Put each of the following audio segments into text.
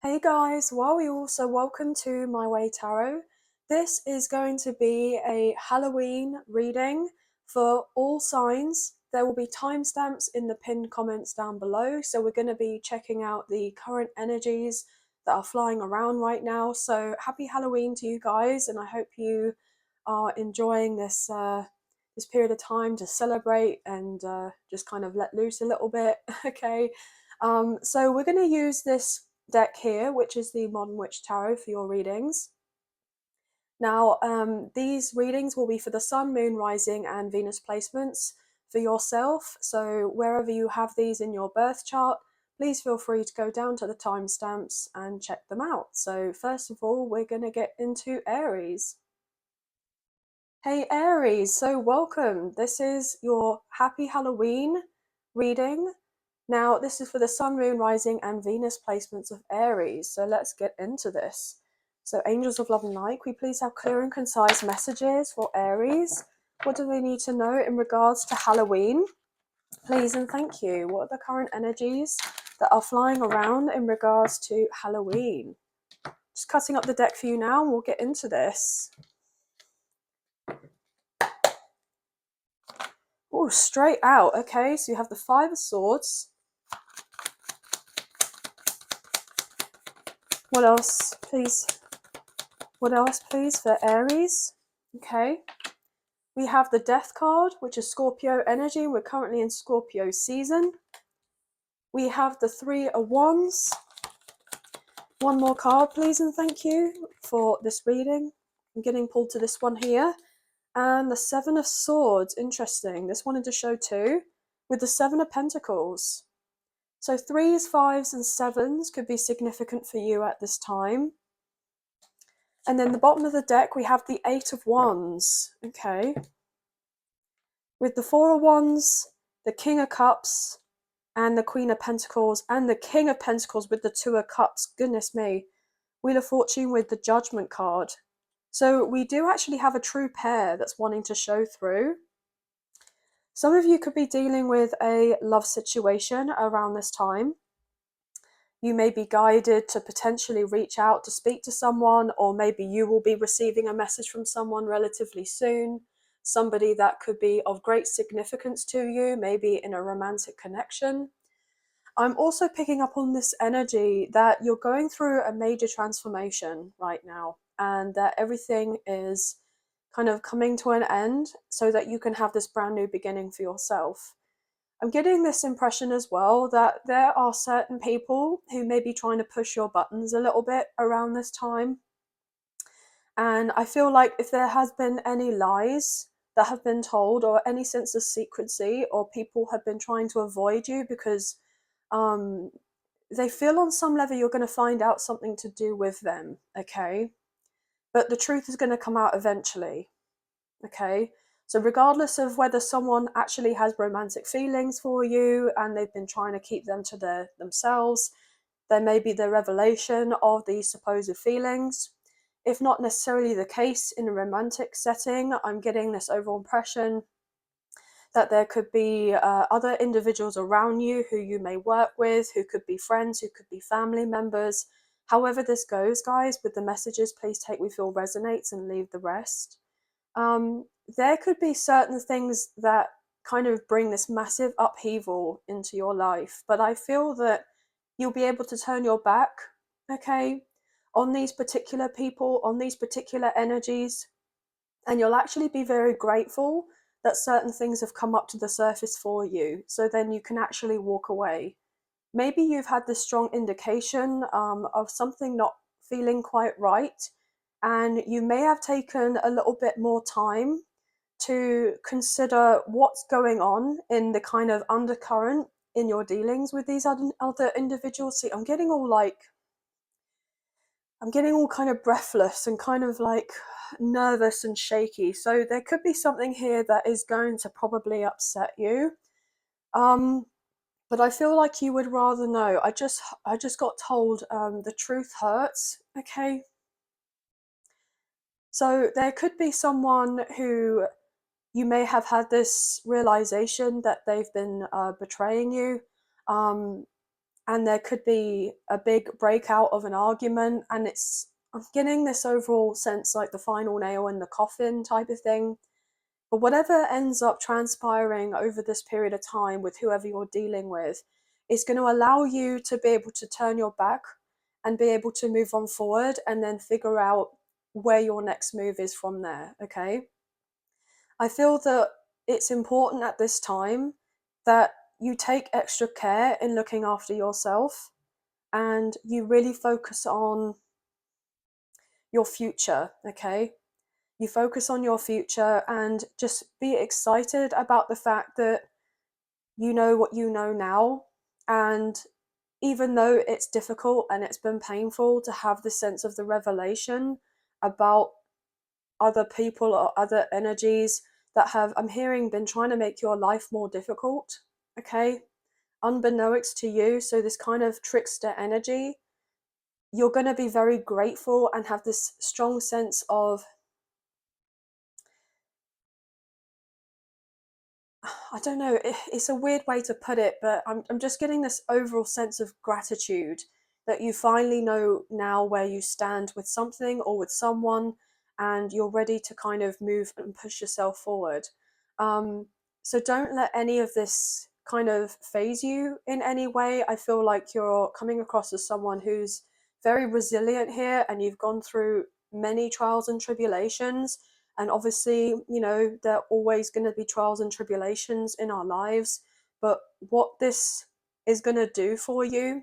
Hey guys, so welcome to My Way Tarot. This is going to be a Halloween reading for all signs. There will be timestamps in the pinned comments down below, so we're going to be checking out the current energies that are flying around right now. So happy Halloween to you guys, and I hope you are enjoying this period of time to celebrate and just kind of let loose a little bit. Okay, so we're going to use this deck here, which is the Modern Witch Tarot, for your readings. Now, these readings will be for the Sun, Moon, Rising, and Venus placements for yourself. So wherever you have these in your birth chart, please feel free to go down to the timestamps and check them out. So first of all, we're going to get into Aries. Hey Aries, so welcome. This is your Happy Halloween reading. Now, this is for the Sun, Moon, Rising, and Venus placements of Aries. So let's get into this. So Angels of Love and Light, we please have clear and concise messages for Aries. What do they need to know in regards to Halloween? Please and thank you. What are the current energies that are flying around in regards to Halloween? Just cutting up the deck for you now and we'll get into this. Oh, straight out. Okay, so you have the Five of Swords. What else, please? What else, please, for Aries? Okay. We have the Death card, which is Scorpio energy. We're currently in Scorpio season. We have the Three of Wands. One more card, please, and thank you for this reading. I'm getting pulled to this one here. And the Seven of Swords. Interesting. This wanted to show too. With the Seven of Pentacles. So 3s, 5s, and 7s could be significant for you at this time. And then the bottom of the deck, we have the Eight of Wands. Okay. With the Four of Wands, the King of Cups, and the Queen of Pentacles, and the King of Pentacles with the Two of Cups. Goodness me. Wheel of Fortune with the Judgment card. So we do actually have a true pair that's wanting to show through. Some of you could be dealing with a love situation around this time. You may be guided to potentially reach out to speak to someone, or maybe you will be receiving a message from someone relatively soon. Somebody that could be of great significance to you, maybe in a romantic connection. I'm also picking up on this energy that you're going through a major transformation right now, and that everything is kind of coming to an end so that you can have this brand new beginning for yourself. I'm getting this impression as well that there are certain people who may be trying to push your buttons a little bit around this time. And I feel like if there has been any lies that have been told, or any sense of secrecy, or people have been trying to avoid you because they feel on some level you're going to find out something to do with them, okay? But the truth is going to come out eventually, okay? So regardless of whether someone actually has romantic feelings for you and they've been trying to keep them to themselves, there may be the revelation of these supposed feelings. If not necessarily the case in a romantic setting, I'm getting this overall impression that there could be other individuals around you who you may work with, who could be friends, who could be family members. However this goes, guys, with the messages, please take what you feel resonates and leave the rest. There could be certain things that kind of bring this massive upheaval into your life, but I feel that you'll be able to turn your back, okay, on these particular people, on these particular energies, and you'll actually be very grateful that certain things have come up to the surface for you, so then you can actually walk away. Maybe you've had this strong indication of something not feeling quite right, and you may have taken a little bit more time to consider what's going on in the kind of undercurrent in your dealings with these other individuals. See, I'm getting all kind of breathless and kind of like nervous and shaky. So there could be something here that is going to probably upset you. But I feel like you would rather know. I just got told the truth hurts, okay? So there could be someone who you may have had this realization that they've been betraying you. and there could be a big breakout of an argument, and I'm getting this overall sense like the final nail in the coffin type of thing. But whatever ends up transpiring over this period of time with whoever you're dealing with is going to allow you to be able to turn your back and be able to move on forward and then figure out where your next move is from there. Okay. I feel that it's important at this time that you take extra care in looking after yourself and you really focus on your future. Okay. You focus on your future and just be excited about the fact that you know what you know now. And even though it's difficult and it's been painful to have the sense of the revelation about other people or other energies that have, I'm hearing, been trying to make your life more difficult, okay, unbeknownst to you. So, this kind of trickster energy, you're going to be very grateful and have this strong sense of, I don't know, it's a weird way to put it, but I'm just getting this overall sense of gratitude that you finally know now where you stand with something or with someone, and you're ready to kind of move and push yourself forward. Um, so don't let any of this kind of phase you in any way. I feel like you're coming across as someone who's very resilient here, and you've gone through many trials and tribulations, and obviously, there are always going to be trials and tribulations in our lives. But what this is going to do for you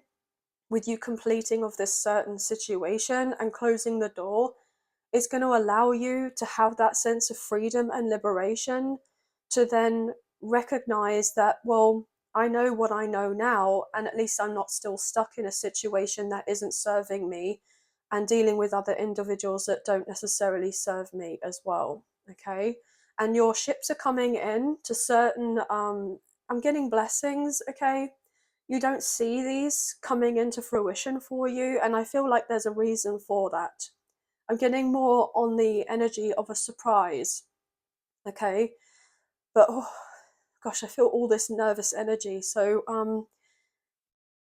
with you completing of this certain situation and closing the door, it's going to allow you to have that sense of freedom and liberation to then recognize that, well, I know what I know now, and at least I'm not still stuck in a situation that isn't serving me and dealing with other individuals that don't necessarily serve me as well. Okay. And your ships are coming in to certain, I'm getting blessings. Okay. You don't see these coming into fruition for you. And I feel like there's a reason for that. I'm getting more on the energy of a surprise. Okay. But oh, gosh, I feel all this nervous energy. So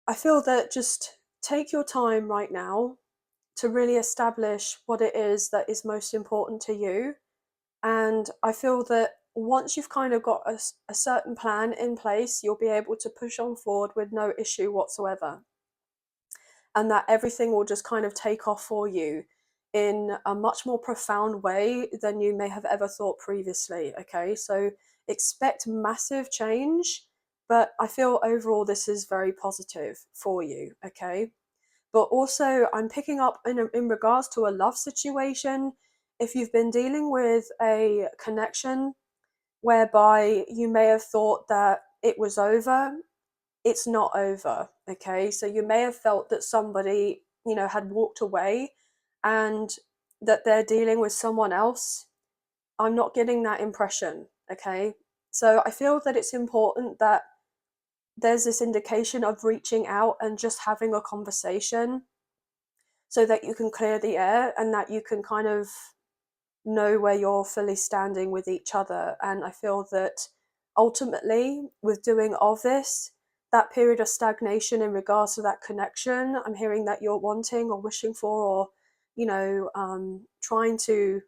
I feel that just take your time right now to really establish what it is that is most important to you. And I feel that once you've kind of got a certain plan in place, you'll be able to push on forward with no issue whatsoever, and that everything will just kind of take off for you in a much more profound way than you may have ever thought previously. Okay, so expect massive change, but I feel overall this is very positive for you. Okay, but also I'm picking up in regards to a love situation. If you've been dealing with a connection whereby you may have thought that it was over, it's not over. Okay, so you may have felt that somebody, had walked away and that they're dealing with someone else. I'm not getting that impression. Okay, so I feel that it's important that there's this indication of reaching out and just having a conversation so that you can clear the air and that you can kind of know where you're fully standing with each other. And I feel that ultimately, with doing of this, that period of stagnation in regards to that connection, I'm hearing that you're wanting or wishing for, or trying to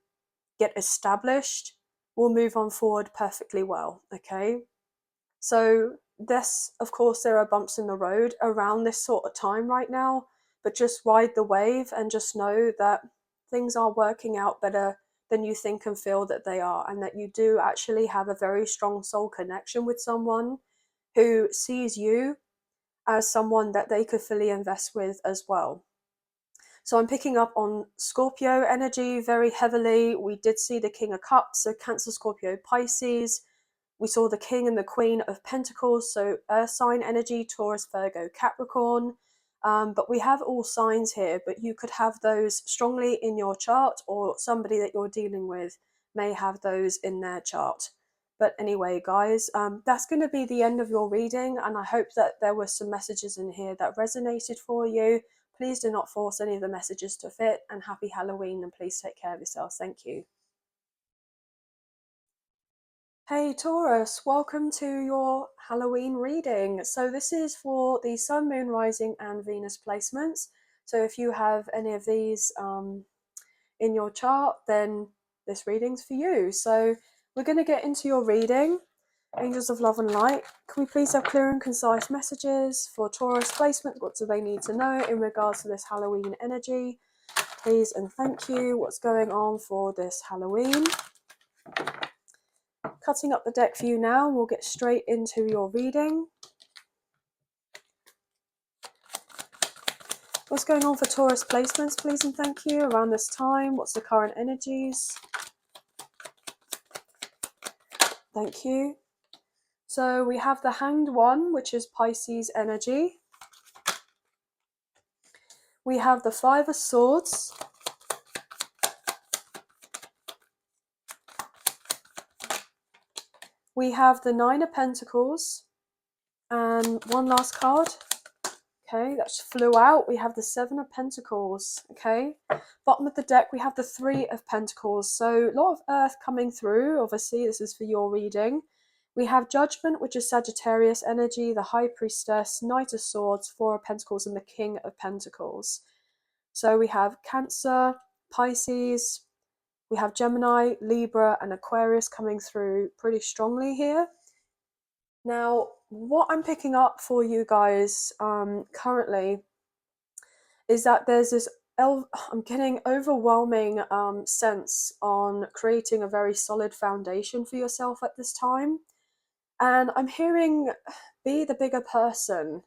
get established, will move on forward perfectly well. Okay, so this, of course, there are bumps in the road around this sort of time right now, but just ride the wave and just know that things are working out better than you think and feel that they are, and that you do actually have a very strong soul connection with someone who sees you as someone that they could fully invest with as well. So I'm picking up on Scorpio energy very heavily. We did see the King of Cups, so Cancer, Scorpio, Pisces. We saw the King and the Queen of Pentacles, so Earth sign energy, Taurus, Virgo, Capricorn. But we have all signs here, but you could have those strongly in your chart, or somebody that you're dealing with may have those in their chart. But anyway, guys, that's going to be the end of your reading, and I hope that there were some messages in here that resonated for you. Please do not force any of the messages to fit, and happy Halloween, and please take care of yourselves. Thank you. Hey Taurus, welcome to your Halloween reading. So this is for the Sun, Moon, Rising and Venus placements. So if you have any of these in your chart, then this reading's for you. So we're going to get into your reading. Angels of Love and Light, can we please have clear and concise messages for Taurus placement? What do they need to know in regards to this Halloween energy? Please and thank you. What's going on for this Halloween? Cutting up the deck for you now, we'll get straight into your reading. What's going on for Taurus placements, please and thank you, around this time? What's the current energies? Thank you. So we have the Hanged One, which is Pisces energy. We have the Five of Swords. We have the Nine of Pentacles. And one last card. Okay, that just flew out. We have the Seven of Pentacles. Okay, bottom of the deck, we have the Three of Pentacles. So a lot of earth coming through. Obviously, this is for your reading. We have Judgment, which is Sagittarius energy, the High Priestess, Knight of Swords, Four of Pentacles, and the King of Pentacles. So we have Cancer, Pisces, we have Gemini, Libra, and Aquarius coming through pretty strongly here. Now, what I'm picking up for you guys currently is that there's this, I'm getting overwhelming sense on creating a very solid foundation for yourself at this time. And I'm hearing, be the bigger person.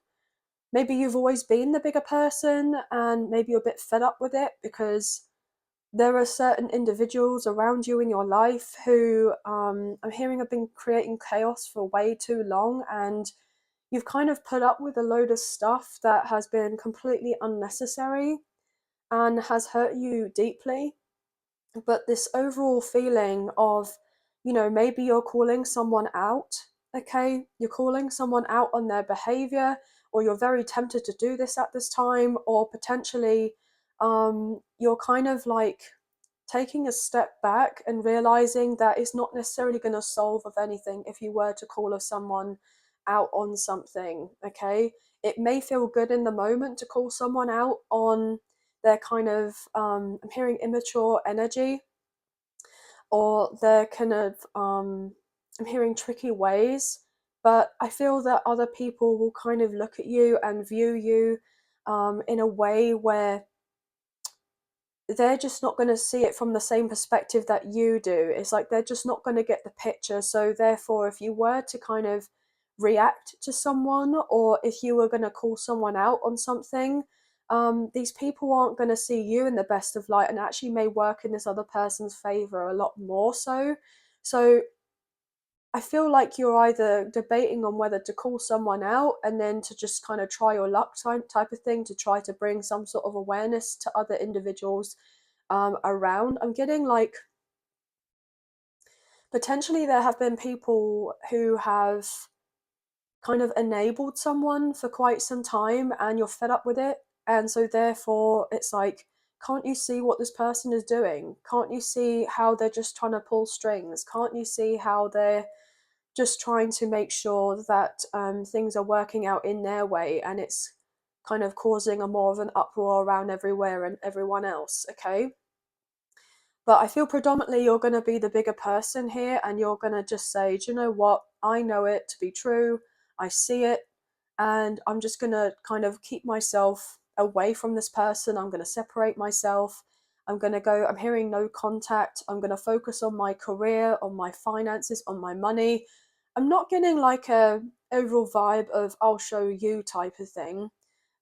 Maybe you've always been the bigger person and maybe you're a bit fed up with it because there are certain individuals around you in your life who I'm hearing have been creating chaos for way too long, and you've kind of put up with a load of stuff that has been completely unnecessary and has hurt you deeply. But this overall feeling of, maybe you're calling someone out, okay? You're calling someone out on their behavior, or you're very tempted to do this at this time, or potentially you're kind of like taking a step back and realizing that it's not necessarily going to solve of anything if you were to call someone out on something. Okay, it may feel good in the moment to call someone out on their kind of I'm hearing immature energy, or their kind of I'm hearing tricky ways, but I feel that other people will kind of look at you and view you in a way where they're just not going to see it from the same perspective that you do. It's like they're just not going to get the picture. So therefore, if you were to kind of react to someone, or if you were going to call someone out on something, these people aren't going to see you in the best of light, and actually may work in this other person's favor a lot more so. So I feel like you're either debating on whether to call someone out and then to just kind of try your luck type of thing, to try to bring some sort of awareness to other individuals around. I'm getting like, potentially there have been people who have kind of enabled someone for quite some time and you're fed up with it. And so therefore it's like, can't you see what this person is doing? Can't you see how they're just trying to pull strings? Can't you see how they're just trying to make sure that things are working out in their way, and it's kind of causing a more of an uproar around everywhere and everyone else? Okay, but I feel predominantly you're going to be the bigger person here, and you're going to just say, do you know what, I know it to be true, I see it, and I'm just going to kind of keep myself away from this person. I'm going to separate myself. I'm going to go, I'm hearing no contact. I'm going to focus on my career, on my finances, on my money. I'm not getting like a overall vibe of I'll show you type of thing,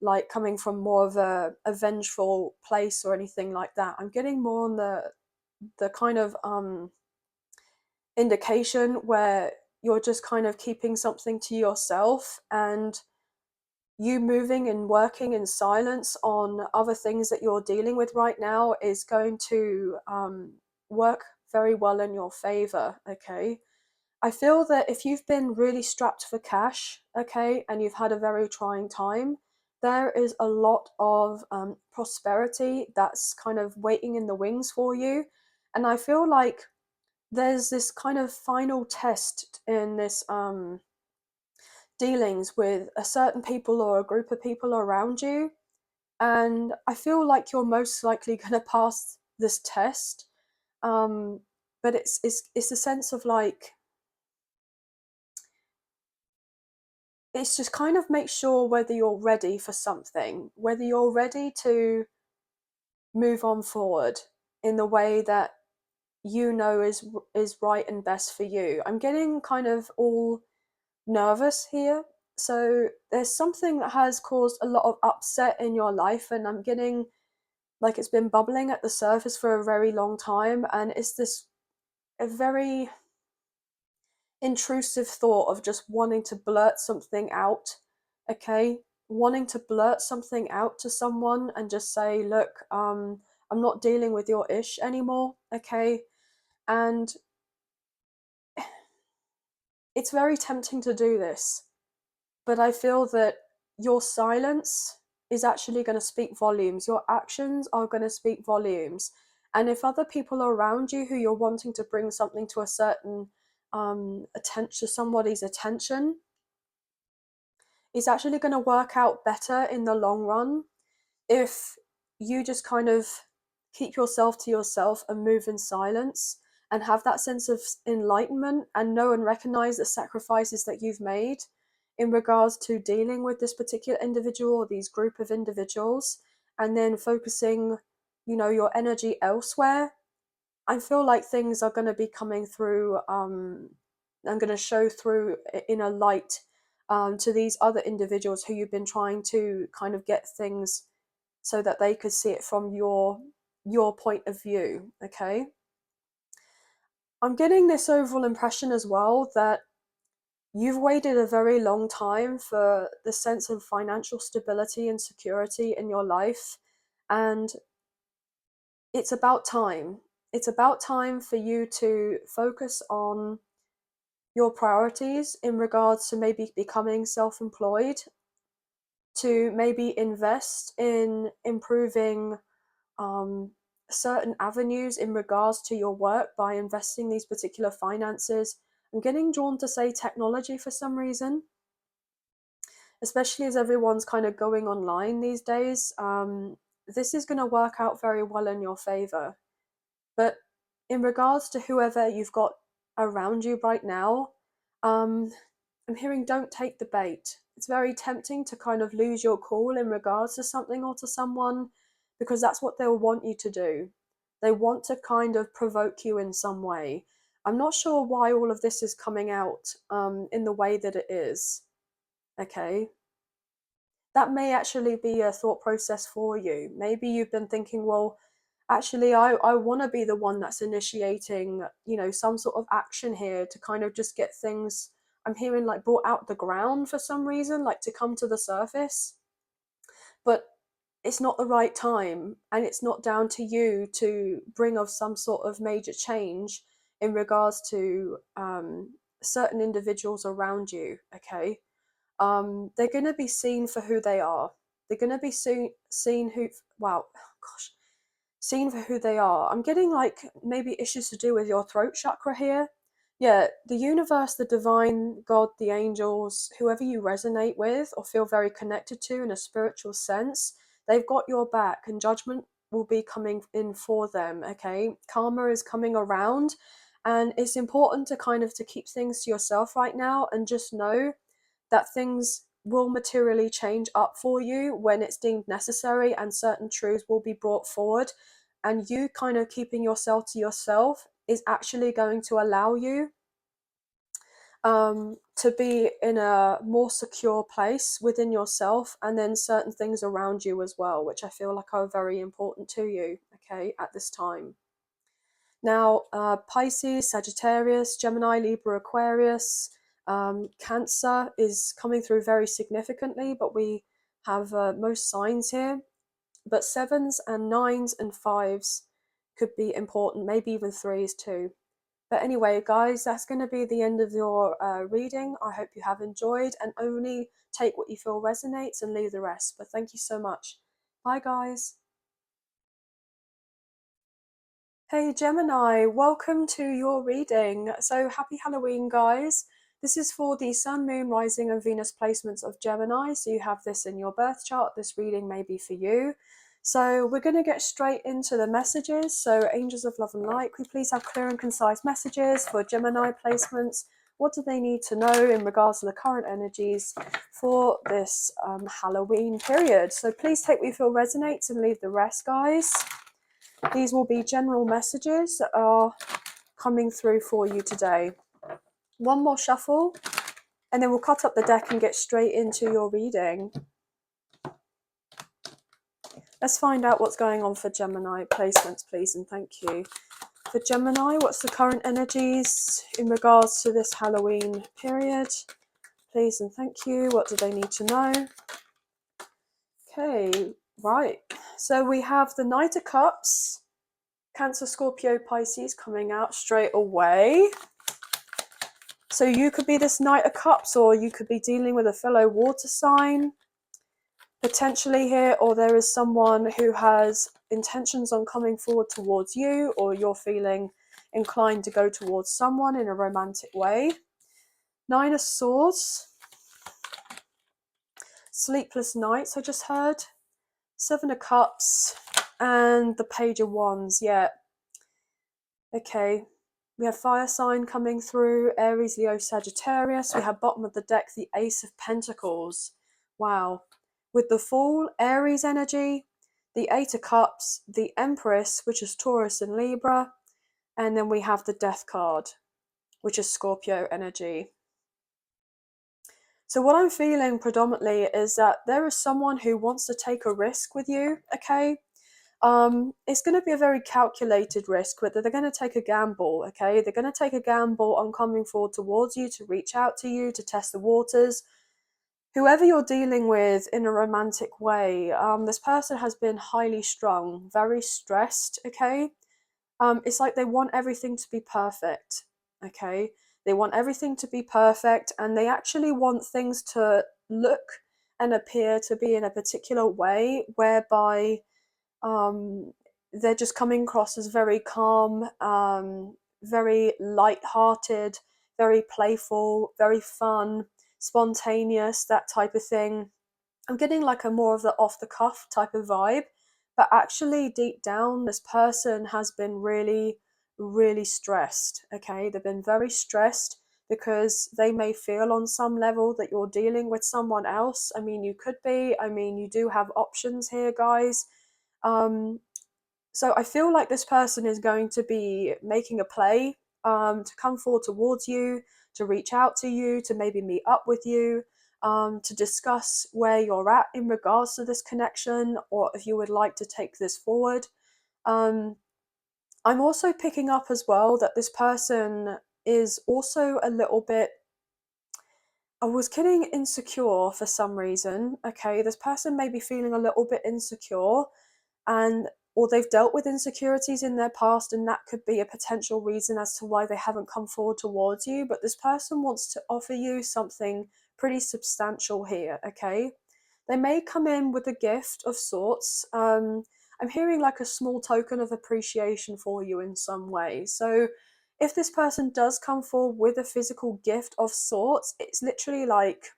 like coming from more of a vengeful place or anything like that. I'm getting more on the kind of indication where you're just kind of keeping something to yourself, and you moving and working in silence on other things that you're dealing with right now is going to work very well in your favor. Okay, I feel that if you've been really strapped for cash, okay, and you've had a very trying time, there is a lot of prosperity that's kind of waiting in the wings for you. And I feel like there's this kind of final test in this dealings with a certain people or a group of people around you, and I feel like you're most likely going to pass this test. um but it's a sense of like, it's just kind of make sure whether you're ready for something, whether you're ready to move on forward in the way that you know is right and best for you. I'm getting kind of all nervous here. So there's something that has caused a lot of upset in your life, and I'm getting like it's been bubbling at the surface for a very long time, and it's this a very intrusive thought of just wanting to blurt something out. Okay, wanting to blurt something out to someone and just say, look, I'm not dealing with your ish anymore. Okay, and it's very tempting to do this, but I feel that your silence is actually going to speak volumes. Your actions are going to speak volumes. And if other people are around you who you're wanting to bring something to a certain attention, to somebody's attention, it's actually going to work out better in the long run if you just kind of keep yourself to yourself and move in silence and have that sense of enlightenment and know and recognize the sacrifices that you've made in regards to dealing with this particular individual or these group of individuals, and then focusing, your energy elsewhere. I feel like things are going to be coming through. I'm going to show through in a light to these other individuals who you've been trying to kind of get things so that they could see it from your point of view. Okay, I'm getting this overall impression as well that you've waited a very long time for the sense of financial stability and security in your life, and it's about time. It's about time for you to focus on your priorities in regards to maybe becoming self-employed, to maybe invest in improving um, certain avenues in regards to your work by investing these particular finances. I'm getting drawn to say technology for some reason, especially as everyone's kind of going online these days. This is going to work out very well in your favor. But in regards to whoever you've got around you right now, um, I'm hearing don't take the bait. It's very tempting to kind of lose your cool in regards to something or to someone, because that's what they'll want you to do. They want to kind of provoke you in some way. I'm not sure why all of this is coming out in the way that it is. Okay, that may actually be a thought process for you. Maybe you've been thinking, well, actually, I want to be the one that's initiating, some sort of action here to kind of just get things, I'm hearing like brought out the ground for some reason, like to come to the surface. But it's not the right time, and it's not down to you to bring of some sort of major change in regards to certain individuals around you. Okay, they're going to be seen for who they are. They're going to be seen who, wow, gosh, seen for who they are. I'm getting like maybe issues to do with your throat chakra here. Yeah, the universe, the divine, God, the angels, whoever you resonate with or feel very connected to in a spiritual sense, they've got your back, and judgment will be coming in for them. Okay, karma is coming around, and it's important to kind of to keep things to yourself right now and just know that things will materially change up for you when it's deemed necessary, and certain truths will be brought forward, and you kind of keeping yourself to yourself is actually going to allow you to be in a more secure place within yourself, and then certain things around you as well, which I feel like are very important to you, okay, at this time. Now, Pisces, Sagittarius, Gemini, Libra, Aquarius, Cancer is coming through very significantly, but we have most signs here. But sevens and nines and fives could be important, maybe even threes too. But anyway, guys, that's going to be the end of your reading. I hope you have enjoyed, and only take what you feel resonates and leave the rest. But thank you so much. Bye, guys. Hey Gemini, welcome to your reading. So happy Halloween, guys. This is for the Sun, Moon, Rising and Venus placements of Gemini. So you have this in your birth chart. This reading may be for you. So we're going to get straight into the messages. So angels of love and light, could we please have clear and concise messages for Gemini placements? What do they need to know in regards to the current energies for this Halloween period? So please take what you feel resonates and leave the rest, guys. These will be general messages that are coming through for you today. One more shuffle, and then we'll cut up the deck and get straight into your reading. Let's find out what's going on for Gemini placements, please, and thank you. For Gemini, what's the current energies in regards to this Halloween period? Please and thank you. What do they need to know? Okay, right. So we have the Knight of Cups, Cancer, Scorpio, Pisces coming out straight away. So you could be this Knight of Cups, or you could be dealing with a fellow water sign potentially here, or there is someone who has intentions on coming forward towards you, or you're feeling inclined to go towards someone in a romantic way. Nine of Swords, Sleepless Nights I just heard, Seven of Cups, and the Page of Wands. Yeah, okay. We have fire sign coming through, Aries, Leo, Sagittarius. We have bottom of the deck, the Ace of Pentacles. Wow. With the Fool, Aries energy, the Eight of Cups, the Empress, which is Taurus and Libra, and then we have the Death card, which is Scorpio energy. So what I'm feeling predominantly is that there is someone who wants to take a risk with you, okay? It's going to be a very calculated risk, whether they're going to take a gamble, okay? They're going to take a gamble on coming forward towards you, to reach out to you, to test the waters. Whoever you're dealing with in a romantic way, this person has been highly strung, very stressed, okay? It's like they want everything to be perfect, okay? They want everything to be perfect, and they actually want things to look and appear to be in a particular way whereby they're just coming across as very calm, very light-hearted, very playful, very fun, spontaneous, that type of thing. I'm getting like a more of the off-the-cuff type of vibe, but actually deep down, this person has been really, really stressed, okay? They've been very stressed because they may feel on some level that you're dealing with someone else. I mean, you could be. I mean, you do have options here, guys. So I feel like this person is going to be making a play to come forward towards you, to reach out to you, to maybe meet up with you, to discuss where you're at in regards to this connection, or if you would like to take this forward. I'm also picking up as well that this person is also a little bit, I was getting insecure for some reason. Okay, this person may be feeling a little bit insecure, and or they've dealt with insecurities in their past, and that could be a potential reason as to why they haven't come forward towards you. But this person wants to offer you something pretty substantial here, okay? They may come in with a gift of sorts. I'm hearing like a small token of appreciation for you in some way. So if this person does come forward with a physical gift of sorts, it's literally like,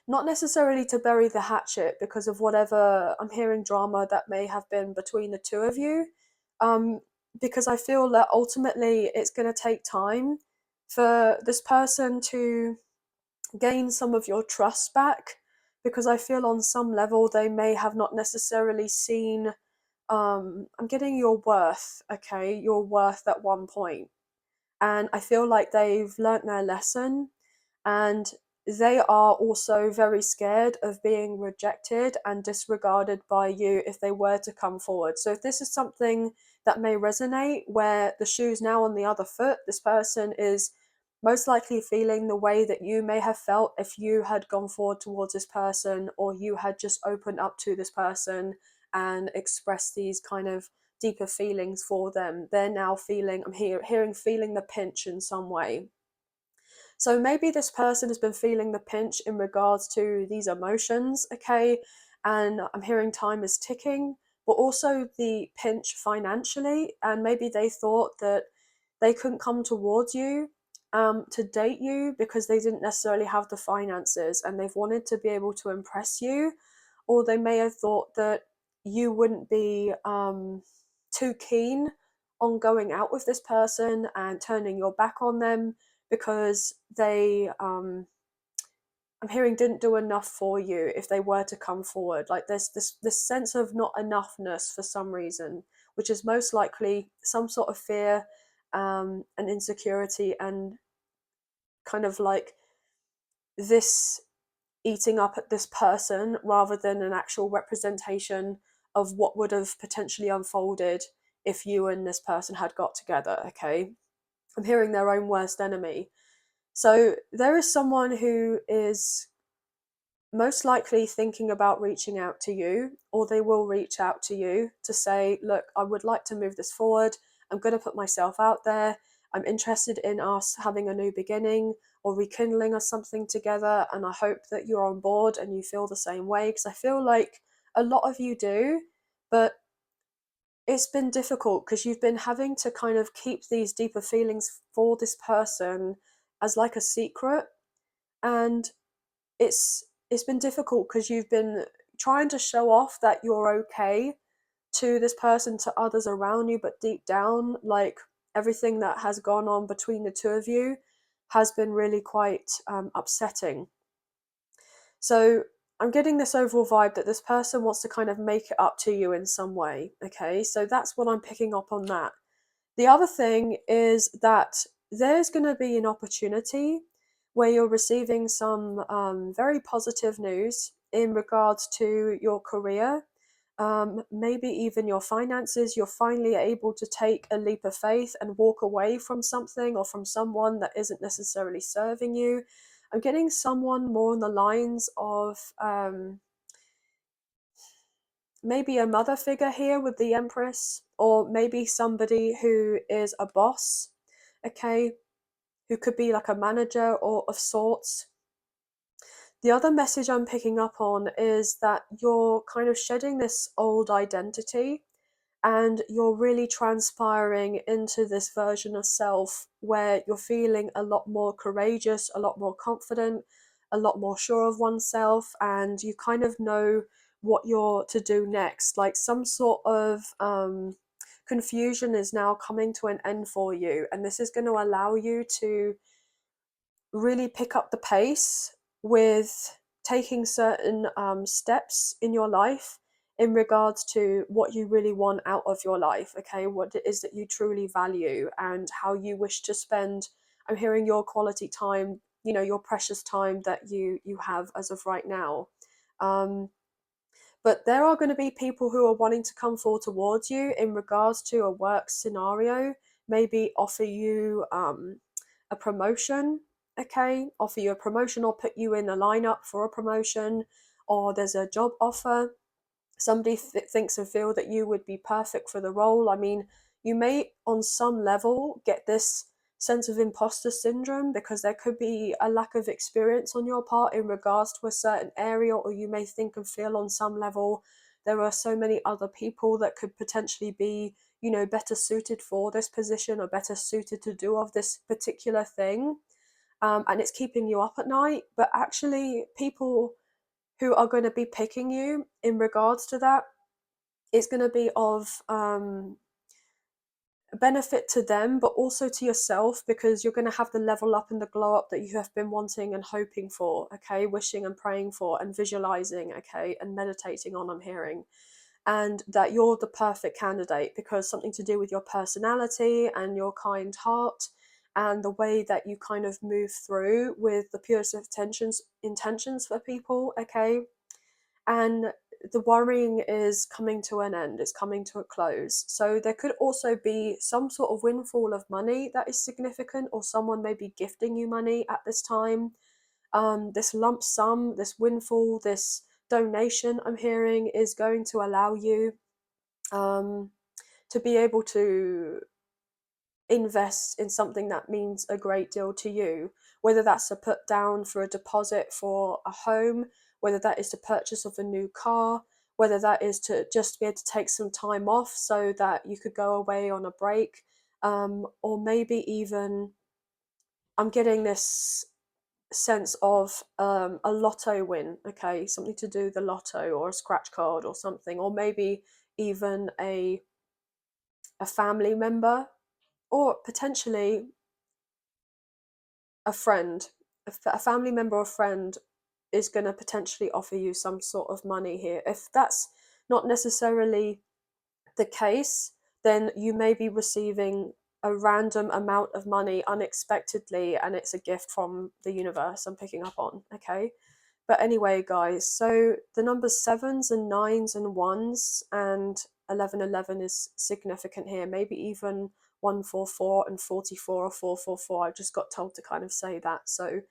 not necessarily to bury the hatchet because of whatever I'm hearing drama that may have been between the two of you. Because I feel that ultimately it's going to take time for this person to gain some of your trust back, because I feel on some level they may have not necessarily seen, I'm getting your worth, okay, your worth at one point. And I feel like they've learnt their lesson, and they are also very scared of being rejected and disregarded by you if they were to come forward. So if this is something that may resonate, where the shoe's now on the other foot, this person is most likely feeling the way that you may have felt if you had gone forward towards this person, or you had just opened up to this person and expressed these kind of deeper feelings for them. They're now feeling, I'm hearing feeling the pinch in some way. So maybe this person has been feeling the pinch in regards to these emotions, okay? And I'm hearing time is ticking but also the pinch financially. And maybe they thought that they couldn't come towards you to date you because they didn't necessarily have the finances, and they've wanted to be able to impress you. Or they may have thought that you wouldn't be too keen on going out with this person and turning your back on them because they I'm hearing didn't do enough for you if they were to come forward. Like there's this sense of not enoughness for some reason, which is most likely some sort of fear and insecurity, and kind of like this eating up at this person rather than an actual representation of what would have potentially unfolded if you and this person had got together. Okay, I'm hearing their own worst enemy. So there is someone who is most likely thinking about reaching out to you, or they will reach out to you to say, look, I would like to move this forward. I'm going to put myself out there. I'm interested in us having a new beginning or rekindling us something together. And I hope that you're on board and you feel the same way, because I feel like a lot of you do, but it's been difficult because you've been having to kind of keep these deeper feelings for this person as like a secret. And it's been difficult because you've been trying to show off that you're okay to this person, to others around you, but deep down, like, everything that has gone on between the two of you has been really quite upsetting. So I'm getting this overall vibe that this person wants to kind of make it up to you in some way. Okay, so that's what I'm picking up on that. The other thing is that there's going to be an opportunity where you're receiving some very positive news in regards to your career, maybe even your finances. You're finally able to take a leap of faith and walk away from something or from someone that isn't necessarily serving you. I'm getting someone more on the lines of maybe a mother figure here with the Empress, or maybe somebody who is a boss, okay, who could be like a manager or of sorts. The other message I'm picking up on is that you're kind of shedding this old identity and you're really transpiring into this version of self where you're feeling a lot more courageous, a lot more confident, a lot more sure of oneself, and you kind of know what you're to do next. Like some sort of confusion is now coming to an end for you, and this is going to allow you to really pick up the pace with taking certain steps in your life in regards to what you really want out of your life. Okay, what it is that you truly value and how you wish to spend, I'm hearing, your quality time, you know, your precious time that you have as of right now. But there are going to be people who are wanting to come forward towards you in regards to a work scenario, maybe offer you a promotion, okay, offer you a promotion or put you in a lineup for a promotion, or there's a job offer. Somebody thinks and feel that you would be perfect for the role. I mean, you may on some level get this sense of imposter syndrome because there could be a lack of experience on your part in regards to a certain area, or you may think and feel on some level there are so many other people that could potentially be, you know, better suited for this position or better suited to do of this particular thing, and it's keeping you up at night. But actually, people who are going to be picking you in regards to that, it's going to be of benefit to them, but also to yourself, because you're going to have the level up and the glow up that you have been wanting and hoping for, okay, wishing and praying for and visualizing, okay, and meditating on, I'm hearing. And that you're the perfect candidate because something to do with your personality and your kind heart and the way that you kind of move through with the purest of intentions for people, okay. And the worrying is coming to an end, it's coming to a close. So there could also be some sort of windfall of money that is significant, or someone may be gifting you money at this time. This lump sum, this windfall, this donation, I'm hearing, is going to allow you to be able to invest in something that means a great deal to you, whether that's to put down for a deposit for a home, whether that is the purchase of a new car, whether that is to just be able to take some time off so that you could go away on a break, or maybe even I'm getting this sense of a lotto win, okay, something to do with the lotto or a scratch card or something, or maybe even a family member, or potentially a friend, a family member or friend is going to potentially offer you some sort of money here. If that's not necessarily the case, then you may be receiving a random amount of money unexpectedly, and it's a gift from the universe I'm picking up on, okay? But anyway, guys, so the numbers sevens and nines and ones and 1111 is significant here. Maybe even 144 and 44 or 444. I just got told to kind of say that. So,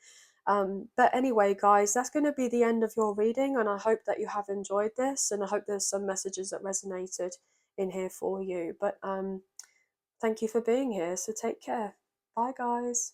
but anyway, guys, that's going to be the end of your reading, and I hope that you have enjoyed this, and I hope there's some messages that resonated in here for you. But thank you for being here. So take care. Bye, guys.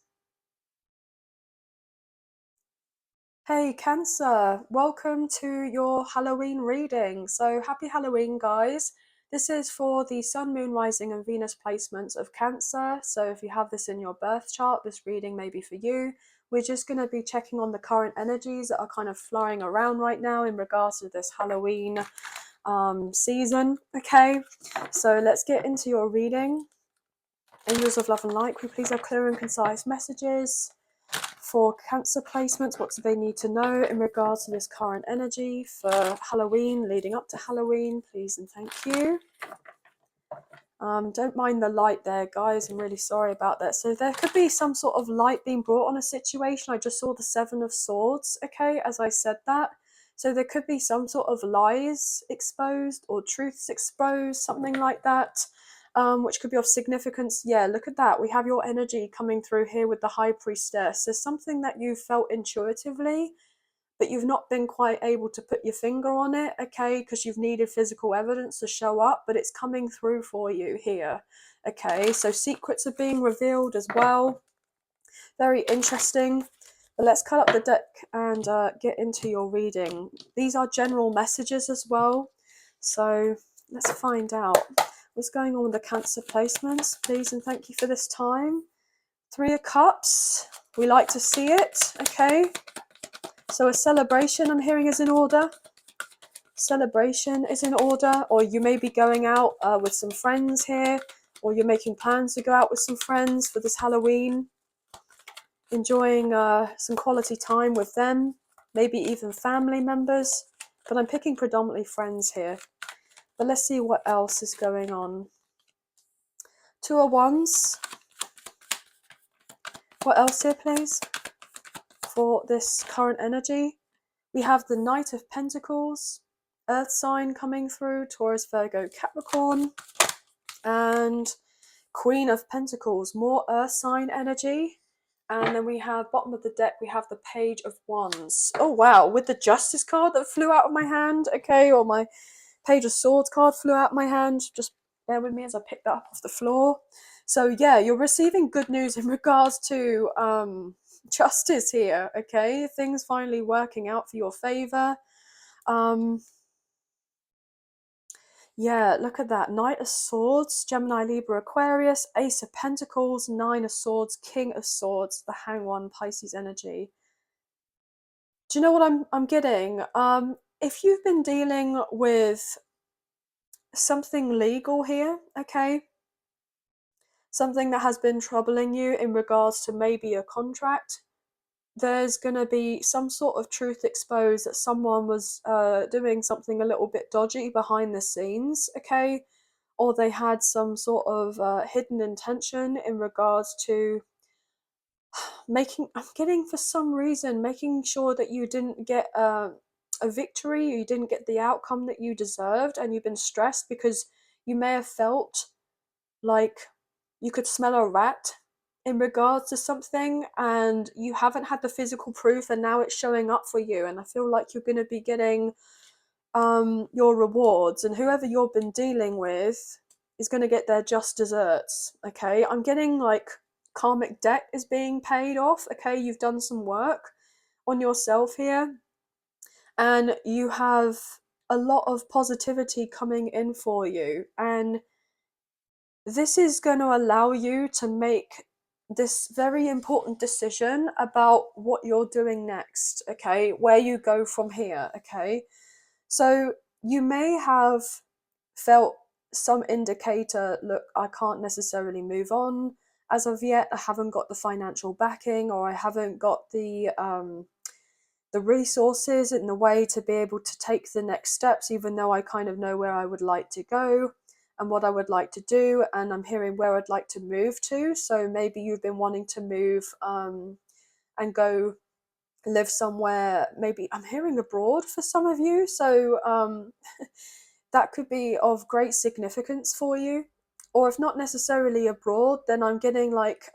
Hey Cancer, welcome to your Halloween reading. So happy Halloween, guys. This is for the Sun, Moon, Rising and Venus placements of Cancer. So if you have this in your birth chart, this reading may be for you. We're just going to be checking on the current energies that are kind of flying around right now in regards to this Halloween season. Okay, so let's get into your reading. Angels of love and light, could you please have clear and concise messages for Cancer placements? What do they need to know in regards to this current energy for Halloween, leading up to Halloween, please and thank you. Don't mind the light there, guys. I'm really sorry about that. So there could be some sort of light being brought on a situation. I just saw the Seven of Swords, okay, as I said that. So there could be some sort of lies exposed or truths exposed, something like that, which could be of significance. Yeah, look at that. We have your energy coming through here with the High Priestess. There's something that you felt intuitively, but you've not been quite able to put your finger on it, okay, because you've needed physical evidence to show up, but it's coming through for you here, okay? So secrets are being revealed as well. Very interesting. But let's cut up the deck and get into your reading. These are general messages as well, so let's find out what's going on with the Cancer placements, please and thank you for this time. Three of Cups, we like to see it, okay? So a celebration I'm hearing is in order. Celebration is in order, or you may be going out with some friends here, or you're making plans to go out with some friends for this Halloween, enjoying some quality time with them, maybe even family members, but I'm picking predominantly friends here. But let's see what else is going on. Two of Wands. What else here, please, for this current energy? We have the Knight of Pentacles, Earth sign coming through, Taurus, Virgo, Capricorn, and Queen of Pentacles, more Earth sign energy. And then we have, bottom of the deck, we have the Page of Wands. Oh wow, with the Justice card that flew out of my hand, okay, or my Page of Swords card flew out of my hand. Just bear with me as I pick that up off the floor. So yeah, you're receiving good news in regards to justice here, okay? Things finally working out for your favor. Yeah, look at that. Knight of Swords, Gemini, Libra, Aquarius, Ace of Pentacles, Nine of Swords, King of Swords, the Hanged One, Pisces energy. Do you know what I'm getting? If you've been dealing with something legal here, okay? Something that has been troubling you in regards to maybe a contract, there's going to be some sort of truth exposed that someone was doing something a little bit dodgy behind the scenes, okay? Or they had some sort of hidden intention in regards to I'm getting for some reason, making sure that you didn't get a victory, you didn't get the outcome that you deserved, and you've been stressed because you may have felt like you could smell a rat in regards to something, and you haven't had the physical proof, and now it's showing up for you, and I feel like you're going to be getting your rewards, and whoever you've been dealing with is going to get their just desserts, okay? I'm getting like karmic debt is being paid off, okay? You've done some work on yourself here, and you have a lot of positivity coming in for you, and this is going to allow you to make this very important decision about what you're doing next, okay? Where you go from here, okay? So you may have felt some indicator, look, I can't necessarily move on as of yet. I haven't got the financial backing, or I haven't got the resources in the way to be able to take the next steps, even though I kind of know where I would like to go and what I would like to do, and I'm hearing where I'd like to move to. So maybe you've been wanting to move and go live somewhere, maybe I'm hearing abroad for some of you. So that could be of great significance for you. Or if not necessarily abroad, then I'm getting like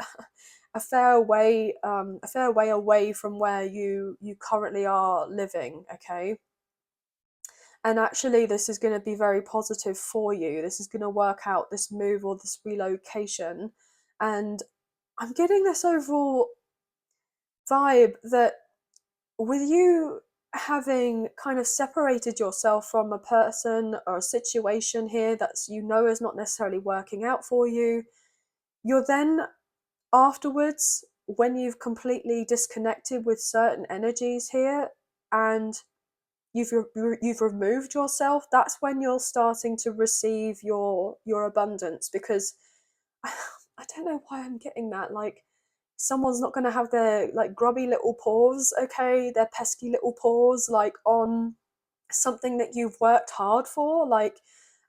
a fair way away from where you currently are living, okay? And actually this is going to be very positive for you. This is going to work out, this move or this relocation. And I'm getting this overall vibe that with you having kind of separated yourself from a person or a situation here that's, you know, is not necessarily working out for you, you're then afterwards, when you've completely disconnected with certain energies here and you've removed yourself, that's when you're starting to receive your abundance. Because I don't know why I'm getting that, like someone's not going to have their like grubby little paws, okay, their pesky little paws like on something that you've worked hard for. Like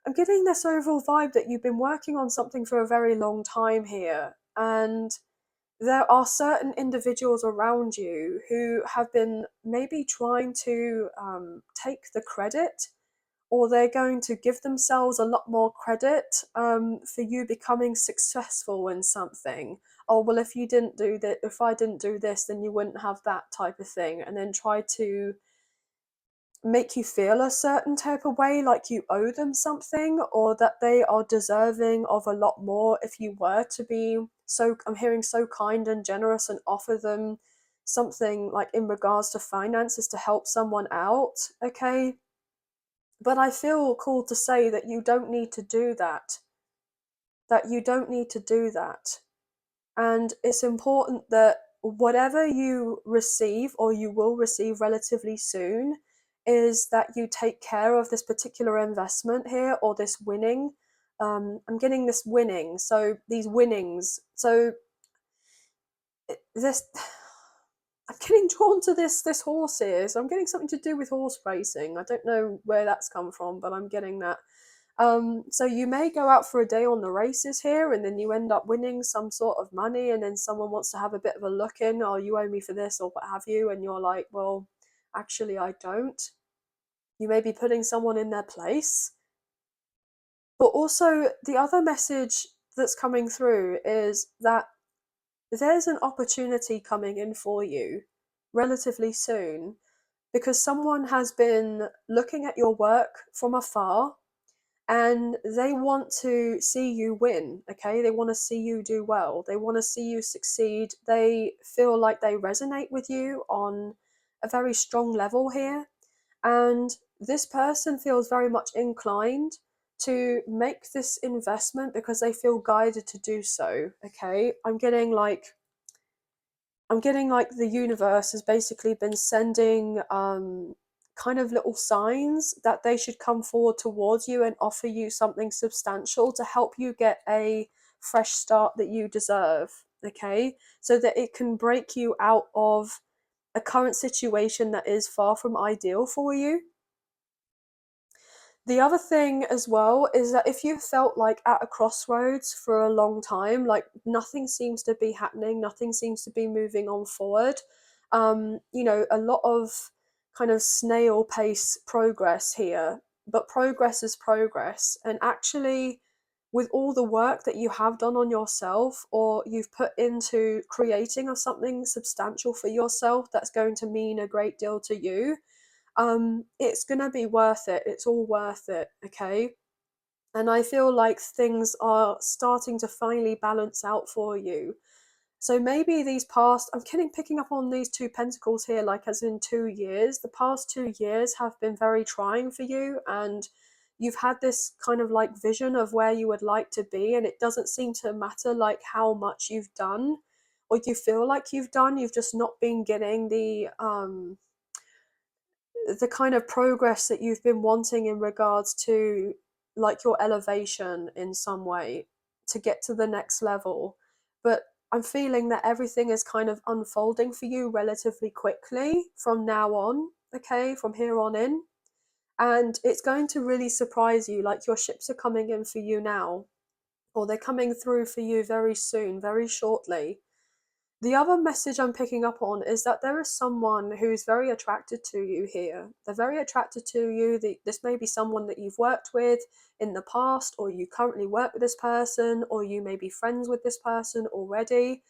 I'm getting this overall vibe that you've been working on something for a very long time here, and there are certain individuals around you who have been maybe trying to take the credit, or they're going to give themselves a lot more credit for you becoming successful in something. Oh, well, if you didn't do that, if I didn't do this, then you wouldn't have that type of thing. And then try to make you feel a certain type of way, like you owe them something, or that they are deserving of a lot more if you were to be so, I'm hearing, so kind and generous and offer them something like in regards to finances to help someone out, okay? But I feel called to say that you don't need to do that. That you don't need to do that. And it's important that whatever you receive or you will receive relatively soon is that you take care of this particular investment here, or this winning. I'm getting this winning. So these winnings. So this. I'm getting drawn to this horse here. So I'm getting something to do with horse racing. I don't know where that's come from, but I'm getting that. So you may go out for a day on the races here, and then you end up winning some sort of money, and then someone wants to have a bit of a look in, oh, you owe me for this or what have you, and you're like, well, actually I don't. You may be putting someone in their place. But also the other message that's coming through is that there's an opportunity coming in for you relatively soon, because someone has been looking at your work from afar and they want to see you win, okay? They want to see you do well. They want to see you succeed. They feel like they resonate with you on a very strong level here. And this person feels very much inclined to make this investment because they feel guided to do so, okay? I'm getting like the universe has basically been sending kind of little signs that they should come forward towards you and offer you something substantial to help you get a fresh start that you deserve, okay? So that it can break you out of a current situation that is far from ideal for you. The other thing as well is that if you felt like at a crossroads for a long time, like nothing seems to be happening, nothing seems to be moving on forward, a lot of kind of snail pace progress here, but progress is progress. And actually, with all the work that you have done on yourself, or you've put into creating of something substantial for yourself that's going to mean a great deal to you, it's gonna be worth it. It's all worth it, okay? And I feel like things are starting to finally balance out for you. So maybe these past, I'm picking up on these 2 pentacles here, like as in 2 years. The past 2 years have been very trying for you, and you've had this kind of like vision of where you would like to be, and it doesn't seem to matter like how much you've done or you feel like you've done. You've just not been getting the kind of progress that you've been wanting in regards to like your elevation in some way to get to the next level. But I'm feeling that everything is kind of unfolding for you relatively quickly from now on, okay, from here on in. And it's going to really surprise you, like your ships are coming in for you now, or they're coming through for you very soon, very shortly. The other message I'm picking up on is that there is someone who's very attracted to you here. They're very attracted to you. This may be someone that you've worked with in the past, or you currently work with this person, or you may be friends with this person already.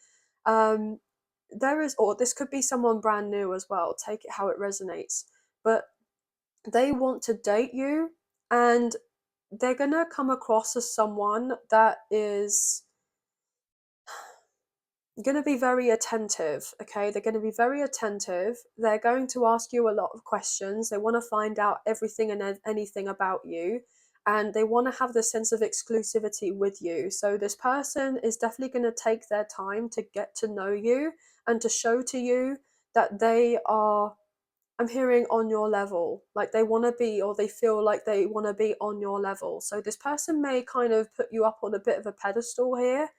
There is, or this could be someone brand new as well. Take it how it resonates. But they want to date you, and they're going to come across as someone that is going to be very attentive. Okay, they're going to be very attentive. They're going to ask you a lot of questions. They want to find out everything and anything about you, and they want to have this sense of exclusivity with you. So this person is definitely going to take their time to get to know you and to show to you that they are, I'm hearing, on your level. Like they want to be, or they feel like they want to be on your level. So this person may kind of put you up on a bit of a pedestal here,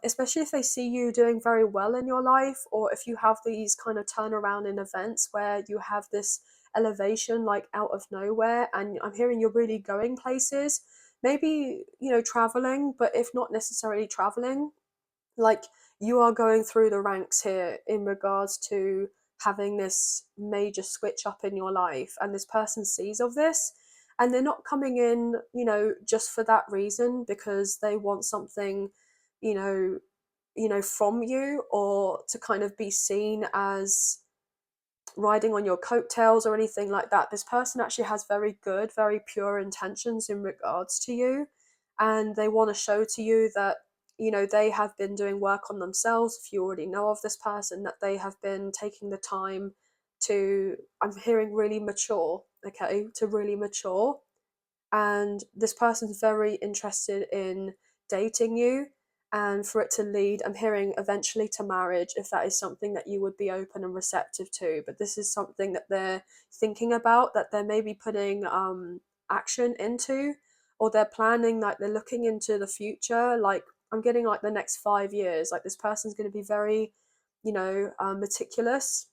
especially if they see you doing very well in your life, or if you have these kind of turnaround in events where you have this elevation like out of nowhere, and I'm hearing you're really going places, maybe, you know, traveling, but if not necessarily traveling, like you are going through the ranks here in regards to having this major switch up in your life, and this person sees of this, and they're not coming in, you know, just for that reason, because they want something, you know, from you, or to kind of be seen as riding on your coattails or anything like that. This person actually has very good, very pure intentions in regards to you, and they want to show to you that, you know, they have been doing work on themselves. If you already know of this person, that they have been taking the time to, I'm hearing, really mature, okay, to really mature. And this person's very interested in dating you, and for it to lead, I'm hearing, eventually to marriage, if that is something that you would be open and receptive to. But this is something that they're thinking about, that they're maybe putting action into, or they're planning, like they're looking into the future. Like I'm getting like the next 5 years, like this person's going to be very, you know, meticulous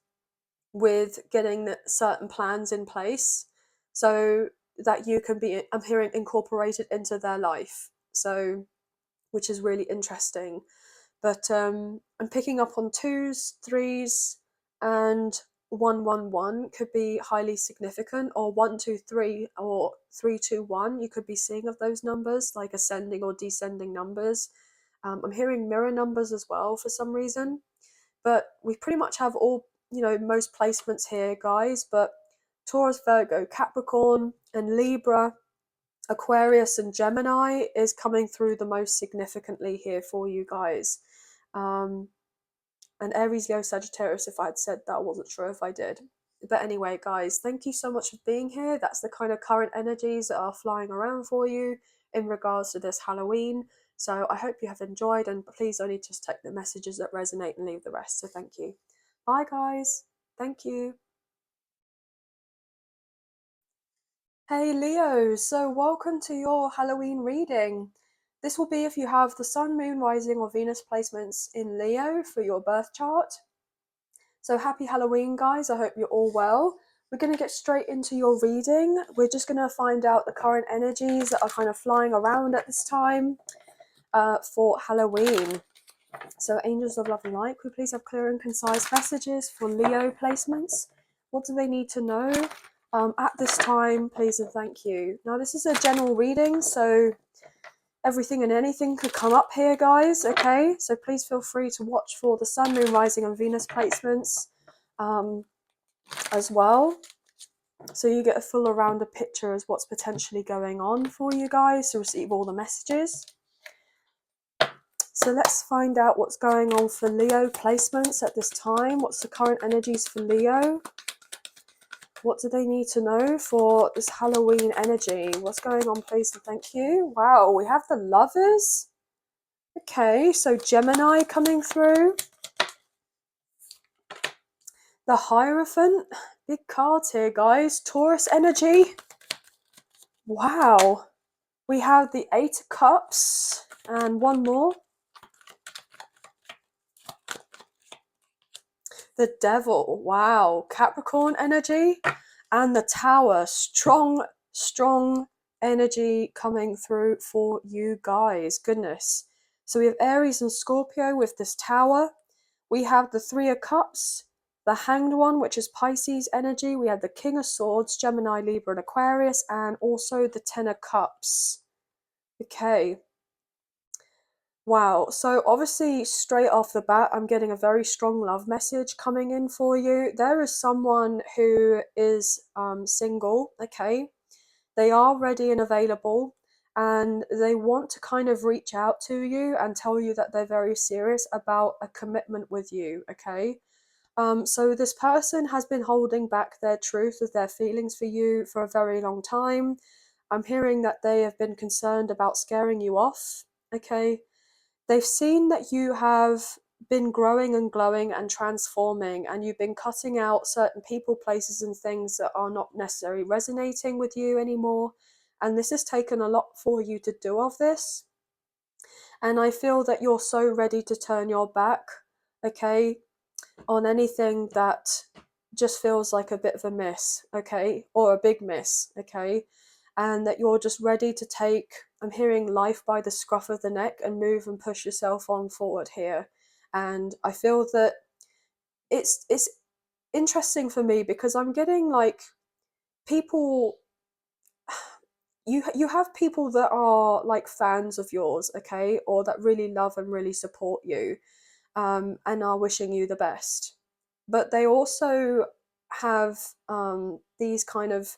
with getting certain plans in place, so that you can be, I'm hearing, incorporated into their life. So, which is really interesting. But I'm picking up on twos, threes, and 111 could be highly significant, or 123, or 321. You could be seeing of those numbers, like ascending or descending numbers. I'm hearing mirror numbers as well for some reason. But we pretty much have all, you know, most placements here, guys. But Taurus, Virgo, Capricorn, and Libra, Aquarius, and Gemini is coming through the most significantly here for you guys. And Aries, Leo, Sagittarius, if I'd said that, I wasn't sure if I did. But anyway, guys, thank you so much for being here. That's the kind of current energies that are flying around for you in regards to this Halloween. So I hope you have enjoyed, and please only just take the messages that resonate and leave the rest. So thank you. Bye, guys. Thank you. Hey, Leo. So welcome to your Halloween reading. This will be if you have the Sun, Moon, Rising, or Venus placements in Leo for your birth chart. So happy Halloween, guys. I hope you're all well. We're going to get straight into your reading. We're just going to find out the current energies that are kind of flying around at this time for Halloween. So angels of love and light, could we please have clear and concise messages for Leo placements? What do they need to know at this time, please and thank you. Now, this is a general reading, so everything and anything could come up here, guys, okay? So please feel free to watch for the Sun, Moon, Rising, and Venus placements as well. So you get a full rounder picture as what's potentially going on for you guys to receive all the messages. So let's find out what's going on for Leo placements at this time. What's the current energies for Leo? What do they need to know for this Halloween energy? What's going on, please and thank you. Wow, we have the Lovers. Okay, so Gemini coming through. The Hierophant. Big cards here, guys. Taurus energy. Wow. We have the Eight of Cups and one more. The Devil. Wow. Capricorn energy and the Tower. Strong, strong energy coming through for you guys. Goodness. So we have Aries and Scorpio with this Tower. We have the Three of Cups, the Hanged One, which is Pisces energy. We have the King of Swords, Gemini, Libra, and Aquarius, and also the Ten of Cups. Okay. Wow. So obviously, straight off the bat, I'm getting a very strong love message coming in for you. There is someone who is single, okay? They are ready and available, and they want to kind of reach out to you and tell you that they're very serious about a commitment with you, okay? So this person has been holding back their truth of their feelings for you for a very long time. I'm hearing that they have been concerned about scaring you off, okay? They've seen that you have been growing and glowing and transforming, and you've been cutting out certain people, places, and things that are not necessarily resonating with you anymore. And this has taken a lot for you to do of this. And I feel that you're so ready to turn your back, okay, on anything that just feels like a bit of a miss, okay, or a big miss, okay, and that you're just ready to take, I'm hearing, life by the scruff of the neck and move and push yourself on forward here. And I feel that it's interesting for me because I'm getting like people, you have people that are like fans of yours, okay, or that really love and really support you, and are wishing you the best. But they also have these kind of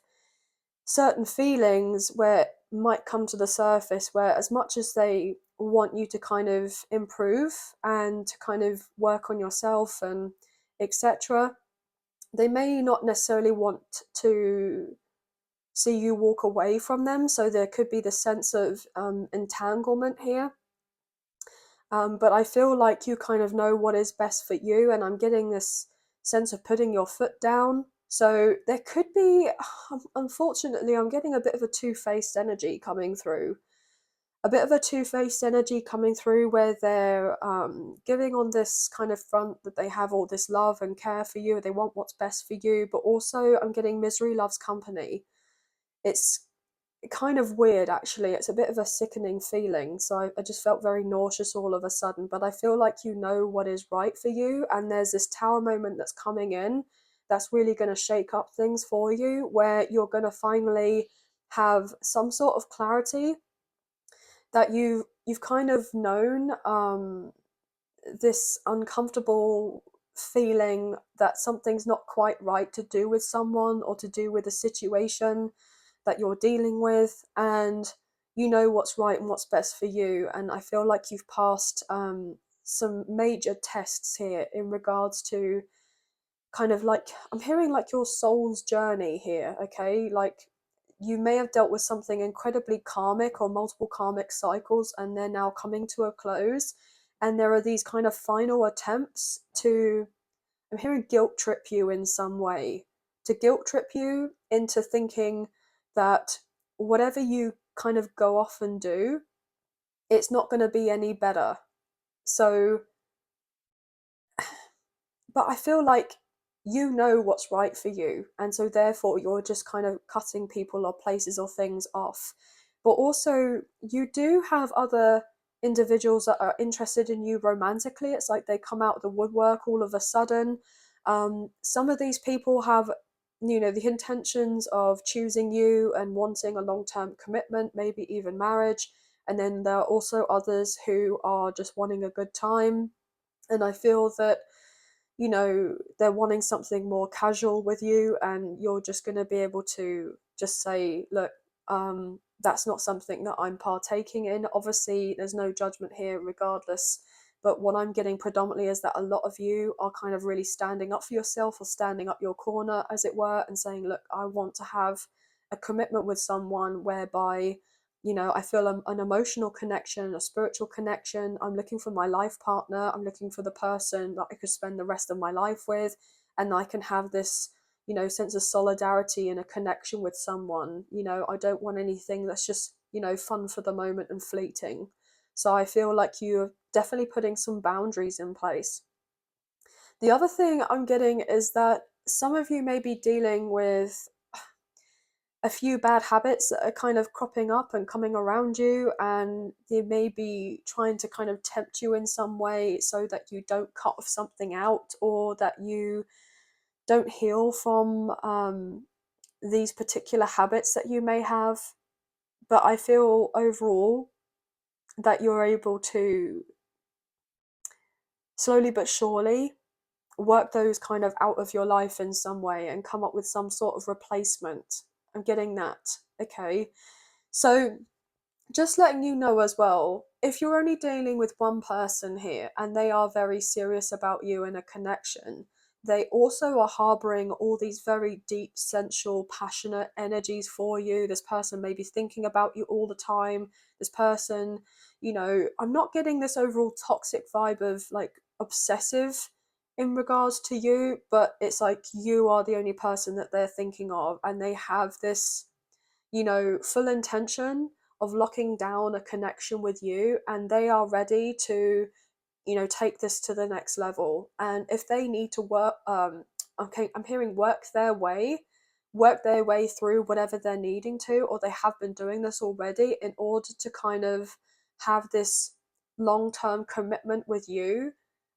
certain feelings where it might come to the surface where, as much as they want you to kind of improve and to kind of work on yourself and etc., they may not necessarily want to see you walk away from them. So there could be the sense of entanglement here. But I feel like you kind of know what is best for you, and I'm getting this sense of putting your foot down. So there could be, unfortunately, I'm getting a bit of a two-faced energy coming through. A bit of a two-faced energy coming through where they're giving on this kind of front that they have all this love and care for you, they want what's best for you, but also I'm getting misery loves company. It's kind of weird, actually. It's a bit of a sickening feeling. So I just felt very nauseous all of a sudden. But I feel like you know what is right for you. And there's this Tower moment that's coming in that's really going to shake up things for you, where you're going to finally have some sort of clarity that you've kind of known, this uncomfortable feeling that something's not quite right to do with someone or to do with a situation that you're dealing with, and you know what's right and what's best for you. And I feel like you've passed some major tests here in regards to kind of like, I'm hearing like your soul's journey here, okay? Like you may have dealt with something incredibly karmic or multiple karmic cycles, and they're now coming to a close. And there are these kind of final attempts to, I'm hearing, guilt trip you in some way, to guilt trip you into thinking that whatever you kind of go off and do, it's not going to be any better. So, but I feel like you know what's right for you, and so therefore you're just kind of cutting people or places or things off. But also, you do have other individuals that are interested in you romantically. It's like they come out of the woodwork all of a sudden. Some of these people have, you know, the intentions of choosing you and wanting a long-term commitment, maybe even marriage. And then there are also others who are just wanting a good time. And I feel that, you know, they're wanting something more casual with you, and you're just going to be able to just say, look, that's not something that I'm partaking in. Obviously, there's no judgment here regardless. But what I'm getting predominantly is that a lot of you are kind of really standing up for yourself, or standing up your corner, as it were, and saying, look, I want to have a commitment with someone whereby, you know, I feel an emotional connection, a spiritual connection. I'm looking for my life partner. I'm looking for the person that I could spend the rest of my life with. And I can have this, you know, sense of solidarity and a connection with someone. You know, I don't want anything that's just, you know, fun for the moment and fleeting. So I feel like you're definitely putting some boundaries in place. The other thing I'm getting is that some of you may be dealing with a few bad habits that are kind of cropping up and coming around you, and they may be trying to kind of tempt you in some way so that you don't cut something out, or that you don't heal from these particular habits that you may have. But I feel overall that you're able to slowly but surely work those kind of out of your life in some way and come up with some sort of replacement. I'm getting that. Okay. So just letting you know as well, if you're only dealing with one person here and they are very serious about you in a connection, they also are harboring all these very deep, sensual, passionate energies for you. This person may be thinking about you all the time. This person, you know, I'm not getting this overall toxic vibe of like obsessive in regards to you, but it's like you are the only person that they're thinking of, and they have this, you know, full intention of locking down a connection with you, and they are ready to, you know, take this to the next level. And if they need to work, okay, I'm hearing work their way through whatever they're needing to, or they have been doing this already in order to kind of have this long-term commitment with you,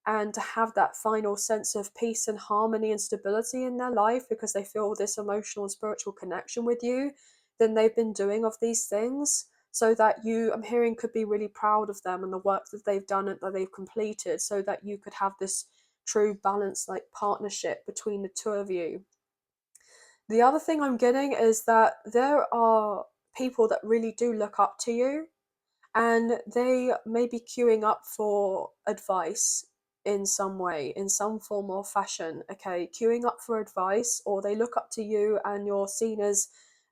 and to have that final sense of peace and harmony and stability in their life because they feel this emotional and spiritual connection with you, then they've been doing of these things, so that you, I'm hearing, could be really proud of them and the work that they've done and that they've completed, so that you could have this true balanced like partnership between the two of you. The other thing I'm getting is that there are people that really do look up to you, and they may be queuing up for advice in some way, in some form or fashion. Okay, queuing up for advice, or they look up to you and you're seen as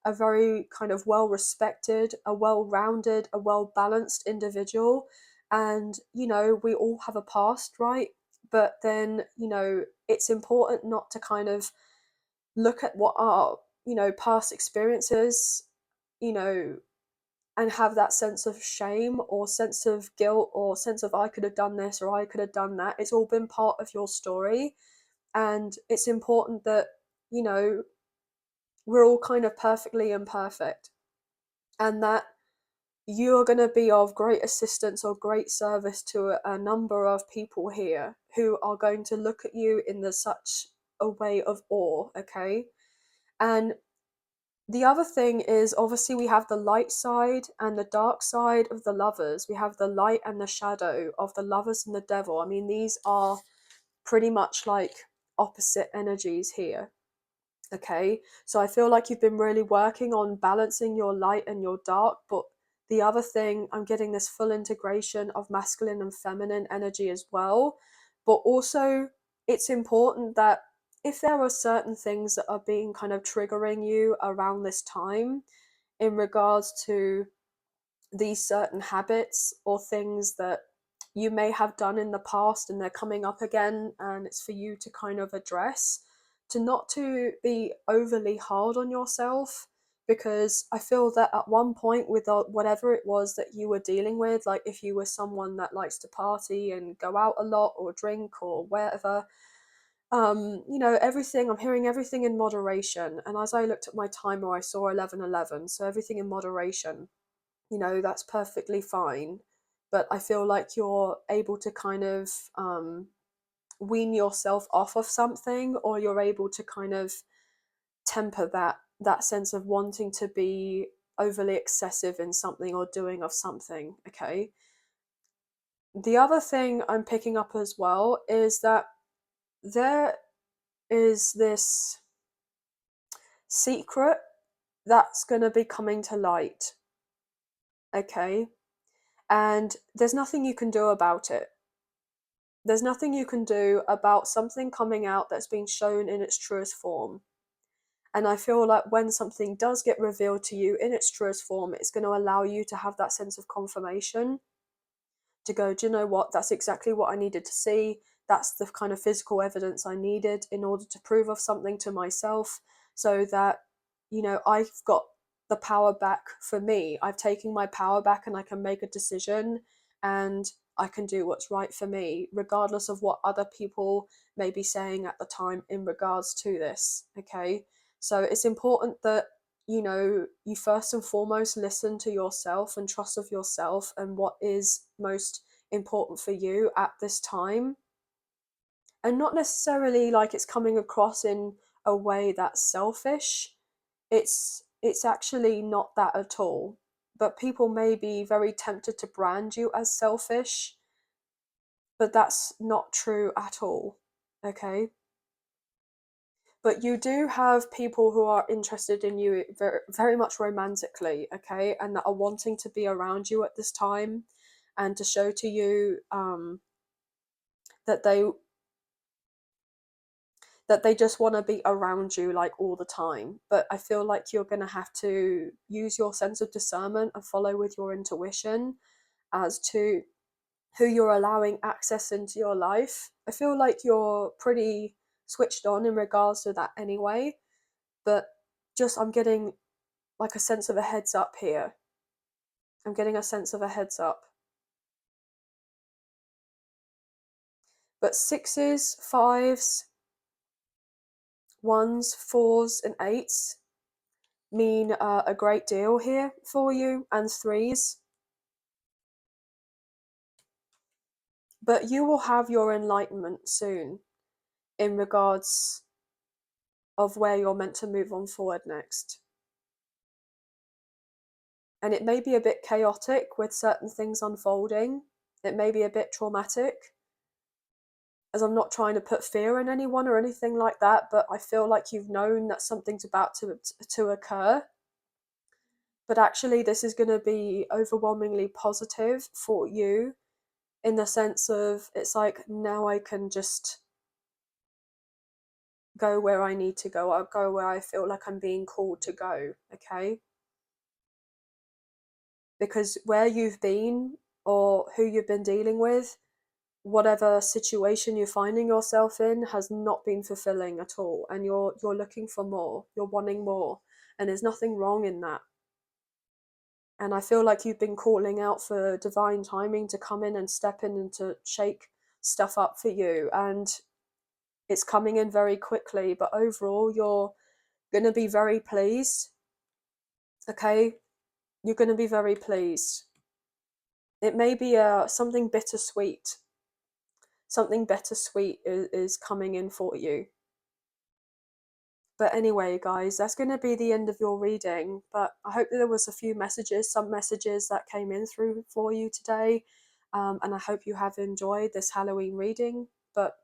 a very kind of well respected, a well rounded, a well balanced individual. And, you know, we all have a past, right? But then, you know, it's important not to kind of look at what our, you know, past experiences, you know, and have that sense of shame or sense of guilt or sense of I could have done this or I could have done that. It's all been part of your story. And it's important that, you know, we're all kind of perfectly imperfect, and that you are going to be of great assistance or great service to a number of people here who are going to look at you in the such a way of awe. Okay. And the other thing is, obviously, we have the light side and the dark side of the lovers. We have the light and the shadow of the lovers and the devil. I mean, these are pretty much like opposite energies here. Okay, so I feel like you've been really working on balancing your light and your dark, but the other thing, I'm getting this full integration of masculine and feminine energy as well. But also, it's important that if there are certain things that are being kind of triggering you around this time in regards to these certain habits or things that you may have done in the past and they're coming up again, and it's for you to kind of address, to not to be overly hard on yourself. Because I feel that at one point with whatever it was that you were dealing with, like if you were someone that likes to party and go out a lot or drink or whatever, you know, everything, I'm hearing everything in moderation. And as I looked at my timer, I saw 11:11, so everything in moderation, you know, that's perfectly fine. But I feel like you're able to kind of wean yourself off of something, or you're able to kind of temper that sense of wanting to be overly excessive in something or doing of something. Okay. The other thing I'm picking up as well is that there is this secret that's going to be coming to light. okay? And there's nothing you can do about it. There's nothing you can do about something coming out that's been shown in its truest form. And I feel like when something does get revealed to you in its truest form, it's going to allow you to have that sense of confirmation, to go, do you know what? That's exactly what I needed to see. That's the kind of physical evidence I needed in order to prove of something to myself, so that, you know, I've got the power back for me. I've taken my power back and I can make a decision, and I can do what's right for me, regardless of what other people may be saying at the time in regards to this. Okay. So it's important that, you know, you first and foremost listen to yourself and trust of yourself and what is most important for you at this time. And not necessarily like it's coming across in a way that's selfish. It's actually not that at all. But people may be very tempted to brand you as selfish, but that's not true at all. Okay? But you do have people who are interested in you very, very much romantically, okay, and that are wanting to be around you at this time, and to show to you that they just want to be around you like all the time. But I feel like you're going to have to use your sense of discernment and follow with your intuition as to who you're allowing access into your life. I feel like you're pretty switched on in regards to that anyway, but just I'm getting like a sense of a heads up here. I'm getting a sense of a heads up. But sixes, fives, ones, fours, and eights mean a great deal here for you, and threes. But you will have your enlightenment soon in regards of where you're meant to move on forward next. And it may be a bit chaotic with certain things unfolding. It may be a bit traumatic, as I'm not trying to put fear in anyone or anything like that, but I feel like you've known that something's about to occur. But actually, this is going to be overwhelmingly positive for you, in the sense of it's like, now I can just go where I need to go. I'll go where I feel like I'm being called to go, okay? Because where you've been or who you've been dealing with, whatever situation you're finding yourself in, has not been fulfilling at all, and you're looking for more, you're wanting more, and there's nothing wrong in that. And I feel like you've been calling out for divine timing to come in and step in and to shake stuff up for you, and it's coming in very quickly. But overall, you're going to be very pleased, okay? You're going to be very pleased. It may be something bittersweet. Something bittersweet is coming in for you. But anyway, guys, that's going to be the end of your reading. But I hope that there was some messages that came in through for you today. And I hope you have enjoyed this Halloween reading. But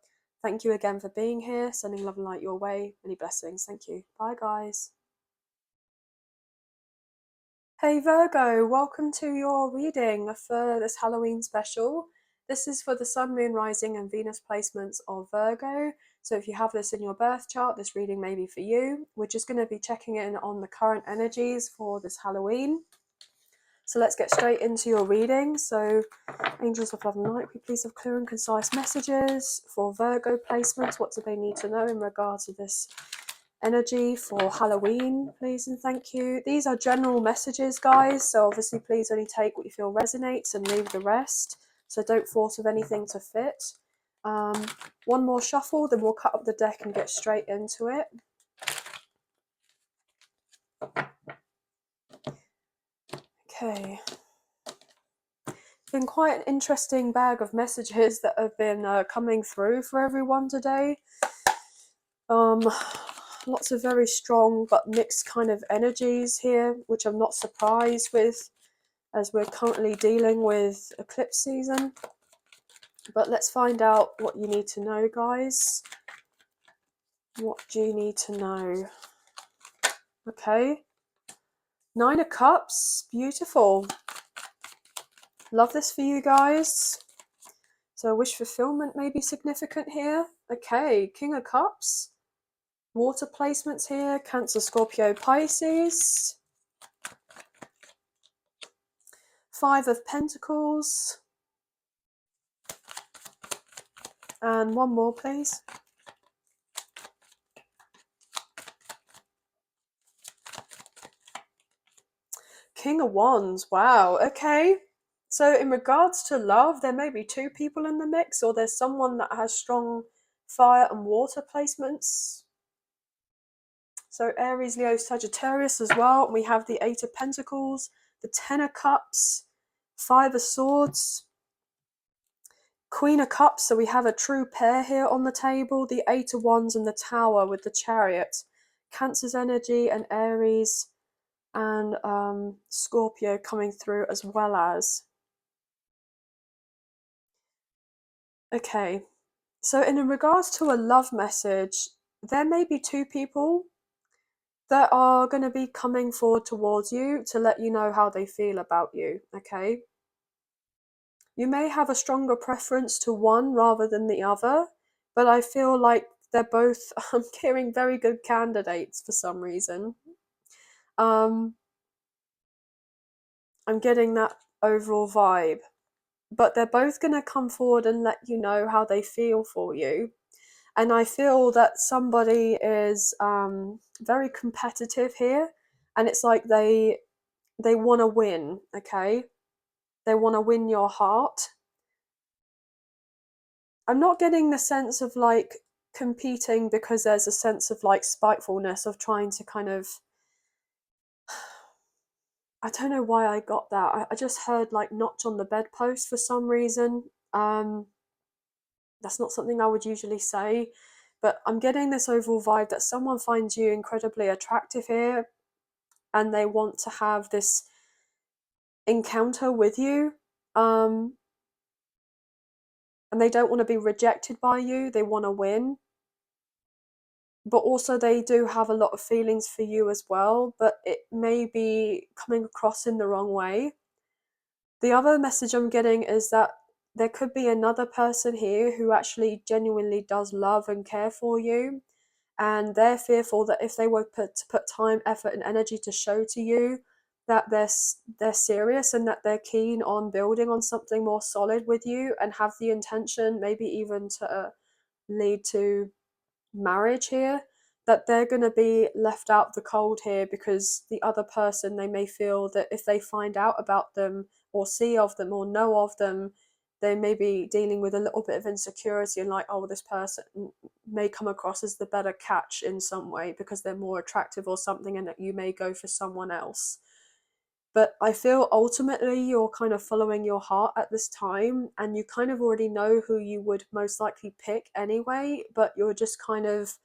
thank you again for being here. Sending love and light your way. Many blessings. Thank you. Bye, guys. Hey Virgo, welcome to your reading for this Halloween special. This is for the Sun, Moon, Rising and Venus placements of Virgo. So if you have this in your birth chart, this reading may be for you. We're just going to be checking in on the current energies for this Halloween. So let's get straight into your reading. So angels of love and light, we please have clear and concise messages for Virgo placements. What do they need to know in regards to this energy for Halloween, please and thank you. These are general messages, guys, so obviously please only take what you feel resonates and leave the rest. So don't force with anything to fit. One more shuffle, then we'll cut up the deck and get straight into it. Okay. It's been quite an interesting bag of messages that have been coming through for everyone today. Lots of very strong but mixed kind of energies here, which I'm not surprised with, as we're currently dealing with eclipse season. But let's find out what you need to know, guys. What do you need to know? Okay. 9 of Cups. Beautiful. Love this for you guys. So wish fulfillment may be significant here. Okay, King of Cups. Water placements here. Cancer, Scorpio, Pisces. Five of Pentacles. And one more, please. King of Wands. Wow, okay. So in regards to love, there may be two people in the mix, or there's someone that has strong fire and water placements. So Aries, Leo, Sagittarius as well. We have the Eight of Pentacles, the Ten of Cups, Five of Swords, Queen of Cups. So we have a true pair here on the table, the Eight of Wands and the Tower with the Chariot. Cancer's energy and Aries and Scorpio coming through as well as. Okay, so in regards to a love message, there may be two people that are going to be coming forward towards you to let you know how they feel about you, okay? You may have a stronger preference to one rather than the other, but I feel like they're both, I'm hearing very good candidates for some reason. I'm getting that overall vibe. But they're both going to come forward and let you know how they feel for you. And I feel that somebody is very competitive here, and it's like they want to win, okay? They want to win your heart. I'm not getting the sense of like competing because there's a sense of like spitefulness of trying to kind of, I don't know why I got that. I just heard like notch on the bedpost for some reason. That's not something I would usually say, but I'm getting this overall vibe that someone finds you incredibly attractive here and they want to have this encounter with you. And they don't want to be rejected by you, they want to win. But also, they do have a lot of feelings for you as well, but it may be coming across in the wrong way. The other message I'm getting is that there could be another person here who actually genuinely does love and care for you, and they're fearful that if they were to put time, effort, and energy to show to you that they're serious and that they're keen on building on something more solid with you and have the intention, maybe even to lead to marriage here, that they're going to be left out the cold here because the other person, they may feel that if they find out about them or see of them or know of them, they may be dealing with a little bit of insecurity and like, oh, this person may come across as the better catch in some way because they're more attractive or something, and that you may go for someone else. But I feel ultimately you're kind of following your heart at this time, and you kind of already know who you would most likely pick anyway, but you're just kind of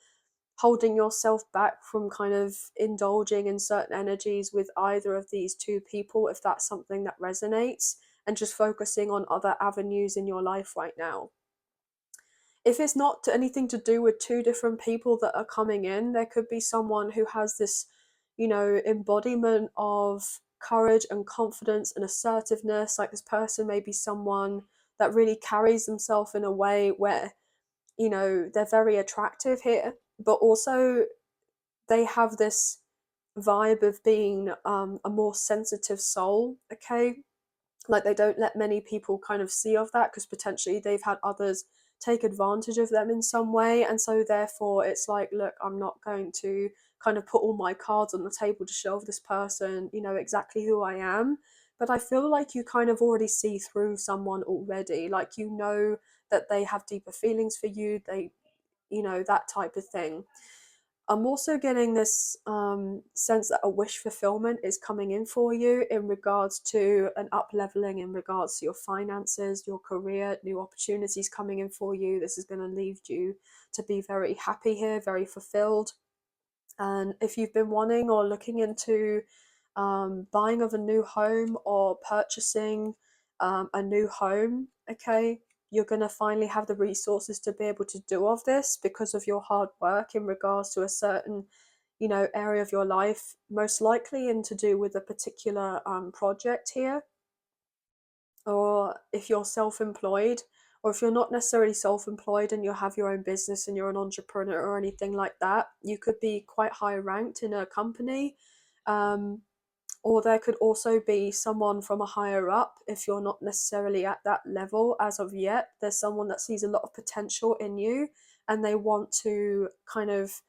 holding yourself back from kind of indulging in certain energies with either of these two people if that's something that resonates, and just focusing on other avenues in your life right now. If it's not anything to do with two different people that are coming in, there could be someone who has this, embodiment of courage and confidence and assertiveness. Like, this person may be someone that really carries themselves in a way where, they're very attractive here, but also they have this vibe of being a more sensitive soul, okay? Like, they don't let many people kind of see of that because potentially they've had others take advantage of them in some way, and so therefore it's like, look, I'm not going to kind of put all my cards on the table to show this person, exactly who I am. But I feel like you kind of already see through someone already, like, that they have deeper feelings for you, they, that type of thing. I'm also getting this sense that a wish fulfillment is coming in for you in regards to an up leveling, in regards to your finances, your career, new opportunities coming in for you. This is going to lead you to be very happy here, very fulfilled. And if you've been wanting or looking into buying of a new home or purchasing a new home, okay, you're going to finally have the resources to be able to do of this because of your hard work in regards to a certain, area of your life, most likely, and to do with a particular project here. or if you're self-employed, or if you're not necessarily self-employed and you have your own business and you're an entrepreneur or anything like that, you could be quite high ranked in a company. Um, or there could also be someone from a higher up if you're not necessarily at that level as of yet. There's someone that sees a lot of potential in you and they want to kind of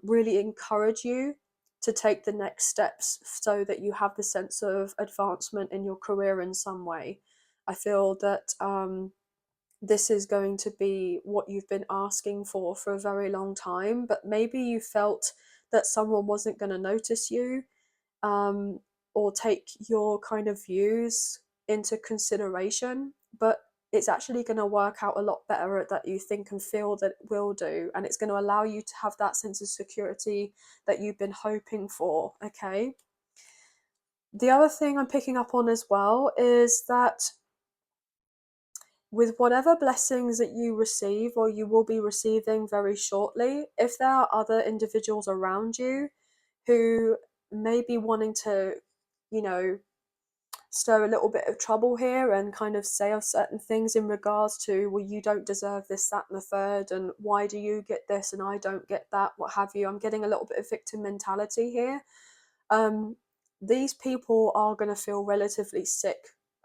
really encourage you to take the next steps so that you have the sense of advancement in your career in some way. I feel that this is going to be what you've been asking for a very long time, but maybe you felt that someone wasn't going to notice you, um, or take your kind of views into consideration, but it's actually going to work out a lot better that you think and feel that it will do, and it's going to allow you to have that sense of security that you've been hoping for. Okay, the other thing I'm picking up on as well is that with whatever blessings that you receive or you will be receiving very shortly, if there are other individuals around you who may be wanting to, you know, stir a little bit of trouble here and kind of say of certain things in regards to, well, you don't deserve this, that, and the third, and why do you get this and I don't get that, what have you. I'm getting a little bit of victim mentality here. Um, these people are going to feel relatively sick,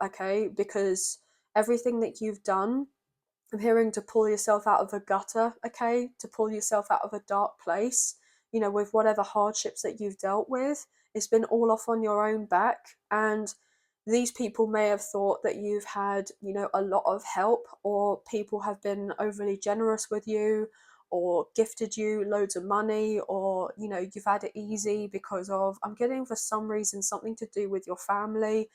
okay, because everything that you've done, I'm hearing to pull yourself out of a gutter, okay, to pull yourself out of a dark place, you know, with whatever hardships that you've dealt with. It's been all off on your own back. And these people may have thought that you've had, you know, a lot of help, or people have been overly generous with you, or gifted you loads of money, or, you know, you've had it easy because of, I'm getting for some reason something to do with your family,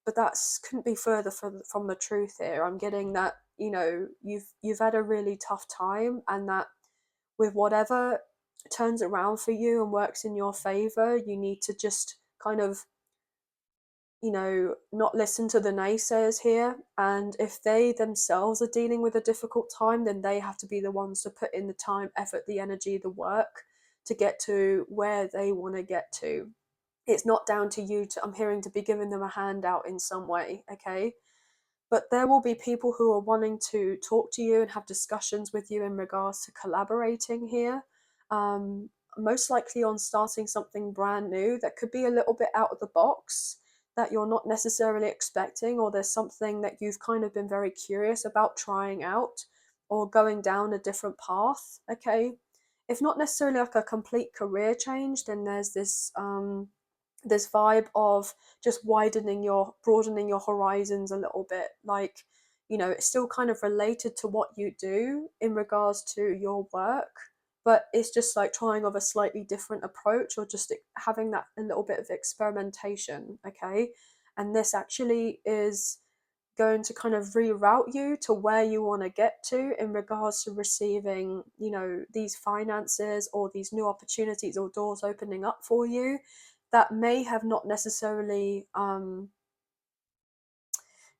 but that's couldn't be further from the truth here. I'm getting that, you know, you've had a really tough time, and that with whatever turns around for you and works in your favor, you need to just kind of, you know, not listen to the naysayers here. And if they themselves are dealing with a difficult time, then they have to be the ones to put in the time, effort, the energy, the work to get to where they want to get to. It's not down to you to, I'm hearing, to be giving them a handout in some way, okay? But there will be people who are wanting to talk to you and have discussions with you in regards to collaborating here. Um, Most likely on starting something brand new that could be a little bit out of the box that you're not necessarily expecting, or there's something that you've kind of been very curious about trying out or going down a different path, okay? If not necessarily like a complete career change, then there's this vibe of just broadening your horizons a little bit. Like, you know, it's still kind of related to what you do in regards to your work, but it's just like trying of a slightly different approach, or just having that a little bit of experimentation, okay? And this actually is going to kind of reroute you to where you want to get to in regards to receiving, you know, these finances or these new opportunities or doors opening up for you that may have not necessarily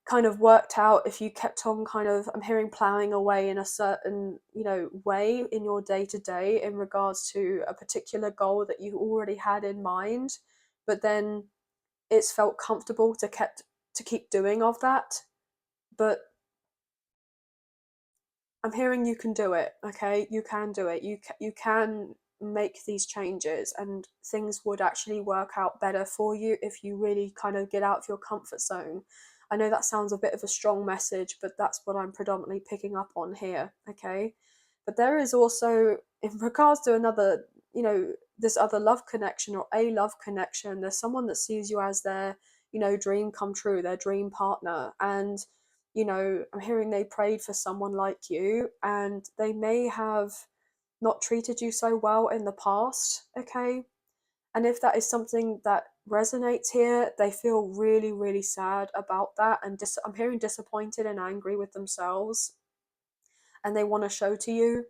kind of worked out if you kept on kind of, I'm hearing, plowing away in a certain, you know, way in your day to day in regards to a particular goal that you already had in mind, but then it's felt comfortable to keep doing of that. But I'm hearing you can do it, okay? You can do it. You can make these changes, and things would actually work out better for you if you really kind of get out of your comfort zone. I know that sounds a bit of a strong message, but that's what I'm predominantly picking up on here, okay? But there is also, in regards to another, you know, this other love connection or a love connection, there's someone that sees you as their, you know, dream come true, their dream partner. And you know, I'm hearing they prayed for someone like you, and they may have not treated you so well in the past, okay? And if that is something that resonates here, they feel really, really sad about that, and I'm hearing disappointed and angry with themselves, and they want to show to you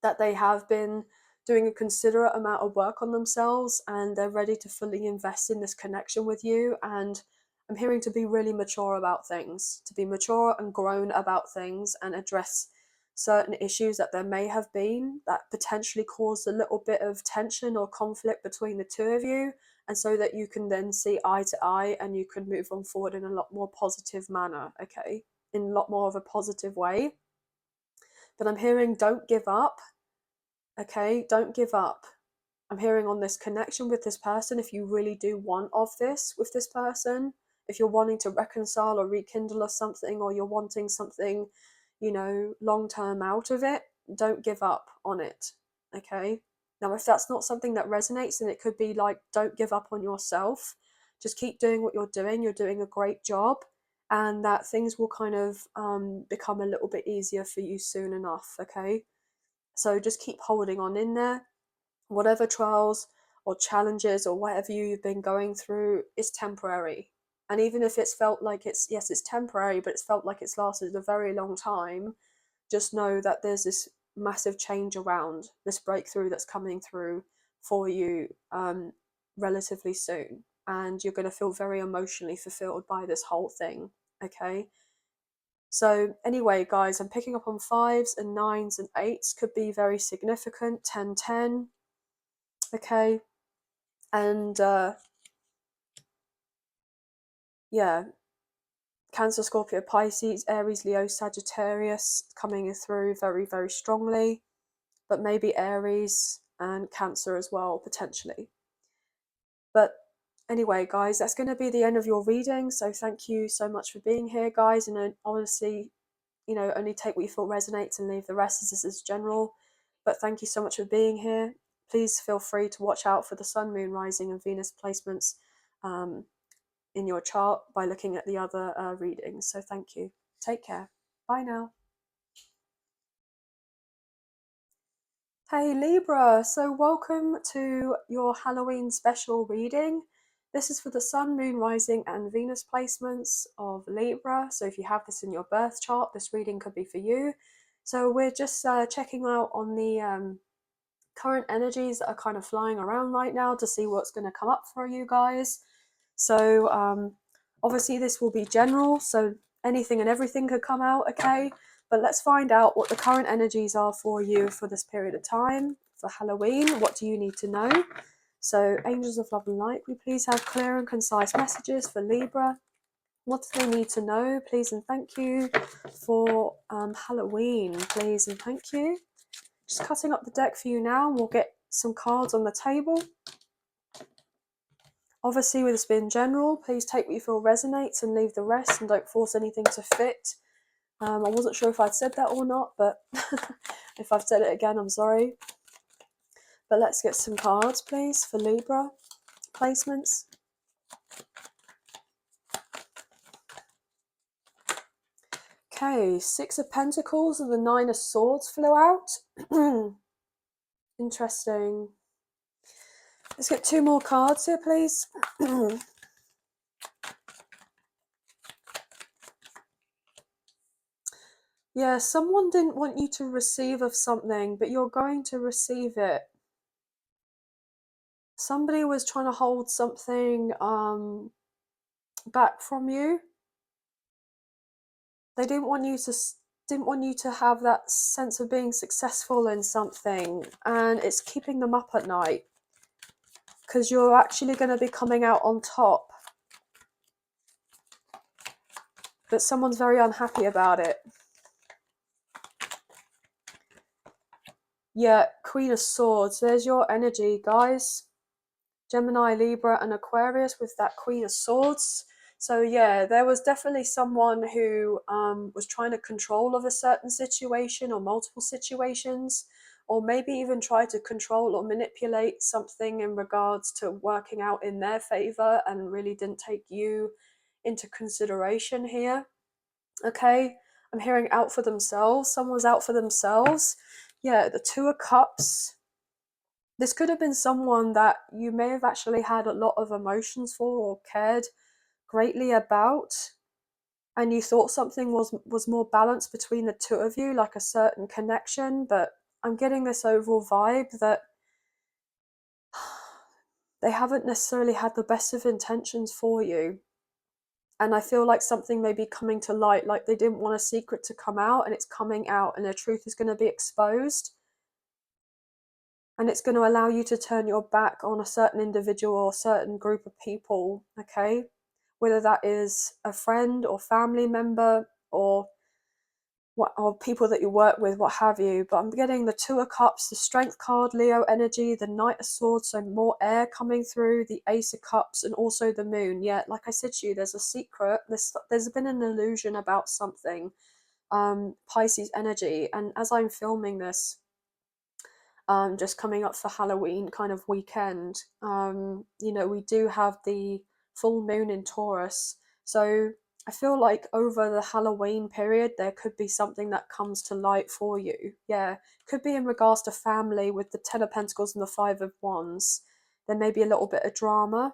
that they have been doing a considerate amount of work on themselves, and they're ready to fully invest in this connection with you. And I'm hearing to be really mature about things, to be mature and grown about things, and address certain issues that there may have been that potentially caused a little bit of tension or conflict between the two of you, and so that you can then see eye to eye and you can move on forward in a lot more positive manner, okay, in a lot more of a positive way. But I'm hearing don't give up, okay, don't give up. I'm hearing on this connection with this person, if you really do want of this with this person, if you're wanting to reconcile or rekindle or something, or you're wanting something, you know, long term out of it, don't give up on it, okay? Now, if that's not something that resonates, then it could be like, don't give up on yourself. Just keep doing what you're doing. You're doing a great job, and that things will kind of become a little bit easier for you soon enough, okay? So just keep holding on in there. Whatever trials or challenges or whatever you've been going through is temporary. And even if it's felt like it's, yes, it's temporary, but it's felt like it's lasted a very long time, just know that there's this massive change around, this breakthrough that's coming through for you relatively soon. And you're going to feel very emotionally fulfilled by this whole thing, okay? So anyway, guys, I'm picking up on 5s and 9s and 8s, could be very significant, 10-10, okay? And yeah, Cancer, Scorpio, Pisces, Aries, Leo, Sagittarius coming through very, very strongly, but maybe Aries and Cancer as well, potentially. But anyway, guys, that's going to be the end of your reading. So thank you so much for being here, guys. And honestly, you know, only take what you feel resonates and leave the rest, as this is general. But thank you so much for being here. Please feel free to watch out for the Sun, Moon, Rising and Venus placements in your chart by looking at the other readings. So thank you. Take care. Bye now. Hey Libra, so welcome to your Halloween special reading. This is for the Sun, Moon, Rising and Venus placements of Libra. So if you have this in your birth chart, this reading could be for you. So we're just checking out on the current energies that are kind of flying around right now to see what's going to come up for you guys. So obviously this will be general, so anything and everything could come out, okay? But let's find out what the current energies are for you for this period of time, for Halloween. What do you need to know? So angels of love and light, we please have clear and concise messages for Libra. What do they need to know? Please and thank you for Halloween. Please and thank you. Just cutting up the deck for you now, and we'll get some cards on the table. Obviously, with this being general, please take what you feel resonates and leave the rest, and don't force anything to fit. I wasn't sure if I'd said that or not, but if I've said it again, I'm sorry. But let's get some cards, please, for Libra placements. Okay, 6 of Pentacles and the 9 of Swords flew out. Interesting. Let's get 2 more cards here, please. Yeah, someone didn't want you to receive of something, but you're going to receive it. Somebody was trying to hold something back from you. They didn't want you to have that sense of being successful in something, and it's keeping them up at night because you're actually going to be coming out on top. But someone's very unhappy about it. Yeah, Queen of Swords. There's your energy, guys. Gemini, Libra, and Aquarius with that Queen of Swords. So yeah, there was definitely someone who was trying to control of a certain situation or multiple situations, or maybe even try to control or manipulate something in regards to working out in their favor and really didn't take you into consideration here. Okay, I'm hearing out for themselves. Someone's out for themselves. Yeah, the 2 of Cups. This could have been someone that you may have actually had a lot of emotions for or cared greatly about, and you thought something was more balanced between the 2 of you, like a certain connection. But I'm getting this overall vibe that they haven't necessarily had the best of intentions for you. And I feel like something may be coming to light, like they didn't want a secret to come out, and it's coming out, and the truth is going to be exposed. and it's going to allow you to turn your back on a certain individual or certain group of people, okay? Whether that is a friend or family member or people that you work with, what have you. But I'm getting the Two of Cups, the Strength card, Leo energy, the Knight of Swords, so more air coming through, the Ace of Cups, and also the Moon. Yeah, like I said to you, there's a secret. There's been an illusion about something, Pisces energy. And as I'm filming this, just coming up for Halloween kind of weekend, you know, we do have the full moon in Taurus. So I feel like over the Halloween period, there could be something that comes to light for you. Yeah, could be in regards to family with the Ten of Pentacles and the Five of Wands. There may be a little bit of drama,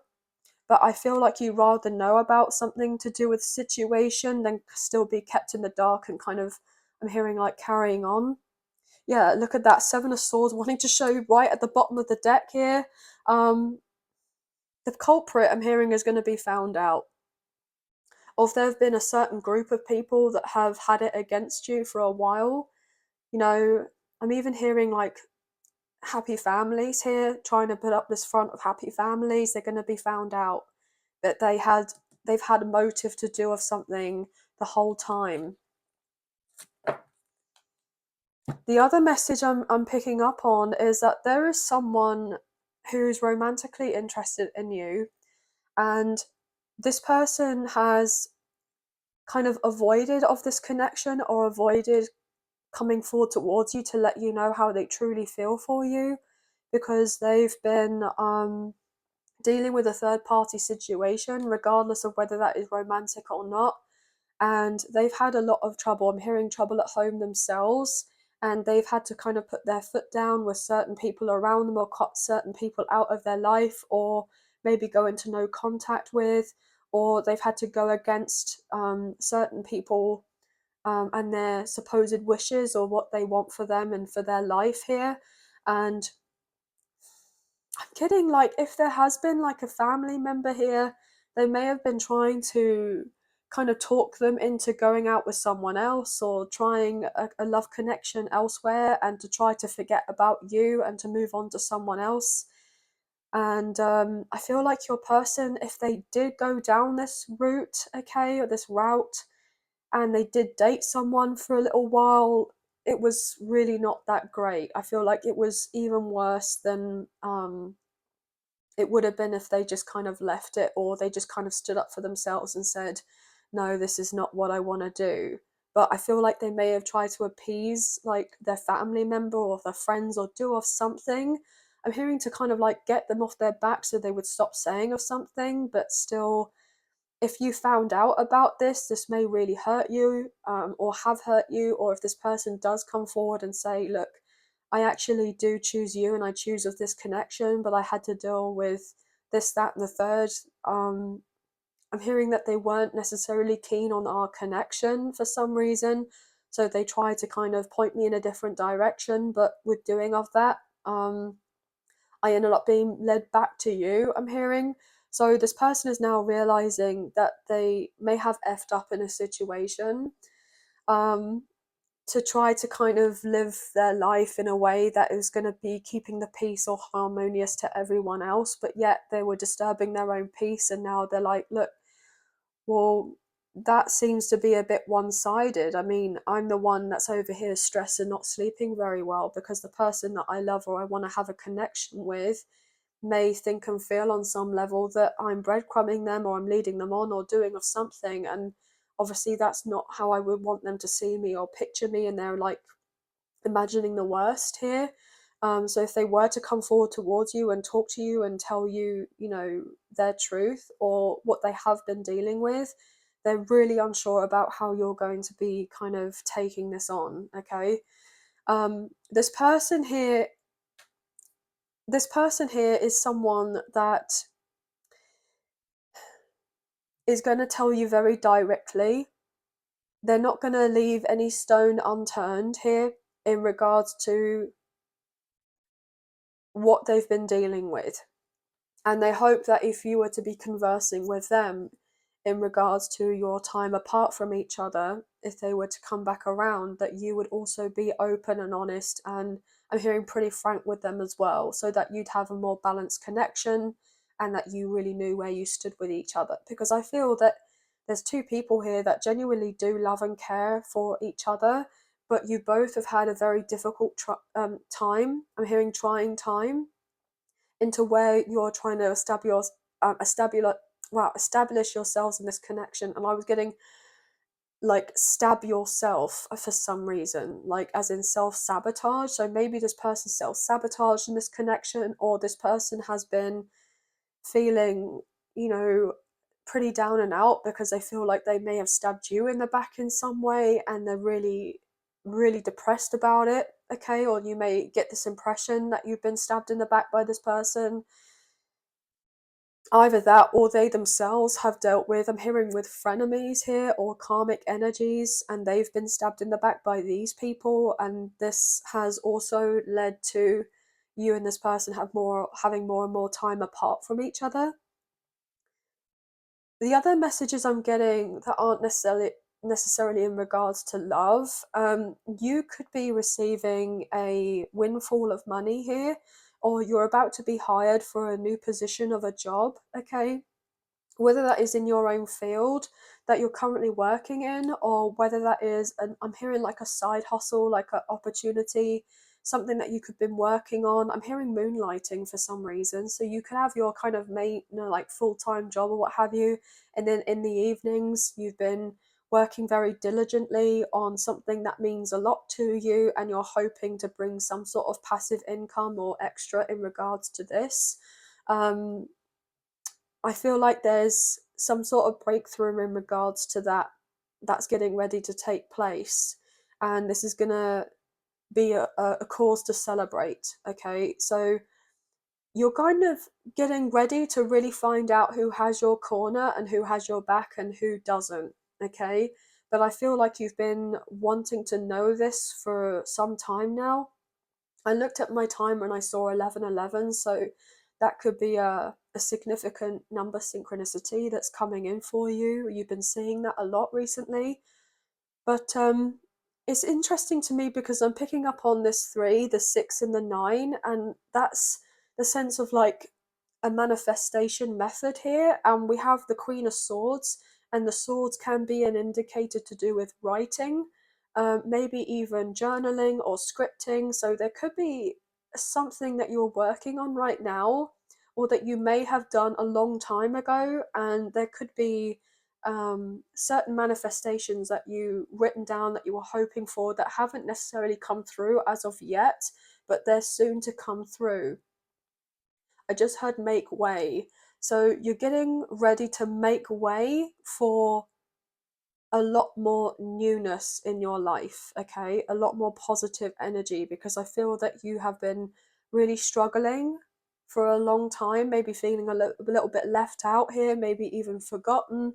but I feel like you rather know about something to do with situation than still be kept in the dark and kind of, I'm hearing like carrying on. Yeah, look at that, Seven of Swords, wanting to show right at the bottom of the deck here. The culprit I'm hearing is going to be found out. Or if there have been a certain group of people that have had it against you for a while, you know, I'm even hearing like happy families here, trying to put up this front of happy families. They're going to be found out that they've had a motive to do of something the whole time. The other message I'm picking up on is that there is someone who's romantically interested in you, and this person has kind of avoided of this connection or avoided coming forward towards you to let you know how they truly feel for you, because they've been dealing with a third party situation, regardless of whether that is romantic or not. And they've had a lot of trouble. I'm hearing trouble at home themselves, and they've had to kind of put their foot down with certain people around them, or cut certain people out of their life, or maybe go into no contact with, or they've had to go against certain people and their supposed wishes or what they want for them and for their life here. And I'm kidding, like if there has been like a family member here, they may have been trying to kind of talk them into going out with someone else or trying a love connection elsewhere, and to try to forget about you and to move on to someone else. And I feel like your person, if they did go down this route, okay, or this route, and they did date someone for a little while, it was really not that great. I feel like it was even worse than it would have been if they just kind of left it, or they just kind of stood up for themselves and said, no, this is not what I want to do. But I feel like they may have tried to appease like their family member or their friends, or do of something. I'm hearing to kind of like get them off their back so they would stop saying of something. But still, if you found out about this may really hurt you, or have hurt you. Or if this person does come forward and say, look, I actually do choose you and I choose of this connection, but I had to deal with this, that, and the third. I'm hearing that they weren't necessarily keen on our connection for some reason. So they tried to kind of point me in a different direction. But with doing of that, I ended up being led back to you, I'm hearing. So this person is now realizing that they may have effed up in a situation, um, to try to kind of live their life in a way that is going to be keeping the peace or harmonious to everyone else, but yet they were disturbing their own peace. And now they're like, look, well, that seems to be a bit one-sided. I mean, I'm the one that's over here stressed and not sleeping very well because the person that I love or I want to have a connection with may think and feel on some level that I'm breadcrumbing them or I'm leading them on or doing of something. And obviously that's not how I would want them to see me or picture me, and they're like imagining the worst here. So if they were to come forward towards you and talk to you and tell you, you know, their truth or what they have been dealing with, they're really unsure about how you're going to be kind of taking this on, okay? This person here, is someone that is going to tell you very directly. They're not going to leave any stone unturned here in regards to what they've been dealing with. And they hope that if you were to be conversing with them in regards to your time apart from each other, if they were to come back around, that you would also be open and honest and I'm hearing pretty frank with them as well, so that you'd have a more balanced connection and that you really knew where you stood with each other. Because I feel that there's two people here that genuinely do love and care for each other, but you both have had a very difficult time. I'm hearing trying time, into where you're trying to establish yourselves in this connection. And I was getting like stab yourself for some reason, like as in self-sabotage. So maybe this person self-sabotaged in this connection, or this person has been feeling, you know, pretty down and out because they feel like they may have stabbed you in the back in some way, and they're really, really depressed about it. Okay, or you may get this impression that you've been stabbed in the back by this person. Either that, or they themselves have dealt with, I'm hearing, with frenemies here, or karmic energies, and they've been stabbed in the back by these people, and this has also led to you and this person having more and more time apart from each other. The other messages I'm getting that aren't necessarily in regards to love, you could be receiving a windfall of money here, or you're about to be hired for a new position of a job. Okay, whether that is in your own field that you're currently working in, or whether that is I'm hearing like a side hustle, like an opportunity, something that you could been working on. I'm hearing moonlighting for some reason, so you could have your kind of main, like full-time job or what have you, and then in the evenings you've been working very diligently on something that means a lot to you, and you're hoping to bring some sort of passive income or extra in regards to this. um, I feel like there's some sort of breakthrough in regards to that that's getting ready to take place. And this is going to be a cause to celebrate. Okay. So you're kind of getting ready to really find out who has your corner and who has your back and who doesn't. Okay. But I feel like you've been wanting to know this for some time now. I looked at my timer and I saw 1111, so that could be a significant number synchronicity that's coming in for you. You've been seeing that a lot recently. But it's interesting to me because I'm picking up on this 3, the 6, and the 9, and that's the sense of like a manifestation method here. And we have the Queen of Swords, and the swords can be an indicator to do with writing, maybe even journaling or scripting. So there could be something that you're working on right now, or that you may have done a long time ago, and there could be certain manifestations that you written down that you were hoping for that haven't necessarily come through as of yet, but they're soon to come through. I just heard make way. So you're getting ready to make way for a lot more newness in your life, okay? A lot more positive energy, because I feel that you have been really struggling for a long time, maybe feeling a little bit left out here, maybe even forgotten.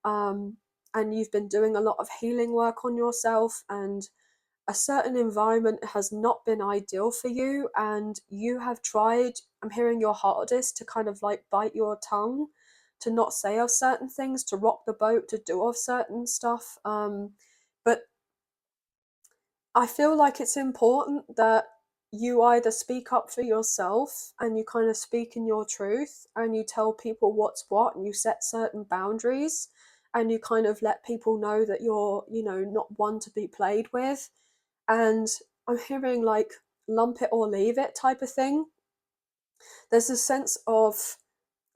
Um, and you've been doing a lot of healing work on yourself, and a certain environment has not been ideal for you, and you have tried, I'm hearing, your hardest to kind of like bite your tongue, to not say of certain things, to rock the boat, to do of certain stuff. But I feel like it's important that you either speak up for yourself and you kind of speak in your truth and you tell people what's what, and you set certain boundaries, and you kind of let people know that you're, not one to be played with. And I'm hearing like lump it or leave it type of thing. There's a sense of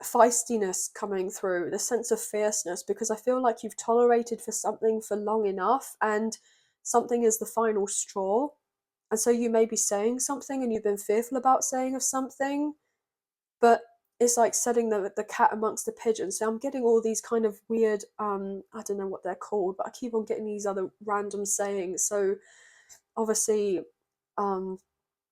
feistiness coming through, the sense of fierceness, because I feel like you've tolerated for something for long enough, and something is the final straw. And so you may be saying something and you've been fearful about saying of something, but it's like setting the cat amongst the pigeons. So I'm getting all these kind of weird, I don't know what they're called, but I keep on getting these other random sayings. So obviously, um,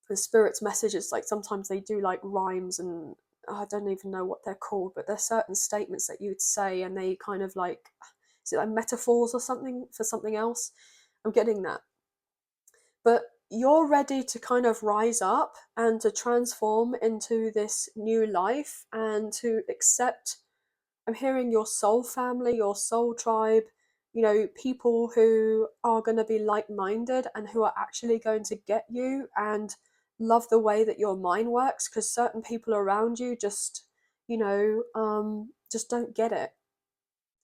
the spirit's messages, like sometimes they do like rhymes, and I don't even know what they're called, but there's certain statements that you'd say and they kind of like, is it like metaphors or something for something else? I'm getting that. But you're ready to kind of rise up and to transform into this new life and to accept, I'm hearing, your soul family, your soul tribe, people who are going to be like minded and who are actually going to get you and love the way that your mind works, because certain people around you just, you know, just don't get it.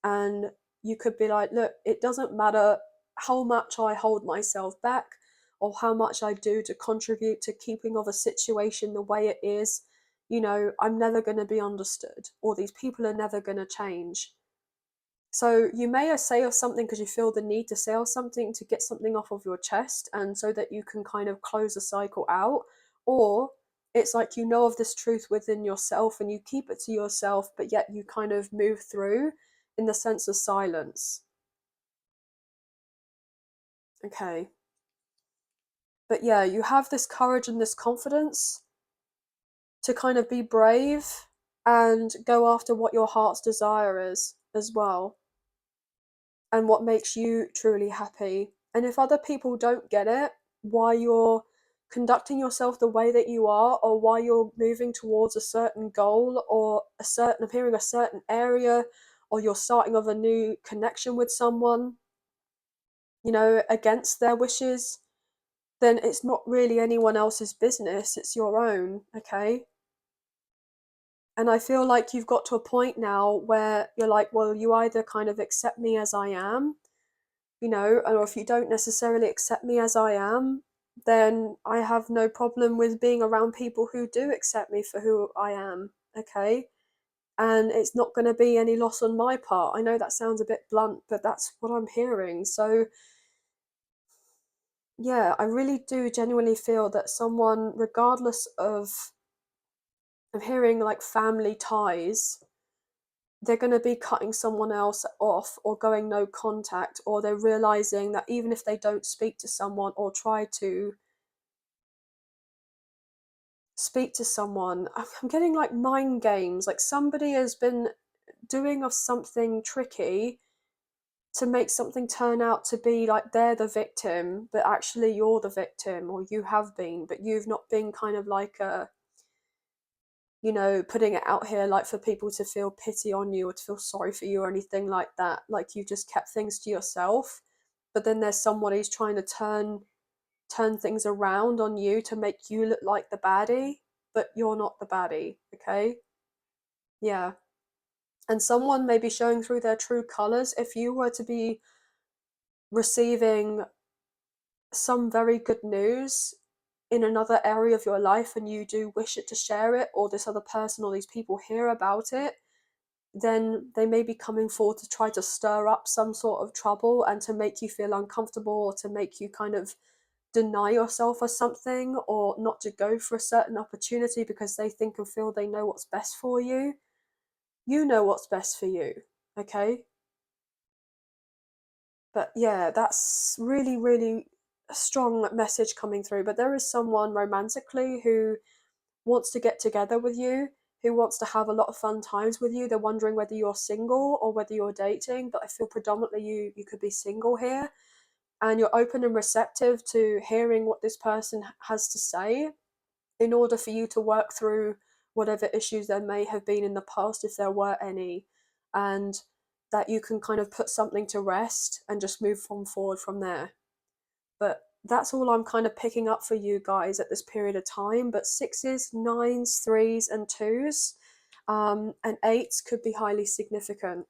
And you could be like, look, it doesn't matter how much I hold myself back or how much I do to contribute to keeping of a situation the way it is, you know, I'm never going to be understood, or these people are never going to change. So you may say something because you feel the need to say something to get something off of your chest, and so that you can kind of close the cycle out. Or it's like you know of this truth within yourself and you keep it to yourself, but yet you kind of move through in the sense of silence. Okay. But yeah, you have this courage and this confidence to kind of be brave and go after what your heart's desire is as well, and what makes you truly happy. And if other people don't get it, why you're conducting yourself the way that you are, or why you're moving towards a certain goal, or appearing a certain area, or you're starting of a new connection with someone, you know, against their wishes, then it's not really anyone else's business, it's your own, okay? And I feel like you've got to a point now where you're like, well, you either kind of accept me as I am, you know, or if you don't necessarily accept me as I am, then I have no problem with being around people who do accept me for who I am, okay? And it's not going to be any loss on my part. I know that sounds a bit blunt, but that's what I'm hearing. So, yeah, I really do genuinely feel that someone, regardless of, I'm hearing like family ties, they're going to be cutting someone else off or going no contact, or they're realizing that even if they don't speak to someone or try to speak to someone, I'm getting like mind games, like somebody has been doing of something tricky to make something turn out to be like they're the victim, but actually you're the victim, or you have been, but you've not been kind of like a, you know, putting it out here like for people to feel pity on you or to feel sorry for you or anything like that. Like you just kept things to yourself. But then there's someone who's trying to turn things around on you to make you look like the baddie, but you're not the baddie, okay? Yeah. And someone may be showing through their true colors. If you were to be receiving some very good news in another area of your life and you do wish it to share it, or this other person or these people hear about it, then they may be coming forward to try to stir up some sort of trouble and to make you feel uncomfortable, or to make you kind of deny yourself or something, or not to go for a certain opportunity because they think and feel they know what's best for you. You know what's best for you, okay? But yeah, that's really, really a strong message coming through. But there is someone romantically who wants to get together with you, who wants to have a lot of fun times with you. They're wondering whether you're single or whether you're dating, but I feel predominantly you could be single here, and you're open and receptive to hearing what this person has to say in order for you to work through whatever issues there may have been in the past, if there were any, and that you can kind of put something to rest and just move forward from there. But that's all I'm kind of picking up for you guys at this period of time. But sixes, nines, threes, and twos, and eights could be highly significant.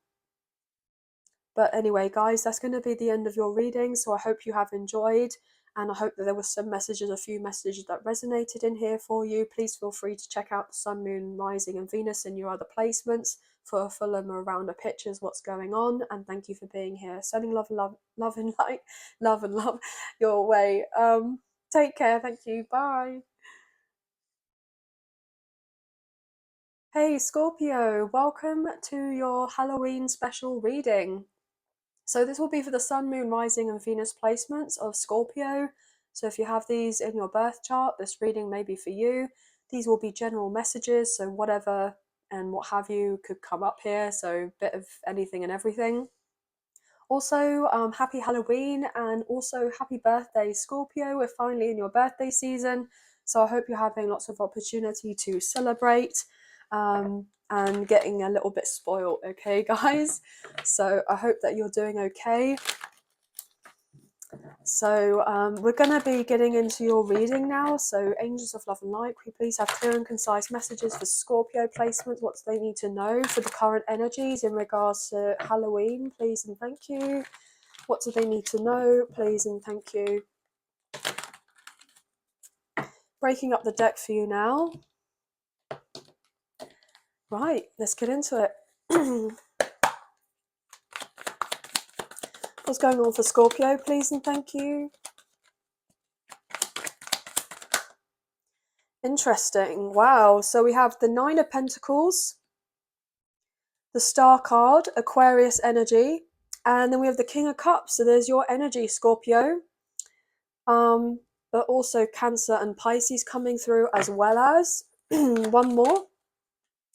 But anyway, guys, that's going to be the end of your reading. So I hope you have enjoyed, and I hope that there were some messages, a few messages that resonated in here for you. Please feel free to check out the Sun, Moon, Rising, and Venus in your other placements for a fuller, more rounder pictures what's going on. And thank you for being here. Sending love, love, love and light, love and love your way. Take care. Thank you. Bye. Hey Scorpio, welcome to your Halloween special reading. So this will be for the Sun, Moon, Rising and Venus placements of Scorpio. So if you have these in your birth chart, this reading may be for you. These will be general messages, so whatever and what have you could come up here, so a bit of anything and everything. Also, happy Halloween and also happy birthday, Scorpio. We're finally in your birthday season, so I hope you're having lots of opportunity to celebrate and getting a little bit spoiled, okay, guys? So I hope that you're doing okay. So we're going to be getting into your reading now. So angels of love and light, can you please have clear and concise messages for Scorpio placements? What do they need to know for the current energies in regards to Halloween, please and thank you. What do they need to know, please and thank you. Breaking up the deck for you now. Right, let's get into it. What's going on for Scorpio, please and thank you. Interesting. Wow. So we have the Nine of Pentacles, the Star card, Aquarius energy, and then we have the King of Cups. So there's your energy, Scorpio. But also Cancer and Pisces coming through, as well as one more.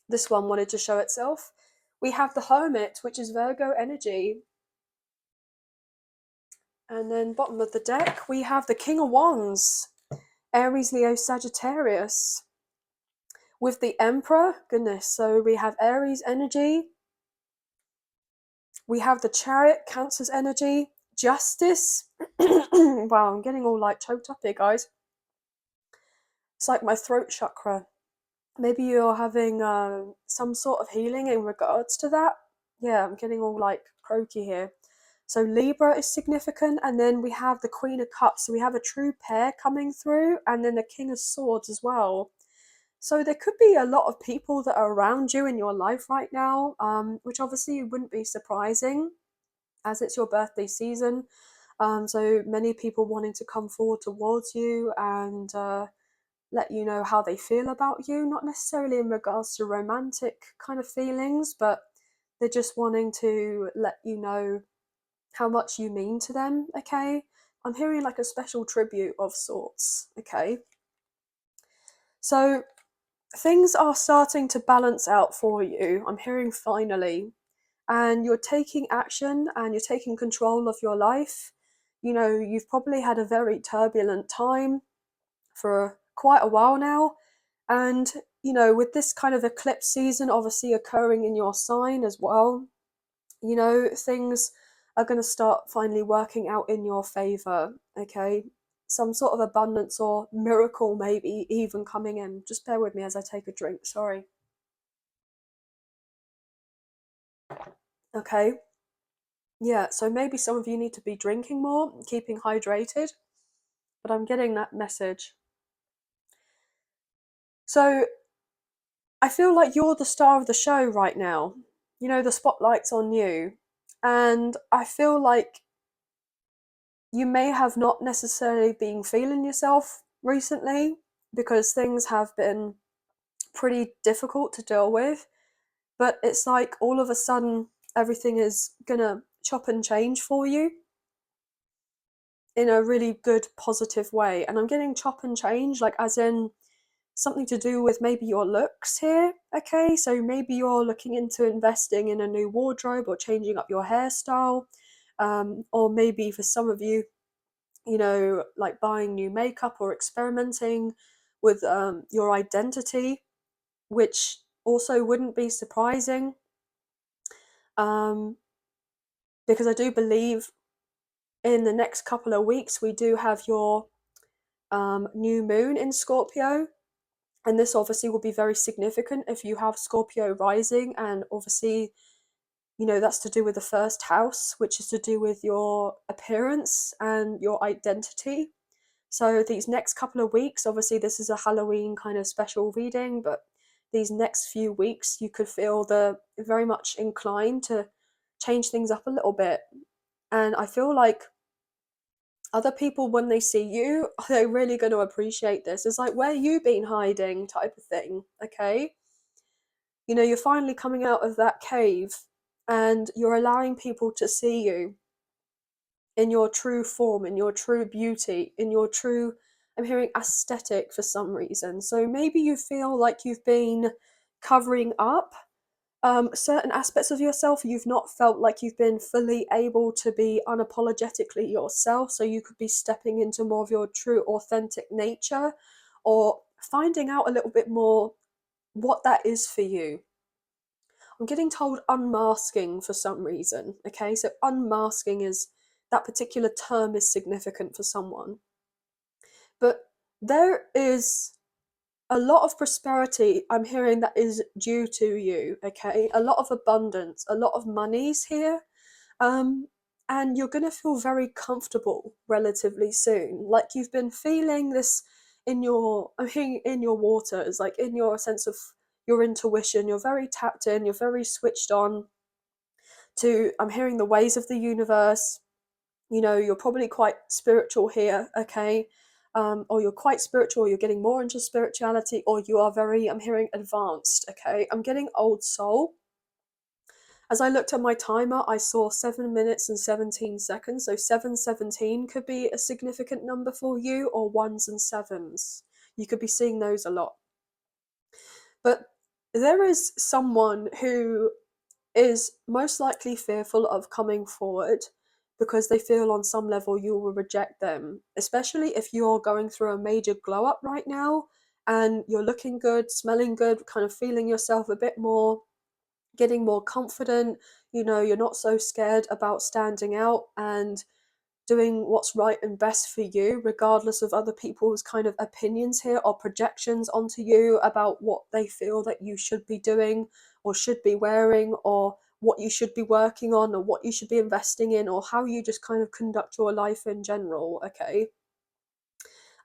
This one wanted to show itself. We have the Hermit, which is Virgo energy. And then bottom of the deck, we have the King of Wands, Aries, Leo, Sagittarius. With the Emperor, goodness, so we have Aries energy. We have the Chariot, Cancer's energy. Justice. Wow, I'm getting all like choked up here, guys. It's like my throat chakra. Maybe you're having some sort of healing in regards to that. Yeah, I'm getting all like croaky here. So Libra is significant, and then we have the Queen of Cups. So we have a true pair coming through, and then the King of Swords as well. So there could be a lot of people that are around you in your life right now, which obviously wouldn't be surprising as it's your birthday season. So many people wanting to come forward towards you and let you know how they feel about you, not necessarily in regards to romantic kind of feelings, but they're just wanting to let you know how much you mean to them, okay? I'm hearing like a special tribute of sorts, okay? So things are starting to balance out for you. I'm hearing finally. And you're taking action and you're taking control of your life. You know, you've probably had a very turbulent time for quite a while now. And, you know, with this kind of eclipse season obviously occurring in your sign as well, you know, things are going to start finally working out in your favor, okay? Some sort of abundance or miracle maybe even coming in. Just bear with me as I take a drink, sorry. Okay. Yeah, so maybe some of you need to be drinking more, keeping hydrated, but I'm getting that message. So I feel like you're the star of the show right now. You know, the spotlight's on you. And I feel like you may have not necessarily been feeling yourself recently because things have been pretty difficult to deal with. But it's like all of a sudden everything is gonna chop and change for you in a really good positive way. And I'm getting chop and change, like as in something to do with maybe your looks here, okay? So maybe you're looking into investing in a new wardrobe or changing up your hairstyle, or maybe for some of you, you know, like buying new makeup or experimenting with your identity, which also wouldn't be surprising, because I do believe in the next couple of weeks we do have your new moon in Scorpio. And this obviously will be very significant if you have Scorpio rising, and obviously, you know, that's to do with the first house, which is to do with your appearance and your identity. So these next couple of weeks, obviously this is a Halloween kind of special reading, but these next few weeks you could feel the very much inclined to change things up a little bit. And I feel like other people, when they see you, they're really going to appreciate this. It's like, where you been hiding type of thing, okay? You know, you're finally coming out of that cave and you're allowing people to see you in your true form, in your true beauty, in your true, I'm hearing aesthetic for some reason. So maybe you feel like you've been covering up certain aspects of yourself. You've not felt like you've been fully able to be unapologetically yourself, so you could be stepping into more of your true authentic nature, or finding out a little bit more what that is for you. I'm getting told unmasking for some reason, okay? So unmasking is that particular term is significant for someone. But there is a lot of prosperity I'm hearing that is due to you, okay? A lot of abundance, a lot of money's here. Um, and you're going to feel very comfortable relatively soon. Like you've been feeling this in your, I mean, in your waters, like in your sense of your intuition. You're very tapped in, you're very switched on to, I'm hearing the ways of the universe. You know, you're probably quite spiritual here, okay? Or you're quite spiritual, you're getting more into spirituality, or you are very, I'm hearing advanced, okay? I'm getting old soul. As I looked at my timer, I saw 7 minutes and 17 seconds. So 717 could be a significant number for you, or ones and sevens. You could be seeing those a lot. But there is someone who is most likely fearful of coming forward because they feel on some level you will reject them, especially if you're going through a major glow up right now and you're looking good, smelling good, kind of feeling yourself a bit more, getting more confident. You know, you're not so scared about standing out and doing what's right and best for you, regardless of other people's kind of opinions here or projections onto you about what they feel that you should be doing or should be wearing, or what you should be working on, or what you should be investing in, or how you just kind of conduct your life in general, okay?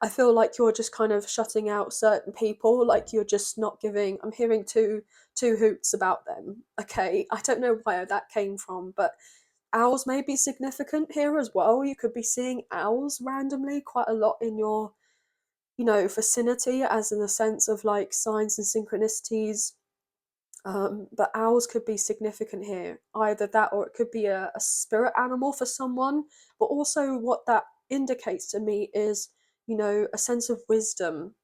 I feel like you're just kind of shutting out certain people, like you're just not giving. I'm hearing two hoots about them. Okay, I don't know where that came from, but owls may be significant here as well. You could be seeing owls randomly quite a lot in your, you know, vicinity, as in the sense of like signs and synchronicities. But owls could be significant here. Either that, or it could be a spirit animal for someone. But also, what that indicates to me is, you know, a sense of wisdom.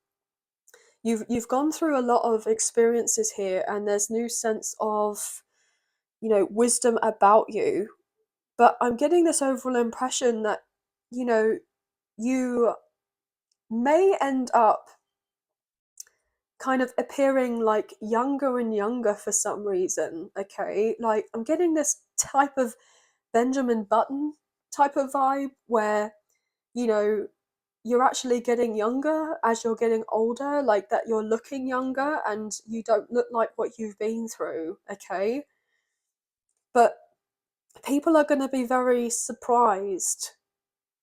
You've gone through a lot of experiences here, and there's new sense of, you know, wisdom about you. But I'm getting this overall impression that, you know, you may end up kind of appearing like younger and younger for some reason, okay? Like I'm getting this type of Benjamin Button type of vibe where, you know, you're actually getting younger as you're getting older, like that you're looking younger and you don't look like what you've been through, okay? But people are going to be very surprised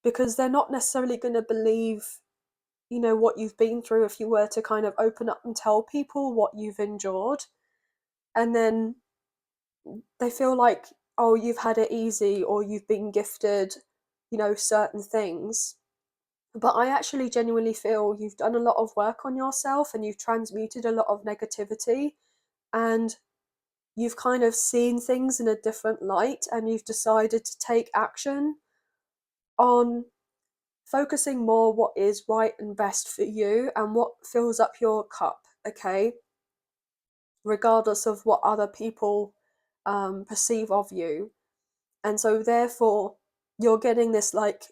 because they're not necessarily going to believe, you know, what you've been through if you were to kind of open up and tell people what you've endured. And then they feel like, oh, you've had it easy, or you've been gifted, you know, certain things. But I actually genuinely feel you've done a lot of work on yourself and you've transmuted a lot of negativity, and you've kind of seen things in a different light, and you've decided to take action on focusing more what is right and best for you and what fills up your cup, okay? Regardless of what other people perceive of you. And so therefore you're getting this, like,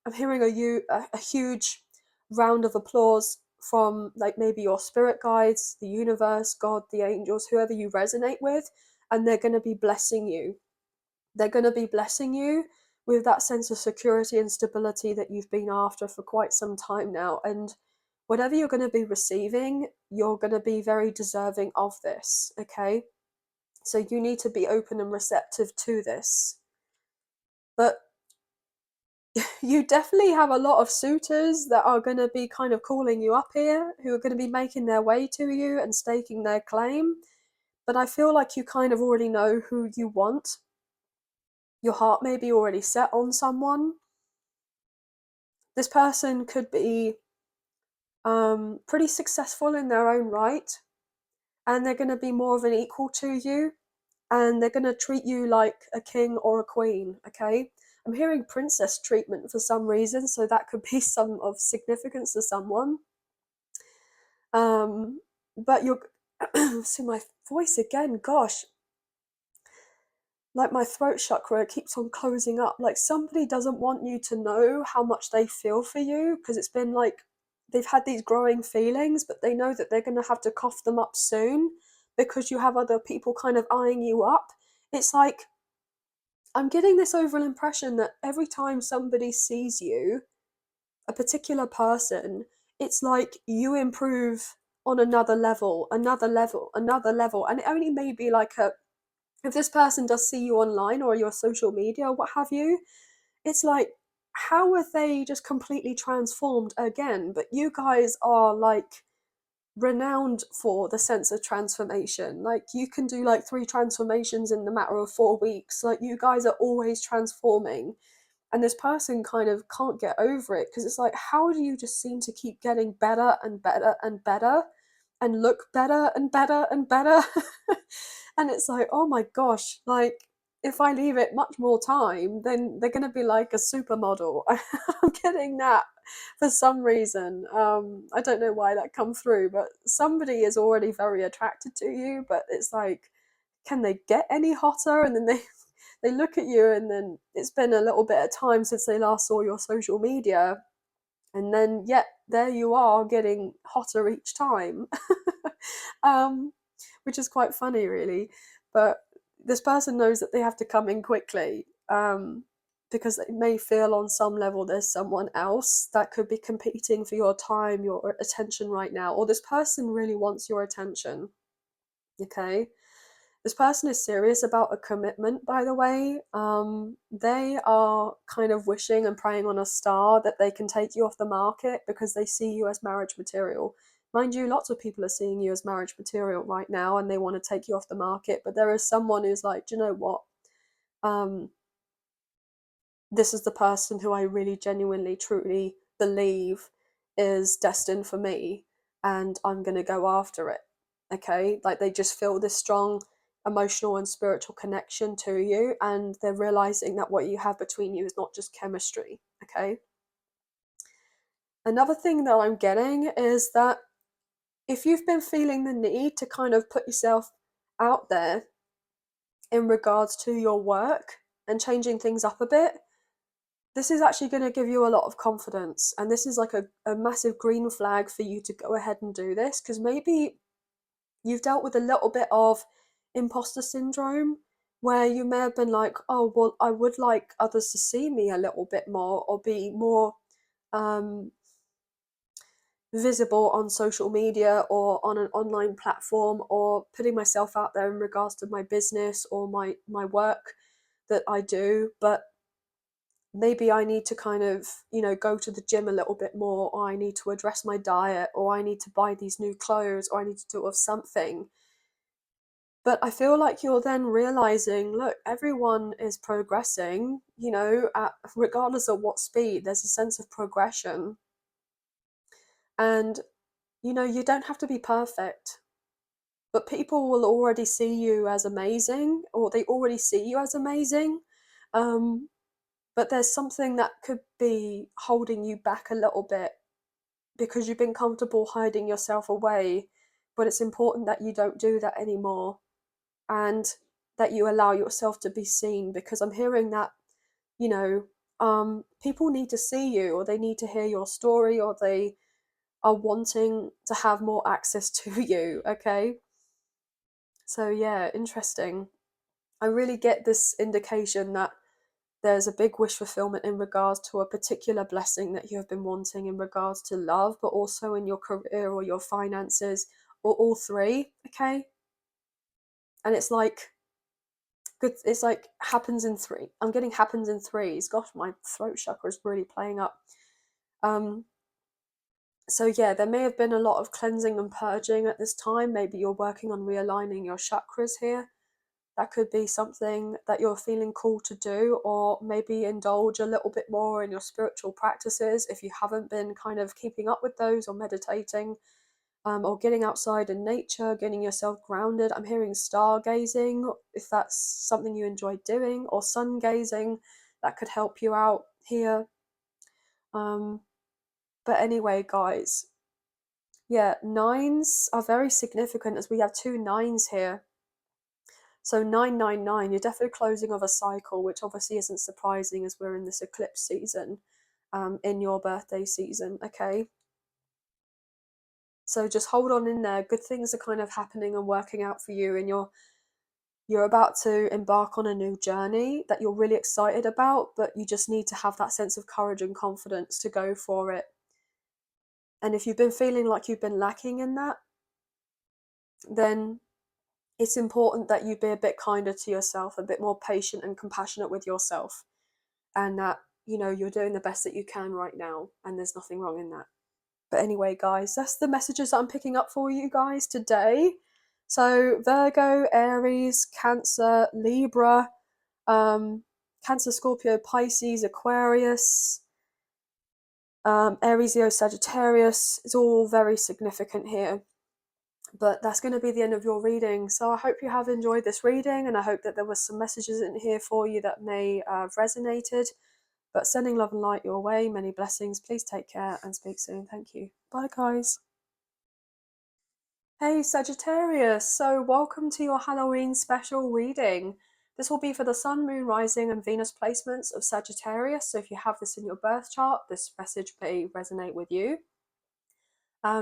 I'm hearing a huge round of applause from like maybe your spirit guides, the universe, God, the angels, whoever you resonate with, and they're going to be blessing you. They're going to be blessing you with that sense of security and stability that you've been after for quite some time now. And whatever you're going to be receiving, you're going to be very deserving of this, okay? So you need to be open and receptive to this. But you definitely have a lot of suitors that are going to be kind of calling you up here, who are going to be making their way to you and staking their claim. But I feel like you kind of already know who you want. Your heart may be already set on someone. This person could be pretty successful in their own right, and they're going to be more of an equal to you, and they're going to treat you like a king or a queen, okay? I'm hearing princess treatment for some reason, so that could be some of significance to someone. But you're see my voice again, gosh. Like my throat chakra keeps on closing up. Like somebody doesn't want you to know how much they feel for you, because it's been like they've had these growing feelings, but they know that they're going to have to cough them up soon because you have other people kind of eyeing you up. It's like I'm getting this overall impression that every time somebody sees you, a particular person, it's like you improve on another level, another level, another level. And it only may be like if this person does see you online or your social media or what have you, it's like, how are they just completely transformed again? But you guys are like renowned for the sense of transformation. Like you can do like 3 transformations in the matter of 4 weeks. Like you guys are always transforming. And this person kind of can't get over it because it's like, how do you just seem to keep getting better and better and better and look better and better and better? And it's like, oh my gosh, like if I leave it much more time, then they're going to be like a supermodel. I'm getting that for some reason. I don't know why that come through, but somebody is already very attracted to you, but it's like, can they get any hotter? And then they look at you, and then it's been a little bit of time since they last saw your social media, and then yet there you are getting hotter each time. um, which is quite funny, really. But this person knows that they have to come in quickly, because they may feel on some level there's someone else that could be competing for your time, your attention right now, or this person really wants your attention. Okay, this person is serious about a commitment, by the way. They are kind of wishing and praying on a star that they can take you off the market because they see you as marriage material. Mind you, lots of people are seeing you as marriage material right now and they want to take you off the market. But there is someone who's like, do you know what? Um, this is the person who I really genuinely, truly believe is destined for me, and I'm going to go after it. Okay, like they just feel this strong emotional and spiritual connection to you, and they're realizing that what you have between you is not just chemistry. Okay, another thing that I'm getting is that if you've been feeling the need to kind of put yourself out there in regards to your work and changing things up a bit, this is actually going to give you a lot of confidence. And this is like a massive green flag for you to go ahead and do this, because maybe you've dealt with a little bit of imposter syndrome where you may have been like, oh, well, I would like others to see me a little bit more or be more um, visible on social media or on an online platform, or putting myself out there in regards to my business or my work that I do. But maybe I need to kind of, go to the gym a little bit more, or I need to address my diet, or I need to buy these new clothes, or I need to do something. But I feel like you're then realizing, look, everyone is progressing, regardless of what speed, there's a sense of progression. And, you don't have to be perfect, but people will already see you as amazing, or they already see you as amazing. Um, but there's something that could be holding you back a little bit because you've been comfortable hiding yourself away. But it's important that you don't do that anymore, and that you allow yourself to be seen, because I'm hearing that, people need to see you, or they need to hear your story, or they are wanting to have more access to you. Okay, so yeah, interesting. I really get this indication that there's a big wish fulfillment in regards to a particular blessing that you have been wanting in regards to love, but also in your career or your finances, or all three. Okay, and it's like good. It's like happens in three. I'm getting happens in threes. Gosh, my throat chakra is really playing up. Um, so yeah, there may have been a lot of cleansing and purging at this time. Maybe you're working on realigning your chakras here. That could be something that you're feeling called to do, or maybe indulge a little bit more in your spiritual practices if you haven't been kind of keeping up with those, or meditating, or getting outside in nature, getting yourself grounded. I'm hearing stargazing, if that's something you enjoy doing, or sun gazing, that could help you out here. But anyway, guys, yeah, nines are very significant as we have 2 9s here. So 999, you're definitely closing of a cycle, which obviously isn't surprising as we're in this eclipse season, in your birthday season. Okay, so just hold on in there. Good things are kind of happening and working out for you, and You're about to embark on a new journey that you're really excited about, but you just need to have that sense of courage and confidence to go for it. And if you've been feeling like you've been lacking in that, then it's important that you be a bit kinder to yourself, a bit more patient and compassionate with yourself, and that, you know, you're doing the best that you can right now, and there's nothing wrong in that. But anyway, guys, that's the messages that I'm picking up for you guys today. So Virgo, Aries, Cancer, Libra, Cancer, Scorpio, Pisces, Aquarius, Aries, Leo, Sagittarius is all very significant here. But that's going to be the end of your reading. So I hope you have enjoyed this reading, and I hope that there was some messages in here for you that may have resonated. But sending love and light your way. Many blessings. Please take care and speak soon. Thank you. Bye, guys. Hey, Sagittarius. So welcome to your Halloween special reading. This will be for the Sun, Moon, Rising and Venus placements of Sagittarius. So if you have this in your birth chart, this message may resonate with you.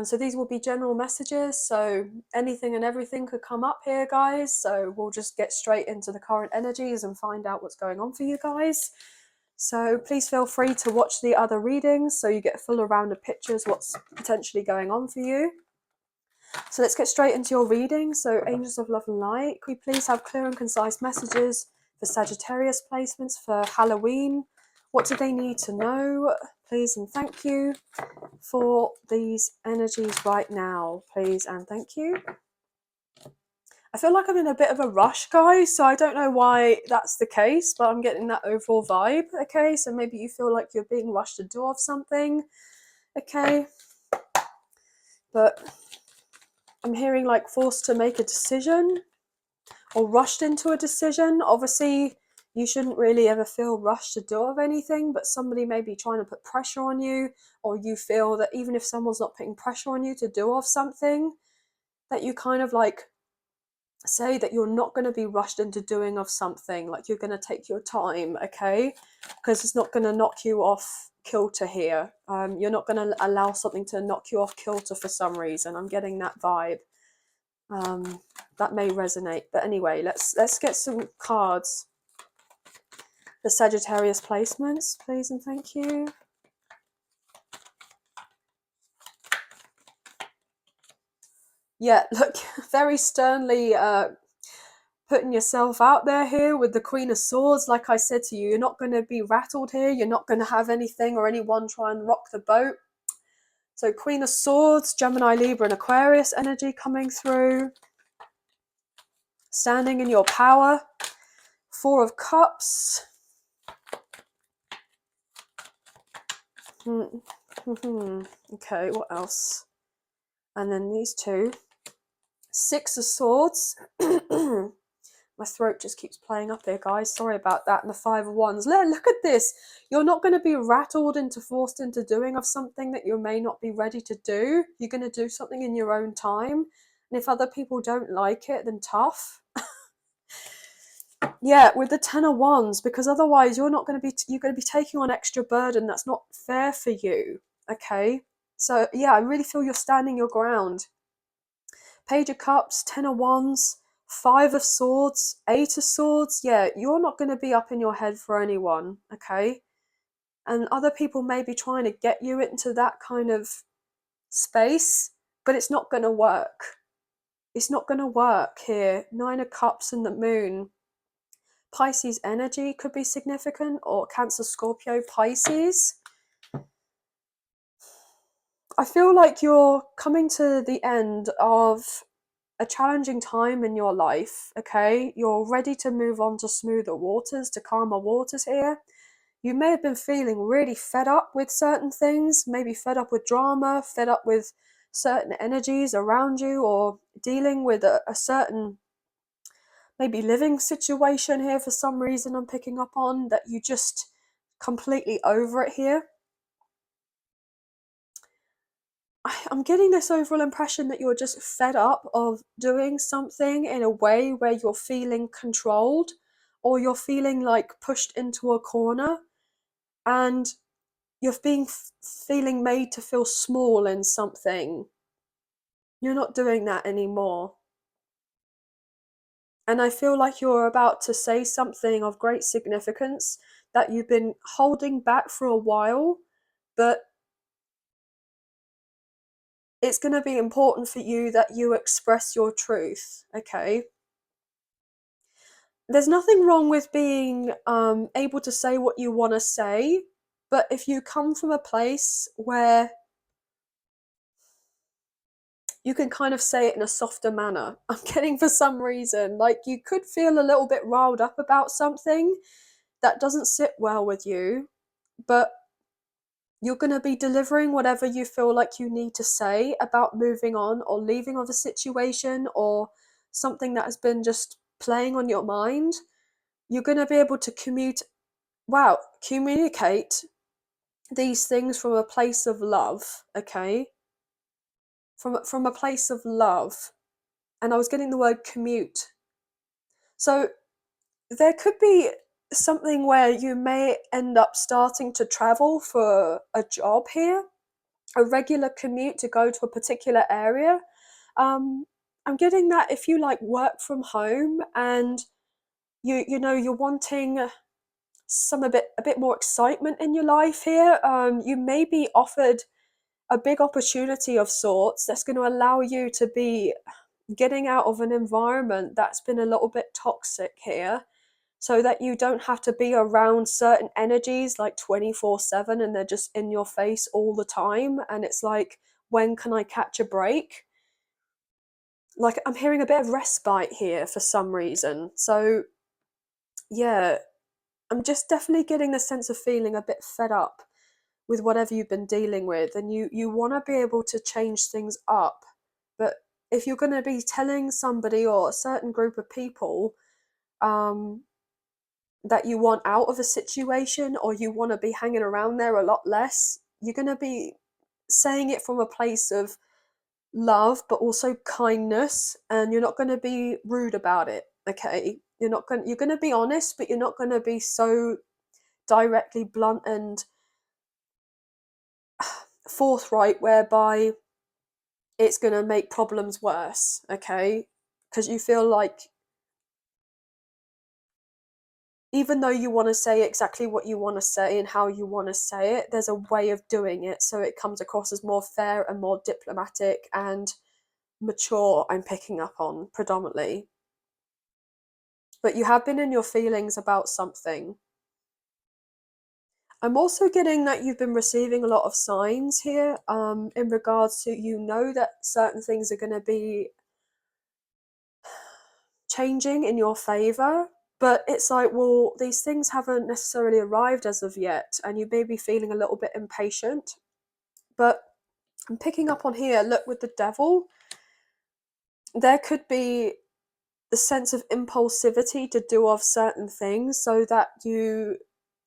So these will be general messages, so anything and everything could come up here, guys. So we'll just get straight into the current energies and find out what's going on for you guys. So please feel free to watch the other readings so you get a fuller round of pictures what's potentially going on for you. So let's get straight into your reading. So Angels of Love and Light, could we please have clear and concise messages for Sagittarius placements for Halloween? What do they need to know? Please and thank you for these energies right now, please and thank you. I feel like I'm in a bit of a rush, guys, so I don't know why that's the case, but I'm getting that overall vibe, okay? So maybe you feel like you're being rushed to do off something, okay? But I'm hearing like forced to make a decision or rushed into a decision. Obviously, you shouldn't really ever feel rushed to do of anything, but somebody may be trying to put pressure on you, or you feel that even if someone's not putting pressure on you to do of something, that you kind of like say that you're not going to be rushed into doing of something, like you're going to take your time, okay? Because it's not going to knock you off kilter here. You're not going to allow something to knock you off kilter for some reason. I'm getting that vibe. That may resonate, but anyway, let's get some cards. The Sagittarius placements, please and thank you. Yeah, look, very sternly putting yourself out there here with the Queen of Swords. Like I said to you, you're not going to be rattled here. You're not going to have anything or anyone try and rock the boat. So Queen of Swords, Gemini, Libra and Aquarius energy coming through. Standing in your power. Four of Cups. Okay, what else? And then these two. Six of Swords. My throat just keeps playing up here, guys. Sorry about that. And the Five of Wands. Look at this. You're not going to be rattled into, forced into doing of something that you may not be ready to do. You're going to do something in your own time. And if other people don't like it, then tough. Yeah, with the Ten of Wands, because otherwise you're going to be taking on extra burden that's not fair for you. Okay? So yeah, I really feel you're standing your ground. Page of Cups, Ten of Wands, Five of Swords, Eight of Swords. Yeah, you're not going to be up in your head for anyone, okay? And other people may be trying to get you into that kind of space, but it's not going to work. It's not going to work here. Nine of Cups and the Moon. Pisces energy could be significant, or Cancer, Scorpio, Pisces. I feel like you're coming to the end of a challenging time in your life, okay? You're ready to move on to smoother waters, to calmer waters here. You may have been feeling really fed up with certain things, maybe fed up with drama, fed up with certain energies around you, or dealing with a certain maybe living situation here for some reason I'm picking up on, that you just completely over it here. I'm getting this overall impression that you're just fed up of doing something in a way where you're feeling controlled, or you're feeling like pushed into a corner, and you're feeling made to feel small in something. You're not doing that anymore. And I feel like you're about to say something of great significance that you've been holding back for a while, but it's going to be important for you that you express your truth, okay? There's nothing wrong with being able to say what you want to say, but if you come from a place where you can kind of say it in a softer manner, I'm getting for some reason, like you could feel a little bit riled up about something that doesn't sit well with you, but you're going to be delivering whatever you feel like you need to say about moving on or leaving of a situation or something that has been just playing on your mind. You're going to be able to communicate these things from a place of love, okay? From a place of love. And I was getting the word commute. So there could be something where you may end up starting to travel for a job here, a regular commute to go to a particular area. I'm getting that if you like work from home and you're wanting a bit more excitement in your life here, you may be offered a big opportunity of sorts that's going to allow you to be getting out of an environment that's been a little bit toxic here, so that you don't have to be around certain energies like 24/7 and they're just in your face all the time. And it's like, when can I catch a break? Like, I'm hearing a bit of respite here for some reason. So, yeah, I'm just definitely getting the sense of feeling a bit fed up with whatever you've been dealing with, and you want to be able to change things up. But if you're going to be telling somebody or a certain group of people um, that you want out of a situation or you want to be hanging around there a lot less, you're going to be saying it from a place of love but also kindness, and you're not going to be rude about it, okay? You're going to be honest, but you're not going to be so directly blunt and forthright whereby it's going to make problems worse, okay? Because you feel like even though you want to say exactly what you want to say and how you want to say it, there's a way of doing it so it comes across as more fair and more diplomatic and mature, I'm picking up on predominantly. But you have been in your feelings about something. I'm also getting that you've been receiving a lot of signs here, in regards to, that certain things are going to be changing in your favor, but it's like, well, these things haven't necessarily arrived as of yet, and you may be feeling a little bit impatient. But I'm picking up on here, look, with the devil, there could be the sense of impulsivity to do of certain things so that you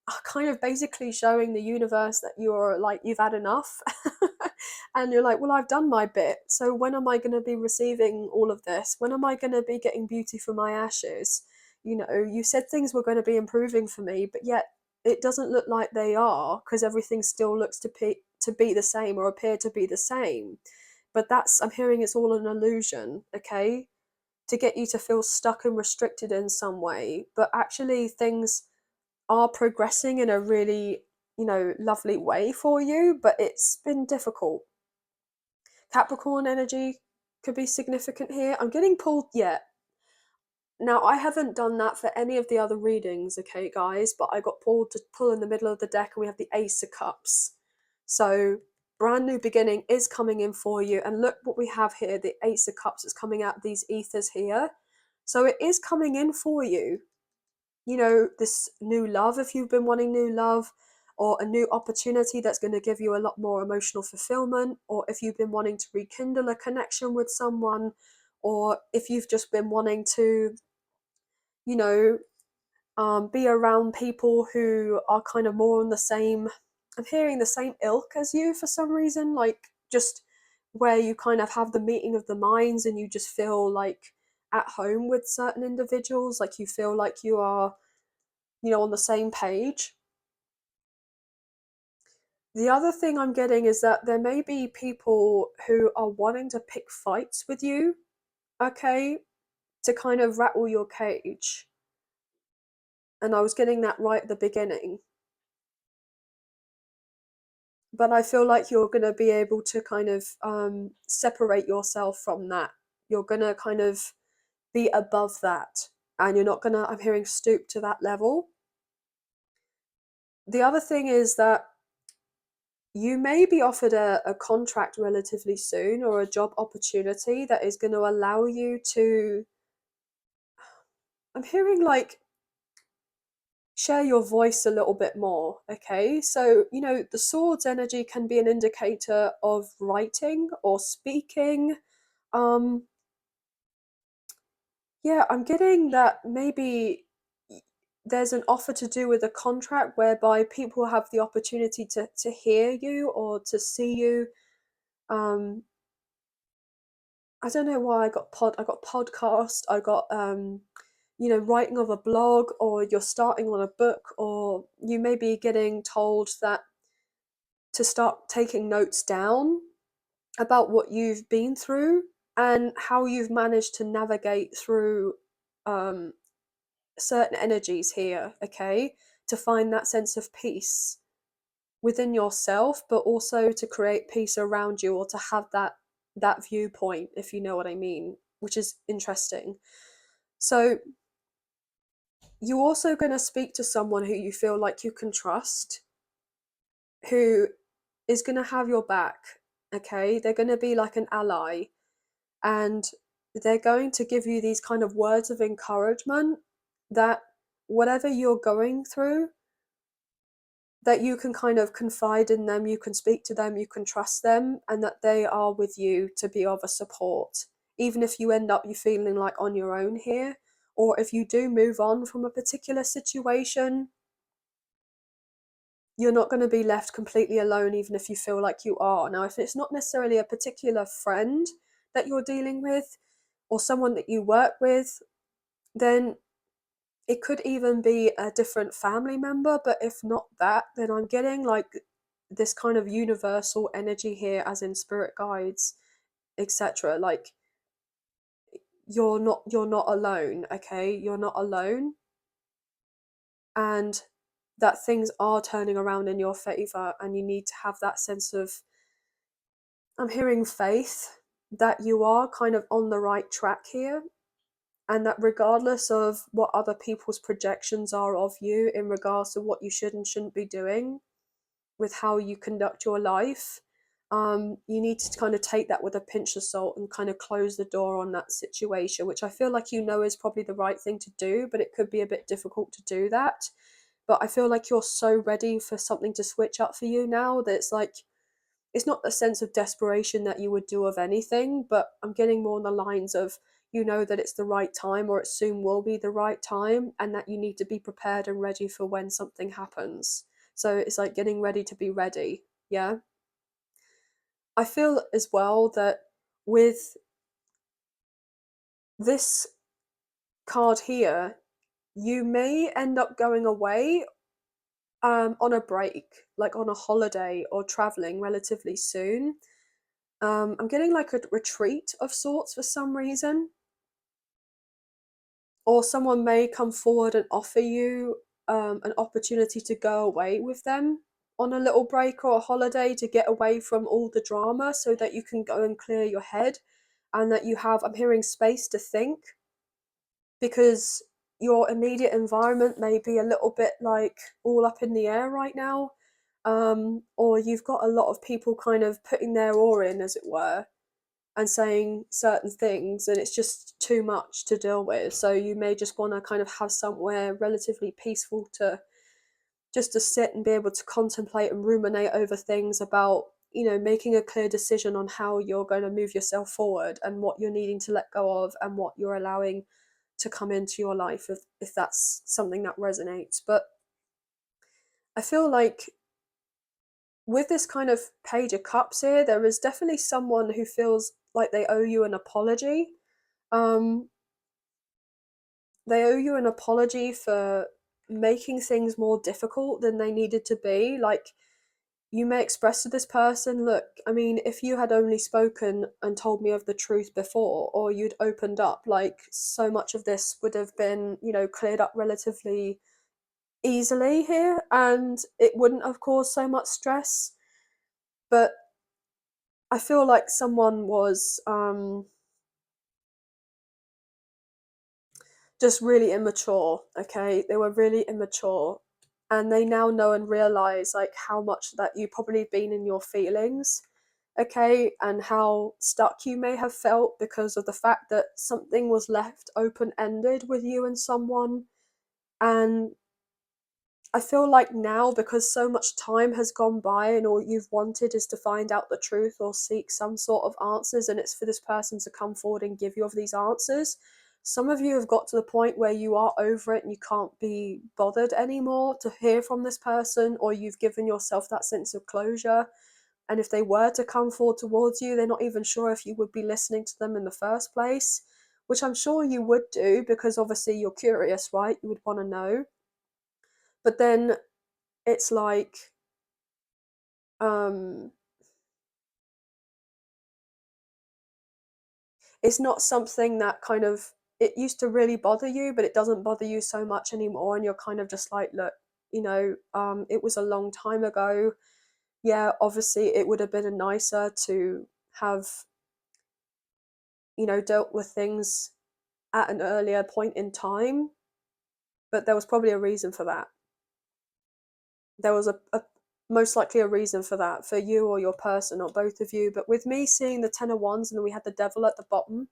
are kind of basically showing the universe that you're like, you've had enough. And you're like, well, I've done my bit, so when am I going to be receiving all of this? When am I going to be getting beauty for my ashes? You said things were going to be improving for me, but yet it doesn't look like they are, because everything still looks to be the same or appear to be the same. But I'm hearing it's all an illusion, okay, to get you to feel stuck and restricted in some way. But actually things are progressing in a really, lovely way for you, but it's been difficult. Capricorn energy could be significant here. I'm getting pulled, yeah. Now, I haven't done that for any of the other readings, okay, guys, but I got pulled to pull in the middle of the deck, and we have the Ace of Cups. So, brand new beginning is coming in for you. And look what we have here, the Ace of Cups is coming out of these ethers here. So, it is coming in for you. This new love, if you've been wanting new love, or a new opportunity that's going to give you a lot more emotional fulfillment, or if you've been wanting to rekindle a connection with someone, or if you've just been wanting to, you know, be around people who are kind of more on the same, I'm hearing the same ilk as you for some reason, like just where you kind of have the meeting of the minds and you just feel like at home with certain individuals, like you feel like you are, on the same page. The other thing I'm getting is that there may be people who are wanting to pick fights with you, okay? to kind of rattle your cage. And I was getting that right at the beginning. But I feel like you're going to be able to kind of separate yourself from that. You're going to kind of be above that. And you're not going to, I'm hearing, stoop to that level. The other thing is that you may be offered a contract relatively soon, or a job opportunity that is going to allow you to, I'm hearing like, share your voice a little bit more. Okay, so the swords energy can be an indicator of writing or speaking. Yeah, I'm getting that maybe there's an offer to do with a contract whereby people have the opportunity to hear you or to see you. I don't know why I got podcast, I got writing of a blog, or you're starting on a book, or you may be getting told that to start taking notes down about what you've been through and how you've managed to navigate through um, certain energies here, okay, to find that sense of peace within yourself, but also to create peace around you, or to have that viewpoint, if you know what I mean, which is interesting. So you're also going to speak to someone who you feel like you can trust, who is going to have your back, okay? They're going to be like an ally, and they're going to give you these kind of words of encouragement that whatever you're going through, that you can kind of confide in them, you can speak to them, you can trust them, and that they are with you to be of a support. Even if you end up you feeling like on your own here, or if you do move on from a particular situation, you're not going to be left completely alone, even if you feel like you are. Now, if it's not necessarily a particular friend that you're dealing with, or someone that you work with, then it could even be a different family member. But if not that, then I'm getting like this kind of universal energy here, as in spirit guides, etc. Like, you're not alone, okay? You're not alone, and that things are turning around in your favor, and you need to have that sense of, I'm hearing, faith that you are kind of on the right track here, and that regardless of what other people's projections are of you in regards to what you should and shouldn't be doing with how you conduct your life, you need to kind of take that with a pinch of salt and kind of close the door on that situation, which I feel like is probably the right thing to do, but it could be a bit difficult to do that. But I feel like you're so ready for something to switch up for you now that it's like, it's not a sense of desperation that you would do of anything, but I'm getting more on the lines of, that it's the right time, or it soon will be the right time, and that you need to be prepared and ready for when something happens. So it's like getting ready to be ready. Yeah. I feel as well that with this card here, you may end up going away on a break, like on a holiday or traveling relatively soon. I'm getting like a retreat of sorts for some reason, or someone may come forward and offer you an opportunity to go away with them on a little break or a holiday, to get away from all the drama, so that you can go and clear your head, and that you have, I'm hearing, space to think, because your immediate environment may be a little bit like all up in the air right now, or you've got a lot of people kind of putting their oar in, as it were, and saying certain things, and it's just too much to deal with. So you may just want to kind of have somewhere relatively peaceful to just to sit and be able to contemplate and ruminate over things about, making a clear decision on how you're going to move yourself forward, and what you're needing to let go of, and what you're allowing to come into your life, if that's something that resonates. But I feel like with this kind of Page of Cups here, there is definitely someone who feels like they owe you an apology. Um, they owe you an apology for making things more difficult than they needed to be. Like, you may express to this person, look, I mean, if you had only spoken and told me of the truth before, or you'd opened up, like, so much of this would have been, you know, cleared up relatively easily here, and it wouldn't have caused so much stress. But I feel like someone was just really immature, okay? They were really immature, and they now know and realize like how much that you probably been in your feelings, okay, and how stuck you may have felt because of the fact that something was left open-ended with you and someone. And I feel like now, because so much time has gone by and all you've wanted is to find out the truth or seek some sort of answers, and it's for this person to come forward and give you of these answers. Some of you have got to the point where you are over it and you can't be bothered anymore to hear from this person, or you've given yourself that sense of closure. And if they were to come forward towards you, they're not even sure if you would be listening to them in the first place, which I'm sure you would do because obviously you're curious, right? You would want to know. But then it's like, um it's not something that kind of, it used to really bother you, but it doesn't bother you so much anymore, and you're kind of just like, look, you know, it was a long time ago. Yeah, obviously it would have been nicer to have, you know, dealt with things at an earlier point in time, but there was probably a reason for that. There was a most likely a reason for that, for you or your person or both of you. But with me seeing the Ten of Wands and then we had the Devil at the bottom,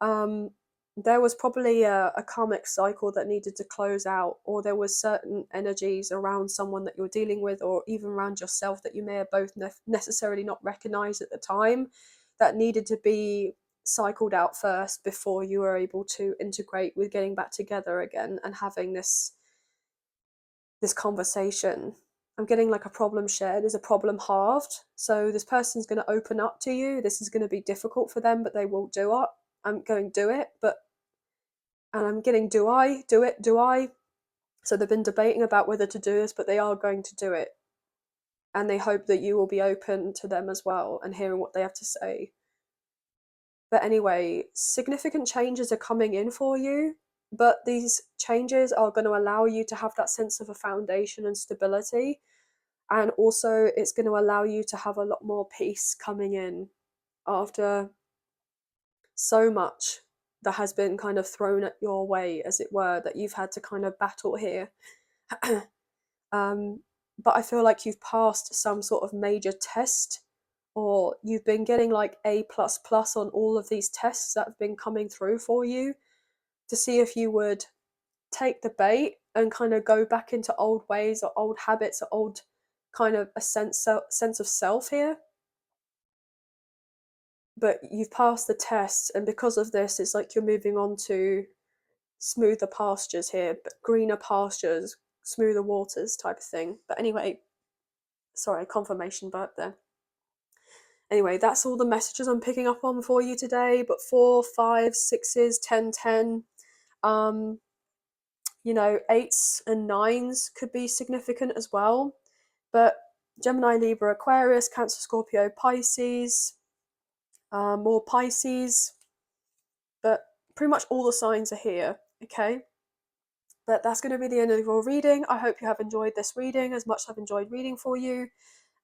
um, there was probably a karmic cycle that needed to close out, or there was certain energies around someone that you're dealing with, or even around yourself that you may have both necessarily not recognized at the time, that needed to be cycled out first before you were able to integrate with getting back together again and having this conversation. I'm getting like a problem shared is a problem halved. So this person's going to open up to you. This is going to be difficult for them, but they will do it. I'm going to do it, but, and I'm getting, do I do it? Do I? So they've been debating about whether to do this, but they are going to do it. And they hope that you will be open to them as well and hearing what they have to say. But anyway, significant changes are coming in for you, but these changes are going to allow you to have that sense of a foundation and stability. And also, it's going to allow you to have a lot more peace coming in after so much that has been kind of thrown at your way, as it were, that you've had to kind of battle here. But I feel like you've passed some sort of major test, or you've been getting like A++ on all of these tests that have been coming through for you, to see if you would take the bait and kind of go back into old ways or old habits or old kind of a sense of self here. But you've passed the test, and because of this, it's like you're moving on to smoother pastures here, but greener pastures, smoother waters type of thing. But anyway, sorry, confirmation burp there. Anyway, that's all the messages I'm picking up on for you today. But 4, 5, 6s, 10, 10, you know, 8s and 9s could be significant as well. But Gemini, Libra, Aquarius, Cancer, Scorpio, Pisces, more Pisces, but pretty much all the signs are here, okay? But that's going to be the end of your reading. I hope you have enjoyed this reading as much as I've enjoyed reading for you.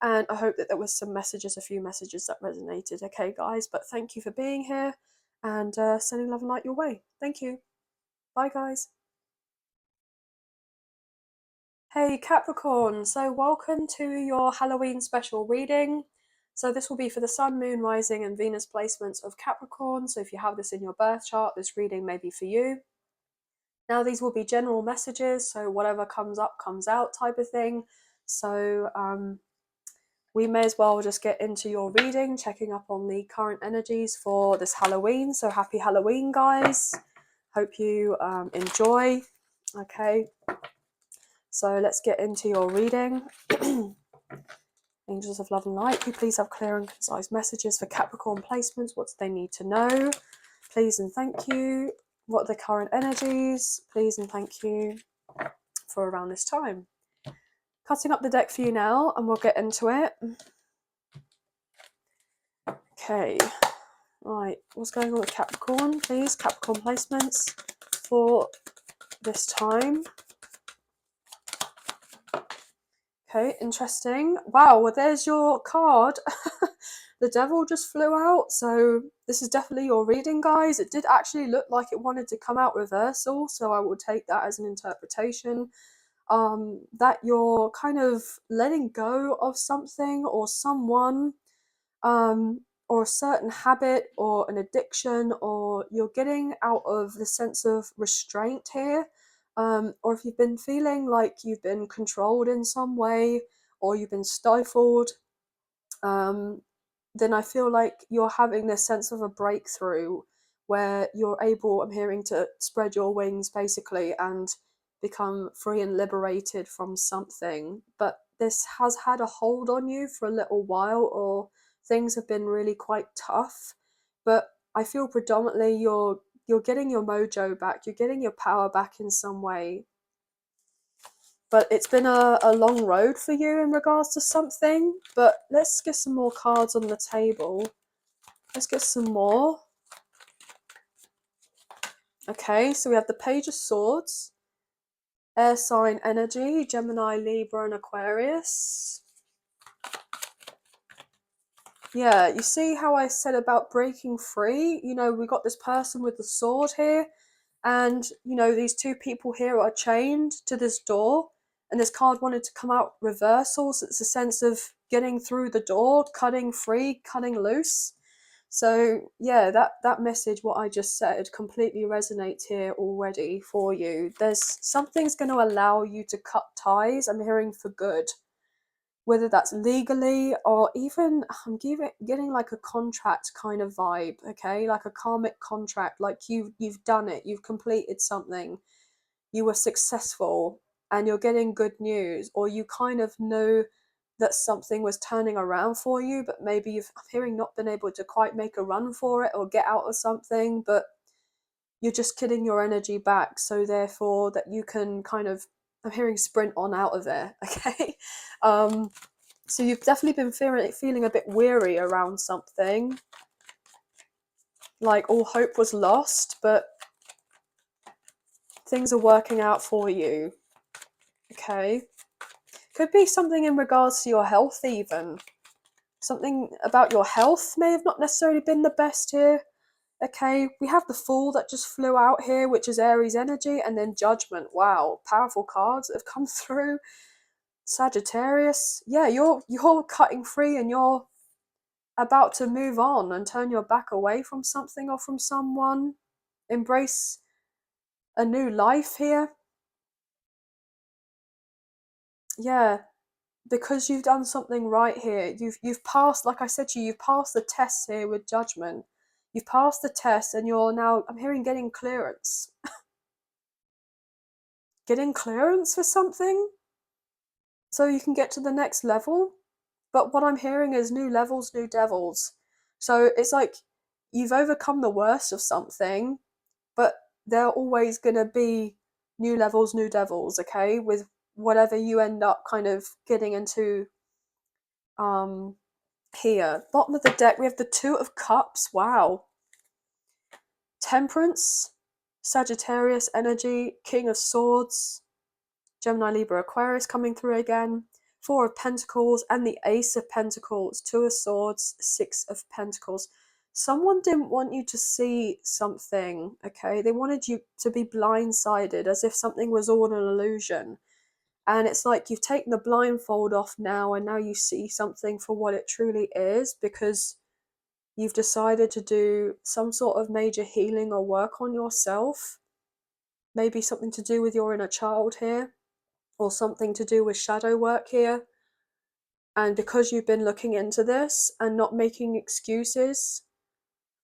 And I hope that there was some messages, a few messages that resonated. Okay, guys, but thank you for being here and sending love and light your way. Thank you. Bye, guys. Hey, Capricorn. So welcome to your Halloween special reading. So this will be for the Sun, Moon, Rising and Venus placements of Capricorn. So if you have this in your birth chart, this reading may be for you. Now these will be general messages, so whatever comes up comes out type of thing. So we may as well just get into your reading, checking up on the current energies for this Halloween. So happy Halloween, guys. Hope you enjoy. Okay, so let's get into your reading. Angels of love and light, can you please have clear and concise messages for Capricorn placements? What do they need to know? Please and thank you. What are the current energies? Please and thank you for around this time. Cutting up the deck for you now, and we'll get into it. Okay, right, what's going on with Capricorn, please? Capricorn placements for this time. Okay, interesting. Wow, well, there's your card. The devil just flew out, so this is definitely your reading, guys. It did actually look like it wanted to come out reversal, so I will take that as an interpretation. That you're kind of letting go of something or someone, or a certain habit or an addiction, or you're getting out of the sense of restraint here. Or if you've been feeling like you've been controlled in some way or you've been stifled, then I feel like you're having this sense of a breakthrough where you're able, I'm hearing, to spread your wings basically and become free and liberated from something. But this has had a hold on you for a little while, or things have been really quite tough. But I feel predominantly you're getting your mojo back, you're getting your power back in some way. But it's been a long road for you in regards to something. But let's get some more cards on the table. Let's get some more. Okay, so we have the Page of Swords, air sign energy, Gemini, Libra, and Aquarius. Yeah, you see how I said about breaking free? You know, we got this person with the sword here, and, you know, these two people here are chained to this door, and this card wanted to come out reversal, so it's a sense of getting through the door, cutting free, cutting loose. So yeah, that message, what I just said, completely resonates here already for you. There's something's going to allow you to cut ties, I'm hearing, for good. Whether that's legally or even, I'm getting like a contract kind of vibe, okay? Like a karmic contract, like you've done it, you've completed something, you were successful, and you're getting good news, or you kind of know that something was turning around for you, but maybe I'm hearing, not been able to quite make a run for it or get out of something, but you're just getting your energy back, so therefore that you can kind of, I'm hearing, sprint on out of there. Okay. So you've definitely been feeling a bit weary around something, like all hope was lost, but things are working out for you. Okay. Could be something in regards to your health, even. Something about your health may have not necessarily been the best here. Okay, we have the Fool that just flew out here, which is Aries energy, and then Judgment. Wow, powerful cards that have come through. Sagittarius. Yeah, you're cutting free, and you're about to move on and turn your back away from something or from someone. Embrace a new life here. Yeah, because you've done something right here. You've passed, like I said to you, you've passed the test here with Judgment. You've passed the test, and you're now, I'm hearing, getting clearance. Getting clearance for something so you can get to the next level. But what I'm hearing is new levels, new devils. So it's like you've overcome the worst of something, but there are always going to be new levels, new devils, okay, with whatever you end up kind of getting into. Here, bottom of the deck, we have the Two of Cups. Wow. Temperance, Sagittarius energy, King of Swords, Gemini, Libra, Aquarius coming through again. Four of Pentacles and the Ace of Pentacles, Two of Swords, Six of Pentacles. Someone didn't want you to see something, okay? They wanted you to be blindsided, as if something was all an illusion. And it's like you've taken the blindfold off now, and now you see something for what it truly is, because you've decided to do some sort of major healing or work on yourself. Maybe something to do with your inner child here, or something to do with shadow work here. And because you've been looking into this and not making excuses,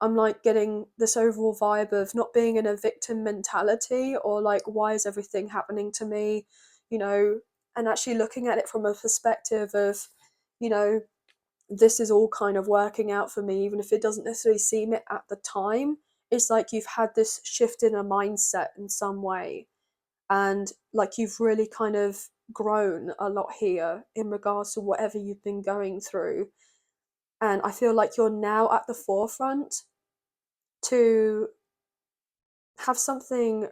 I'm like getting this overall vibe of not being in a victim mentality, or like, why is everything happening to me, you know, and actually looking at it from a perspective of, you know, this is all kind of working out for me, even if it doesn't necessarily seem it at the time. It's like you've had this shift in a mindset in some way, and like you've really kind of grown a lot here in regards to whatever you've been going through. And I feel like you're now at the forefront to have something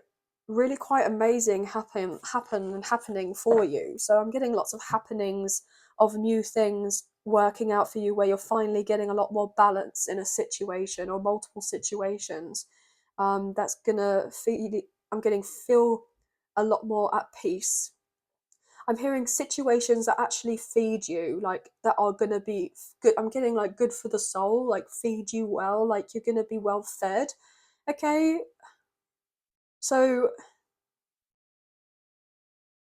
really quite amazing happening for you. So I'm getting lots of happenings of new things working out for you, where you're finally getting a lot more balance in a situation or multiple situations. That's gonna feel a lot more at peace. I'm hearing situations that actually feed you, like that are gonna be good. I'm getting like good for the soul, like feed you well, like you're gonna be well fed. Okay, so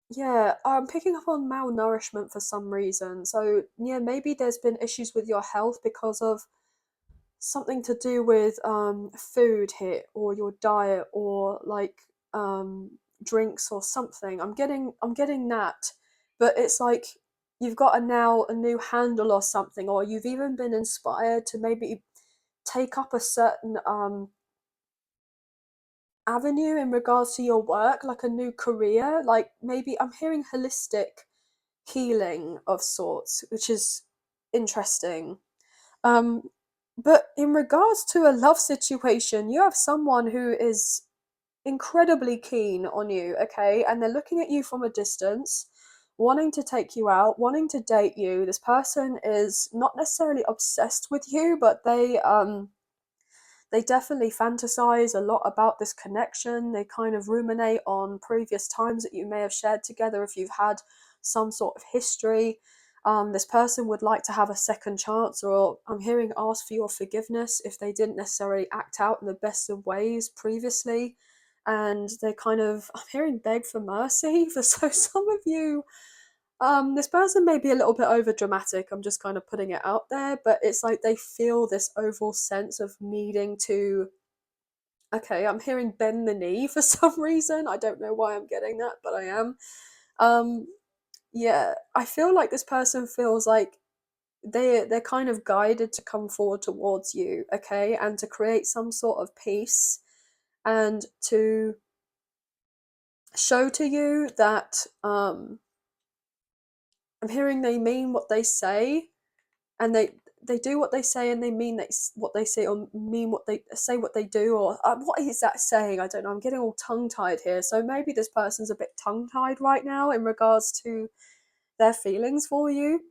yeah, I'm picking up on malnourishment for some reason. So yeah, maybe there's been issues with your health because of something to do with food here, or your diet, or like drinks or something. I'm getting that, but it's like you've got a new handle or something, or you've even been inspired to maybe take up a certain avenue in regards to your work, like a new career. Like maybe I'm hearing holistic healing of sorts, which is interesting. Um, but in regards to a love situation, you have someone who is incredibly keen on you, okay? And they're looking at you from a distance, wanting to take you out, wanting to date you. This person is not necessarily obsessed with you, but they definitely fantasize a lot about this connection. They kind of ruminate on previous times that you may have shared together if you've had some sort of history. This person would like to have a second chance, or I'm hearing ask for your forgiveness if they didn't necessarily act out in the best of ways previously. And they kind of, I'm hearing beg for mercy. For so some of you, this person may be a little bit over dramatic. I'm just kind of putting it out there, but it's like they feel this overall sense of needing to. Okay, I'm hearing bend the knee for some reason. I don't know why I'm getting that, but I am. Um, yeah, I feel like this person feels like they're kind of guided to come forward towards you, okay, and to create some sort of peace, and to show to you that I'm hearing they mean what they say, and they do what they say, and they mean what they say, or mean what they say, what they do, or what is that saying? I don't know. I'm getting all tongue tied here. So maybe this person's a bit tongue tied right now in regards to their feelings for you.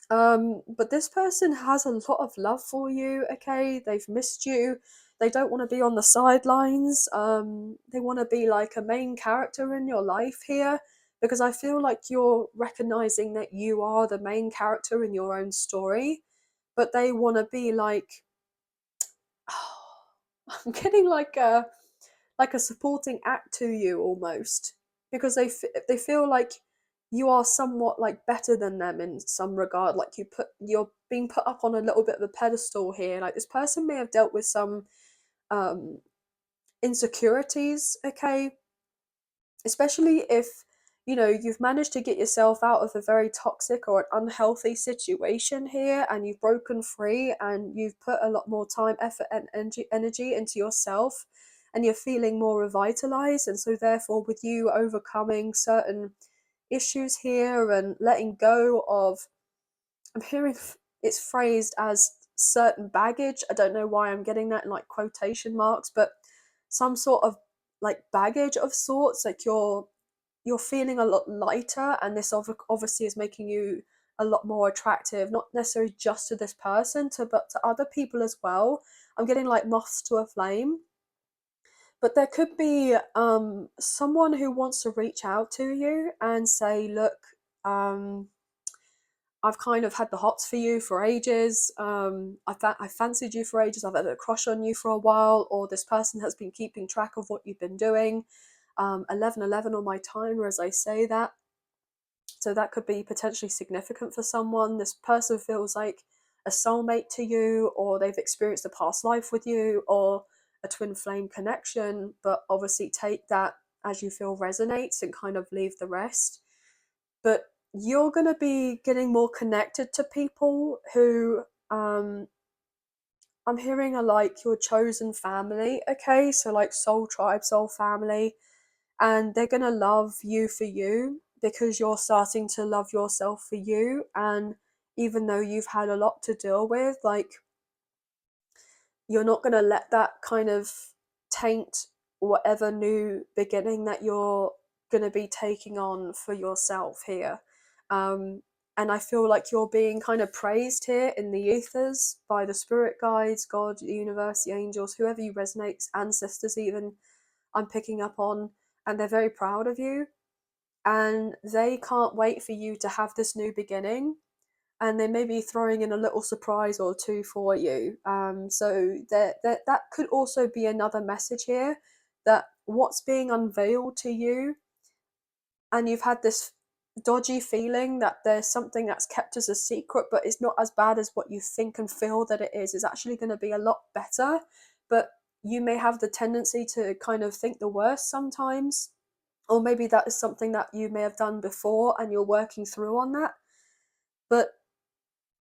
But this person has a lot of love for you. Okay, they've missed you. They don't want to be on the sidelines. They want to be like a main character in your life here, because I feel like you're recognizing that you are the main character in your own story, but they want to be like, I'm getting like a supporting act to you almost, because they feel like you are somewhat like better than them in some regard. Like you're being put up on a little bit of a pedestal here. Like this person may have dealt with some um insecurities, okay, especially if you've managed to get yourself out of a very toxic or an unhealthy situation here, and you've broken free, and you've put a lot more time, effort, and energy into yourself, and you're feeling more revitalized. And so therefore, with you overcoming certain issues here and letting go of, I'm hearing it's phrased as certain baggage. I don't know why I'm getting that in like quotation marks, but some sort of like baggage of sorts. Like you're feeling a lot lighter, and this obviously is making you a lot more attractive, not necessarily just to this person, but to other people as well. I'm getting like moths to a flame, but there could be someone who wants to reach out to you and say, look, I've kind of had the hots for you for ages. I fancied you for ages. I've had a crush on you for a while, or this person has been keeping track of what you've been doing. 1111 on my timer as I say that. So that could be potentially significant for someone. This person feels like a soulmate to you, or they've experienced a past life with you, or a twin flame connection. But obviously, take that as you feel resonates and kind of leave the rest. But you're going to be getting more connected to people who I'm hearing are like your chosen family, okay? So like soul tribe, soul family, and they're going to love you for you. because you're starting to love yourself for you. And even though you've had a lot to deal with, like, you're not going to let that kind of taint whatever new beginning that you're going to be taking on for yourself here. And I feel like you're being kind of praised here in the ethers by the spirit guides, God, the universe, the angels, whoever you resonate, ancestors even, I'm picking up on, and they're very proud of you. And they can't wait for you to have this new beginning, and they may be throwing in a little surprise or two for you. So that could also be another message here, that what's being unveiled to you, and you've had this dodgy feeling that there's something that's kept as a secret, but it's not as bad as what you think and feel that it is. It's actually going to be a lot better, but you may have the tendency to kind of think the worst sometimes, or maybe that is something that you may have done before and you're working through on that. But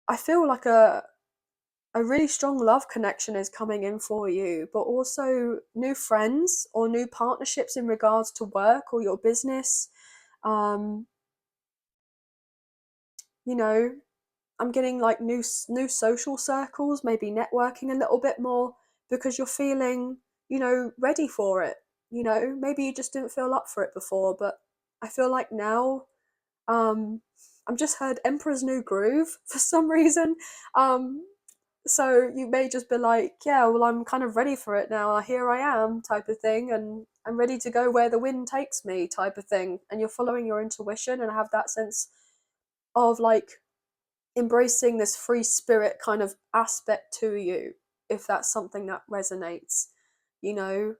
I feel like a really strong love connection is coming in for you, but also new friends or new partnerships in regards to work or your business. Um, you know, I'm getting like new social circles, maybe networking a little bit more, because you're feeling, ready for it. Maybe you just didn't feel up for it before, but I feel like now, I'm just heard Emperor's New Groove for some reason. So you may just be like, yeah, well, I'm kind of ready for it now. Here I am, type of thing, and I'm ready to go where the wind takes me, type of thing. And you're following your intuition and have that sense of like embracing this free spirit kind of aspect to you, if that's something that resonates, you know.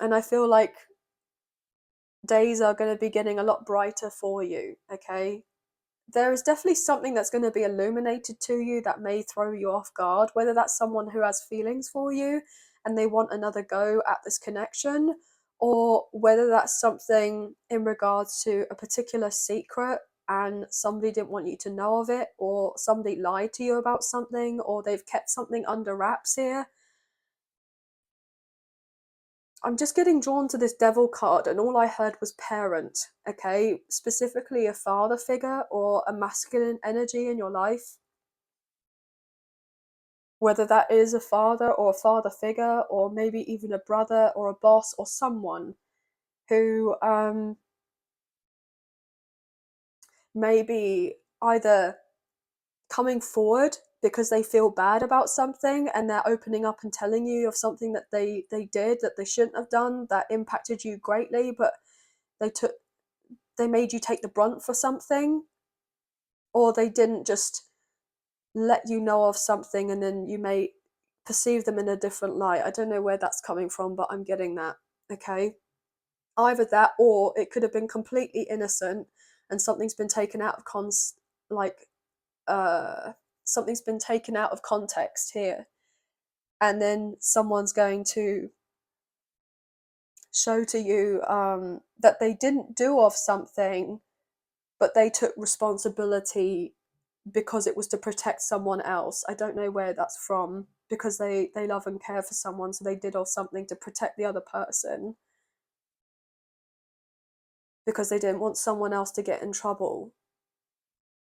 And I feel like days are going to be getting a lot brighter for you, okay? There is definitely something that's going to be illuminated to you that may throw you off guard, whether that's someone who has feelings for you and they want another go at this connection, or whether that's something in regards to a particular secret and somebody didn't want you to know of it, or somebody lied to you about something, or they've kept something under wraps here. I'm just getting drawn to this devil card, and all I heard was parent, okay? Specifically a father figure or a masculine energy in your life. Whether that is a father or a father figure, or maybe even a brother or a boss or someone who may be either coming forward because they feel bad about something and they're opening up and telling you of something that they did that they shouldn't have done, that impacted you greatly, but they made you take the brunt for something, or they didn't just let you know of something and then you may perceive them in a different light. I don't know where that's coming from, but I'm getting that, okay? Either that, or it could have been completely innocent and something's been taken out of something's been taken out of context here, and then someone's going to show to you that they didn't do of something, but they took responsibility because it was to protect someone else. I don't know where that's from, because they love and care for someone, so they did of something to protect the other person because they didn't want someone else to get in trouble.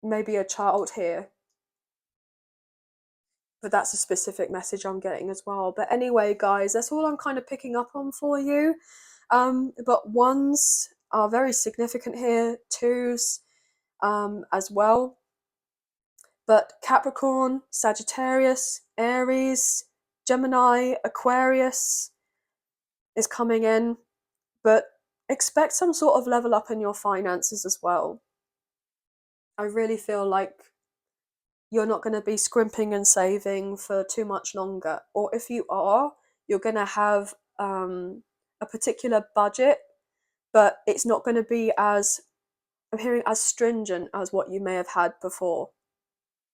Maybe a child here, but that's a specific message I'm getting as well. But anyway, guys, that's all I'm kind of picking up on for you. But ones are very significant here, twos as well. But Capricorn, Sagittarius, Aries, Gemini, Aquarius is coming in. But expect some sort of level up in your finances as well. I really feel like you're not going to be scrimping and saving for too much longer. Or if you are, you're going to have a particular budget, but it's not going to be as, I'm hearing, as stringent as what you may have had before.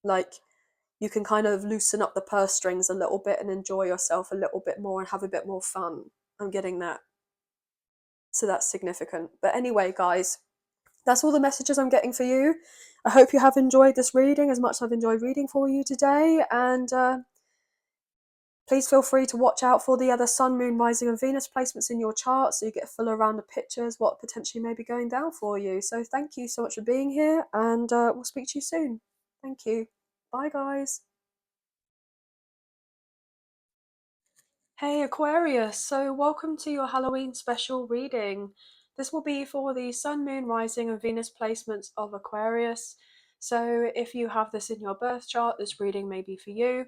Like, you can kind of loosen up the purse strings a little bit and enjoy yourself a little bit more and have a bit more fun. I'm getting that. So that's significant. But anyway, guys, that's all the messages I'm getting for you. I hope you have enjoyed this reading as much as I've enjoyed reading for you today. And Please feel free to watch out for the other Sun, Moon, Rising and Venus placements in your chart so you get a fuller round of pictures what potentially may be going down for you. So thank you so much for being here, and we'll speak to you soon. Thank you. Bye guys. Hey Aquarius, so welcome to your Halloween special reading. This will be for the Sun, Moon, Rising and Venus placements of Aquarius. So if you have this in your birth chart, this reading may be for you.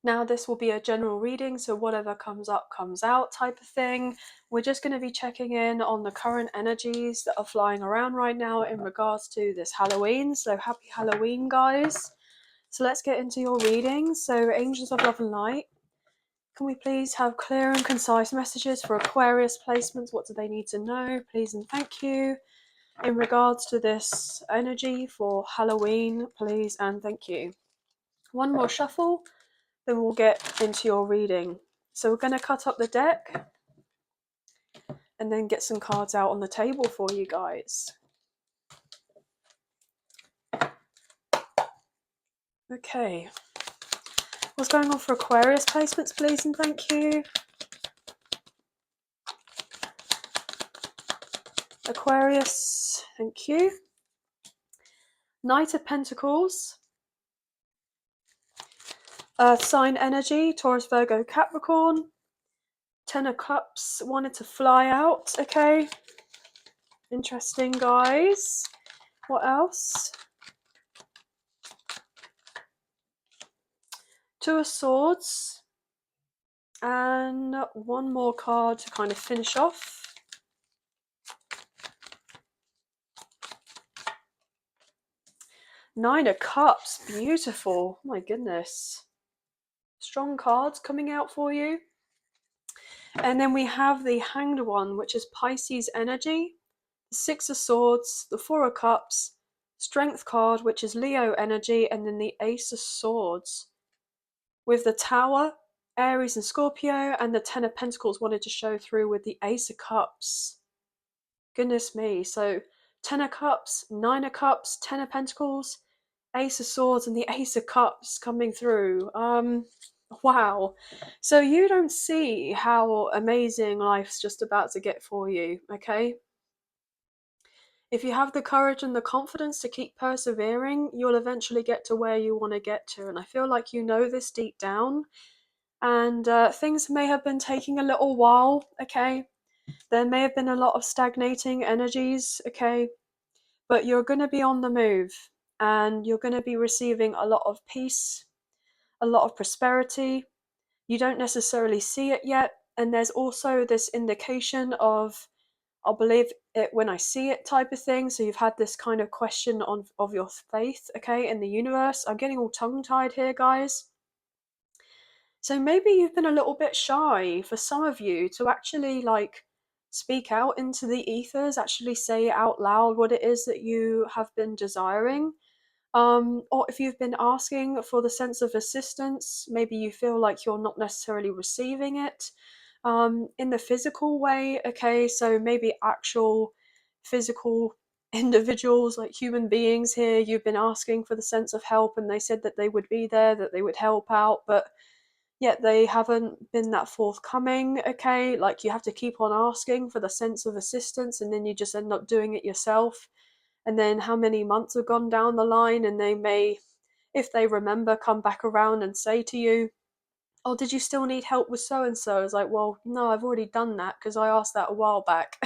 Now this will be a general reading, so whatever comes up comes out type of thing. We're just going to be checking in on the current energies that are flying around right now in regards to this Halloween. So happy Halloween, guys. So let's get into your reading. So Angels of Love and Light, can we please have clear and concise messages for Aquarius placements? What do they need to know? Please and thank you. In regards to this energy for Halloween, please and thank you. One more shuffle, then we'll get into your reading. So we're going to cut up the deck and then get some cards out on the table for you guys. Okay. What's going on for Aquarius placements, please and thank you. Aquarius, thank you. Knight of Pentacles. Earth sign energy, Taurus, Virgo, Capricorn. Ten of Cups, wanted to fly out, okay. Interesting, guys. What else? Two of Swords. And one more card to kind of finish off. Nine of Cups, beautiful. Oh my goodness. Strong cards coming out for you. And then we have the Hanged One, which is Pisces energy. The Six of Swords, the Four of Cups, Strength card, which is Leo energy, and then the Ace of Swords. With the Tower, Aries and Scorpio, and the Ten of Pentacles wanted to show through with the Ace of Cups. Goodness me. So 10 of Cups, 9 of Cups, 10 of Pentacles, Ace of Swords, and the Ace of Cups coming through. Wow. So you don't see how amazing life's just about to get for you, okay? If you have the courage and the confidence to keep persevering, you'll eventually get to where you want to get to. And I feel like you know this deep down. And things may have been taking a little while, okay? There may have been a lot of stagnating energies, okay? But you're going to be on the move. And you're going to be receiving a lot of peace, a lot of prosperity. You don't necessarily see it yet. And there's also this indication of, I'll believe it when I see it type of thing. So you've had this kind of question of your faith, okay, in the universe. I'm getting all tongue-tied here, guys. So maybe you've been a little bit shy for some of you to actually like speak out into the ethers, actually say out loud what it is that you have been desiring. Or if you've been asking for the sense of assistance, maybe you feel like you're not necessarily receiving it in the physical way. Okay, so maybe actual physical individuals, like human beings here, you've been asking for the sense of help and they said that they would be there, that they would help out, but yet they haven't been that forthcoming. Okay, like you have to keep on asking for the sense of assistance and then you just end up doing it yourself. And then how many months have gone down the line and they may, if they remember, come back around and say to you, oh, did you still need help with so and so? It's like, well, no, I've already done that because I asked that a while back.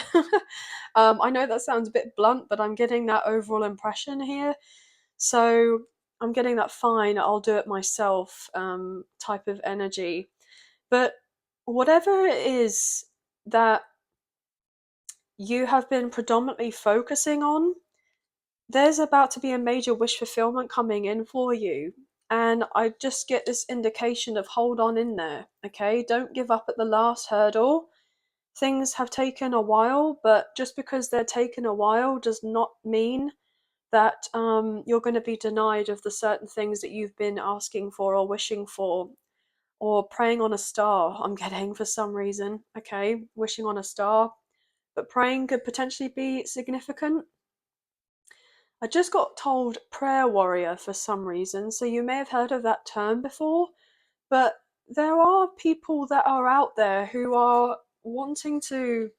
I know that sounds a bit blunt, but I'm getting that overall impression here. So I'm getting that fine, I'll do it myself type of energy. But whatever it is that you have been predominantly focusing on, there's about to be a major wish fulfillment coming in for you. And I just get this indication of hold on in there, okay? Don't give up at the last hurdle. Things have taken a while, but just because they're taken a while does not mean that you're going to be denied of the certain things that you've been asking for or wishing for or praying on a star. I'm getting for some reason, okay? Wishing on a star, but praying could potentially be significant. I just got told prayer warrior for some reason, so you may have heard of that term before, but there are people that are out there who are wanting to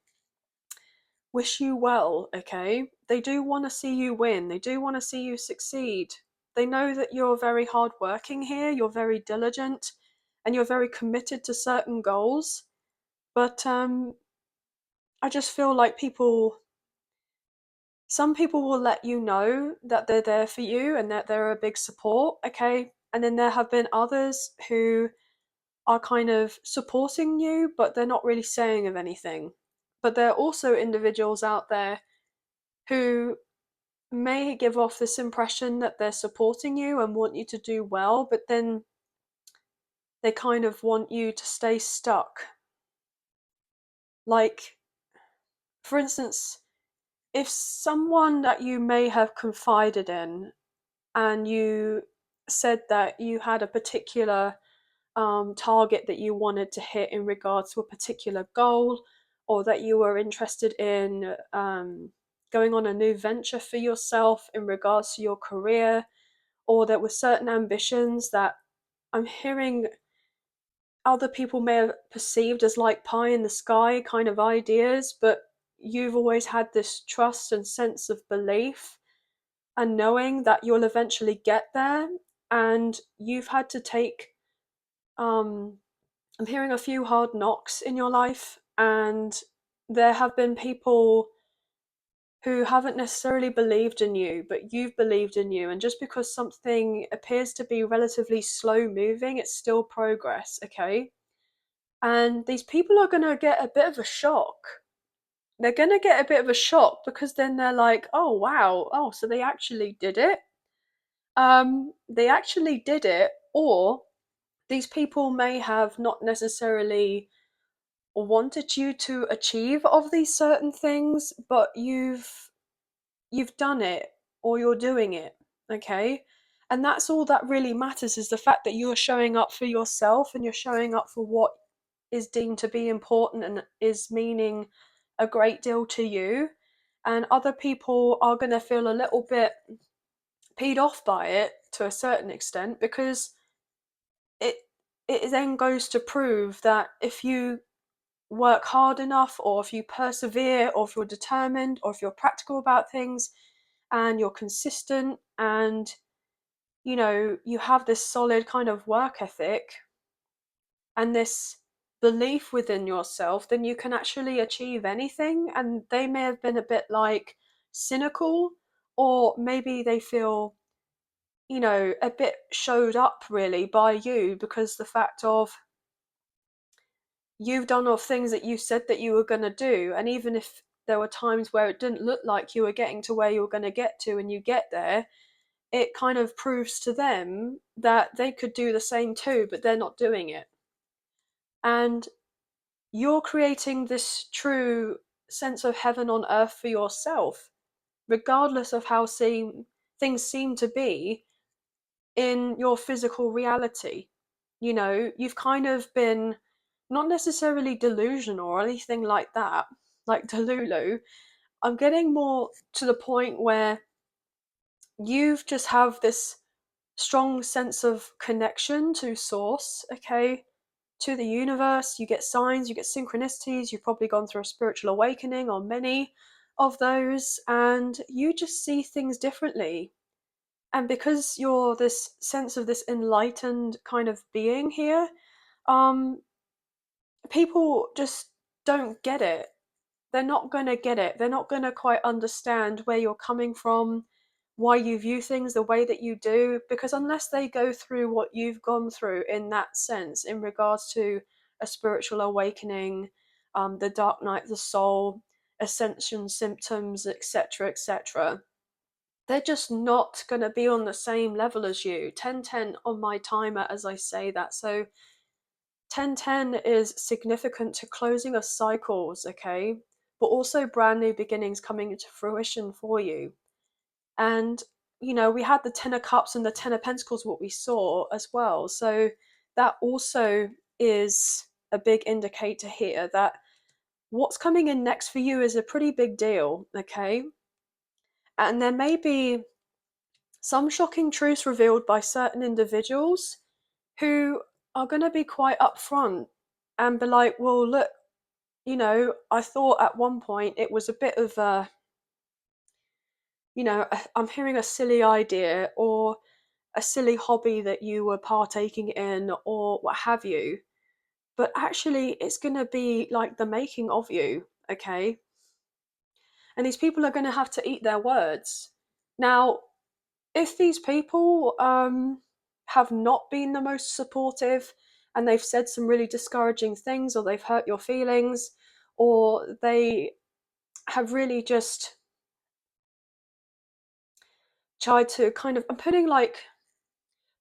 wish you well, okay? They do want to see you win. They do want to see you succeed. They know that you're very hardworking here, you're very diligent, and you're very committed to certain goals. But I just feel like some people will let you know that they're there for you and that they're a big support, okay? And then there have been others who are kind of supporting you, but they're not really saying of anything. But there are also individuals out there who may give off this impression that they're supporting you and want you to do well, but then they kind of want you to stay stuck. Like, for instance, if someone that you may have confided in and you said that you had a particular target that you wanted to hit in regards to a particular goal, or that you were interested in going on a new venture for yourself in regards to your career, or there were certain ambitions that I'm hearing other people may have perceived as like pie in the sky kind of ideas, but you've always had this trust and sense of belief and knowing that you'll eventually get there. And you've had to take, I'm hearing a few hard knocks in your life, and there have been people who haven't necessarily believed in you, but you've believed in you. And just because something appears to be relatively slow moving, it's still progress, okay? And these people are going to get a bit of a shock. They're going to get a bit of a shock because then they're like, oh, wow, oh, so they actually did it. They actually did it, or these people may have not necessarily wanted you to achieve of these certain things, but you've done it or you're doing it, okay? And that's all that really matters, is the fact that you're showing up for yourself and you're showing up for what is deemed to be important and is meaning a great deal to you. And other people are going to feel a little bit peed off by it to a certain extent, because it it then goes to prove that if you work hard enough, or if you persevere, or if you're determined, or if you're practical about things and you're consistent, and you have this solid kind of work ethic and this belief within yourself, then you can actually achieve anything. And they may have been a bit like cynical, or maybe they feel a bit showed up really by you, because the fact of you've done off things that you said that you were going to do. And even if there were times where it didn't look like you were getting to where you were going to get to, and you get there, it kind of proves to them that they could do the same too, but they're not doing it. And you're creating this true sense of heaven on earth for yourself, regardless of how things seem to be in your physical reality. You've kind of been not necessarily delusional or anything like that, like Delulu. I'm getting more to the point where you've just have this strong sense of connection to source, okay, to the universe. You get signs, you get synchronicities, you've probably gone through a spiritual awakening or many of those, and you just see things differently. And because you're this sense of this enlightened kind of being here, um people just don't get it. They're not going to get it. They're not going to quite understand where you're coming from, why you view things the way that you do, because unless they go through what you've gone through in that sense, in regards to a spiritual awakening, the dark night of the soul, ascension symptoms, etc., etc., they're just not going to be on the same level as you. 1010 on my timer as I say that. So 1010 is significant to closing of cycles, okay? But also brand new beginnings coming into fruition for you. And, we had the Ten of Cups and the Ten of Pentacles, what we saw as well. So that also is a big indicator here that what's coming in next for you is a pretty big deal, okay? And there may be some shocking truths revealed by certain individuals who are going to be quite upfront and be like, well, look, I thought at one point it was a bit of a, I'm hearing a silly idea or a silly hobby that you were partaking in or what have you. But actually, it's going to be like the making of you, okay? And these people are going to have to eat their words. Now, if these people have not been the most supportive and they've said some really discouraging things or they've hurt your feelings or they have really just tried to kind of, I'm putting like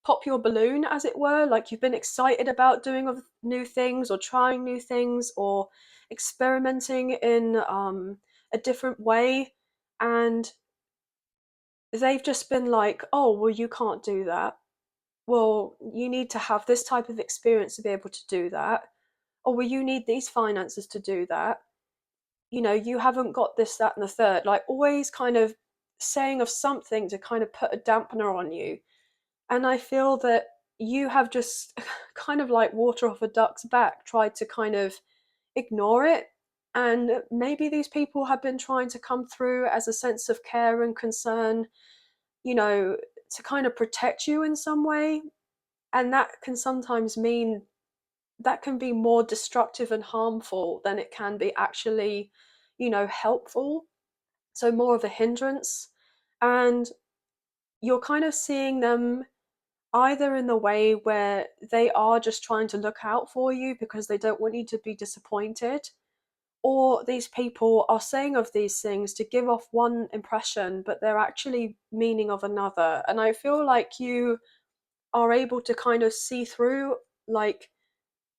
pop your balloon, as it were, like you've been excited about doing new things or trying new things or experimenting in a different way, and they've just been like, oh, well, you can't do that. Well, you need to have this type of experience to be able to do that. Or, well, you need these finances to do that. You haven't got this, that, and the third. Like, always kind of saying of something to kind of put a dampener on you. And I feel that you have just kind of like water off a duck's back, tried to kind of ignore it. And maybe these people have been trying to come through as a sense of care and concern, you know, to kind of protect you in some way. And that can sometimes mean that can be more destructive and harmful than it can be actually, helpful. So more of a hindrance. And you're kind of seeing them either in the way where they are just trying to look out for you because they don't want you to be disappointed, or these people are saying of these things to give off one impression, but they're actually meaning of another. And I feel like you are able to kind of see through, like,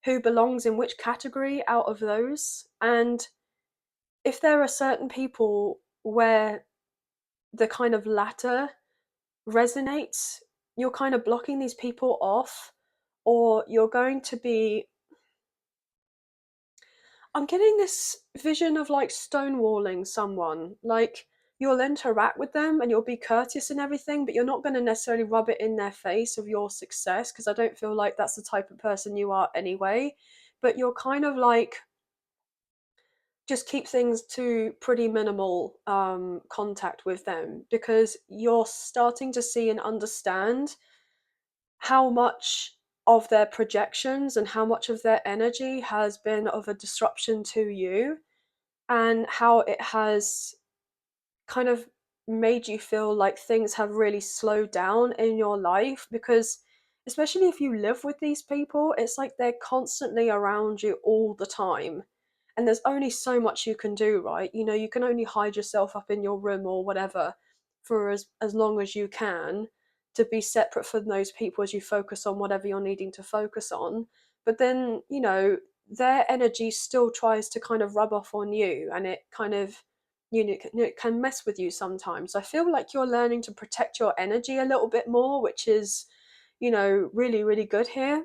who belongs in which category out of those. And if there are certain people where the kind of latter resonates, you're kind of blocking these people off, or you're going to be. I'm getting this vision of like stonewalling someone. Like, you'll interact with them and you'll be courteous and everything, but you're not going to necessarily rub it in their face of your success, because I don't feel like that's the type of person you are anyway. But you're kind of like, just keep things to pretty minimal contact with them, because you're starting to see and understand how much of their projections and how much of their energy has been of a disruption to you, and how it has kind of made you feel like things have really slowed down in your life. Because especially if you live with these people, it's like they're constantly around you all the time, and there's only so much you can do, right? You can only hide yourself up in your room or whatever for as long as you can, to be separate from those people as you focus on whatever you're needing to focus on. But then, their energy still tries to kind of rub off on you, and it kind of, it can mess with you sometimes. I feel like you're learning to protect your energy a little bit more, which is, really, really good here.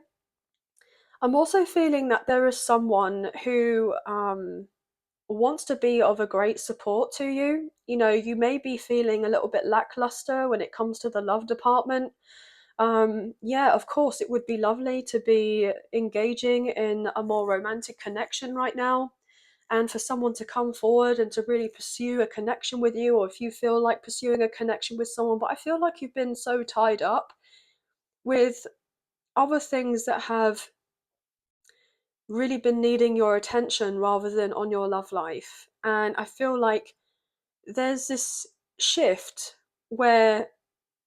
I'm also feeling that there is someone who wants to be of a great support to you. You may be feeling a little bit lackluster when it comes to the love department. Yeah, of course, it would be lovely to be engaging in a more romantic connection right now, and for someone to come forward and to really pursue a connection with you, or if you feel like pursuing a connection with someone. But I feel like you've been so tied up with other things that have really been needing your attention rather than on your love life. And I feel like there's this shift where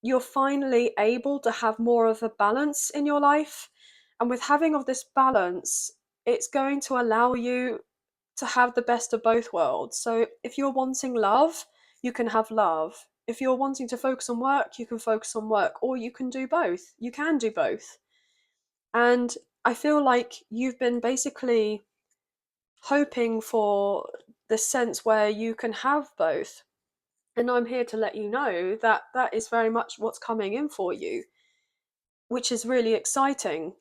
you're finally able to have more of a balance in your life. And with having of this balance, it's going to allow you to have the best of both worlds. So if you're wanting love, you can have love. If you're wanting to focus on work, you can focus on work, or you can do both. You can do both. And I feel like you've been basically hoping for the sense where you can have both. And I'm here to let you know that that is very much what's coming in for you, which is really exciting.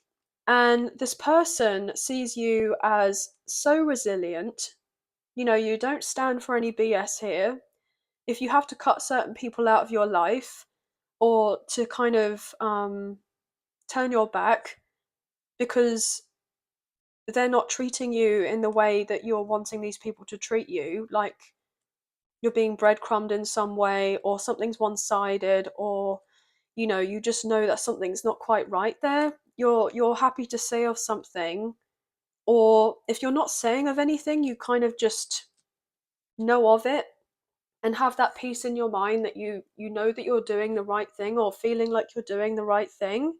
And this person sees you as so resilient. You don't stand for any BS here. If you have to cut certain people out of your life or to kind of turn your back, because they're not treating you in the way that you're wanting these people to treat you, like you're being breadcrumbed in some way, or something's one-sided, or you just know that something's not quite right there. You're happy to say of something, or if you're not saying of anything, you kind of just know of it and have that peace in your mind that you know that you're doing the right thing, or feeling like you're doing the right thing.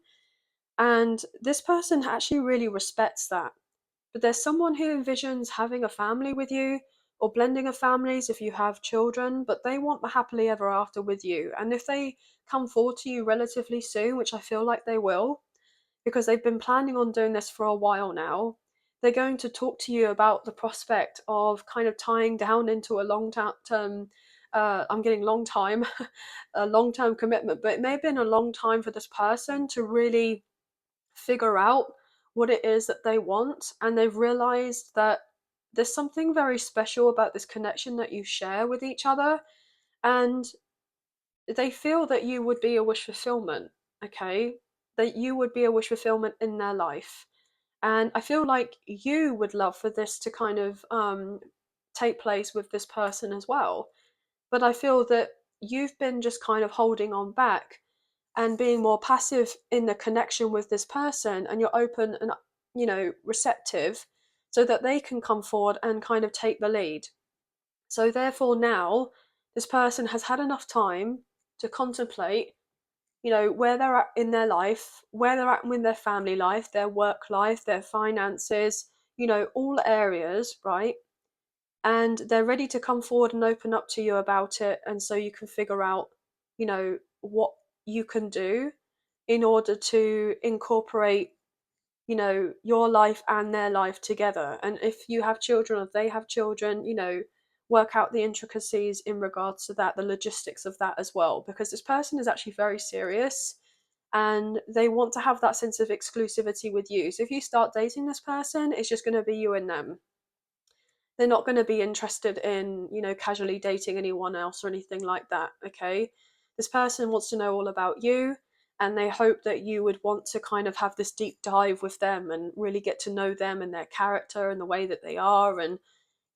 And this person actually really respects that. But there's someone who envisions having a family with you, or blending of families if you have children, but they want the happily ever after with you. And if they come forward to you relatively soon, which I feel like they will, because they've been planning on doing this for a while now, they're going to talk to you about the prospect of kind of tying down into a long term, I'm getting long time, a long term commitment, but it may have been a long time for this person to really figure out what it is that they want. And they've realized that there's something very special about this connection that you share with each other. And they feel that you would be a wish fulfillment, okay? That you would be a wish fulfillment in their life. And I feel like you would love for this to kind of take place with this person as well. But I feel that you've been just kind of holding on back and being more passive in the connection with this person, and you're open and receptive, so that they can come forward and kind of take the lead. So therefore now this person has had enough time to contemplate, where they're at in their life, where they're at with their family life, their work life, their finances, all areas, right? And they're ready to come forward and open up to you about it. And so you can figure out, what you can do in order to incorporate, your life and their life together. And if you have children, or they have children, work out the intricacies in regards to that, the logistics of that as well, because this person is actually very serious and they want to have that sense of exclusivity with you. So if you start dating this person, it's just going to be you and them. They're not going to be interested in, casually dating anyone else or anything like that, okay? This person wants to know all about you, and they hope that you would want to kind of have this deep dive with them and really get to know them and their character and the way that they are, and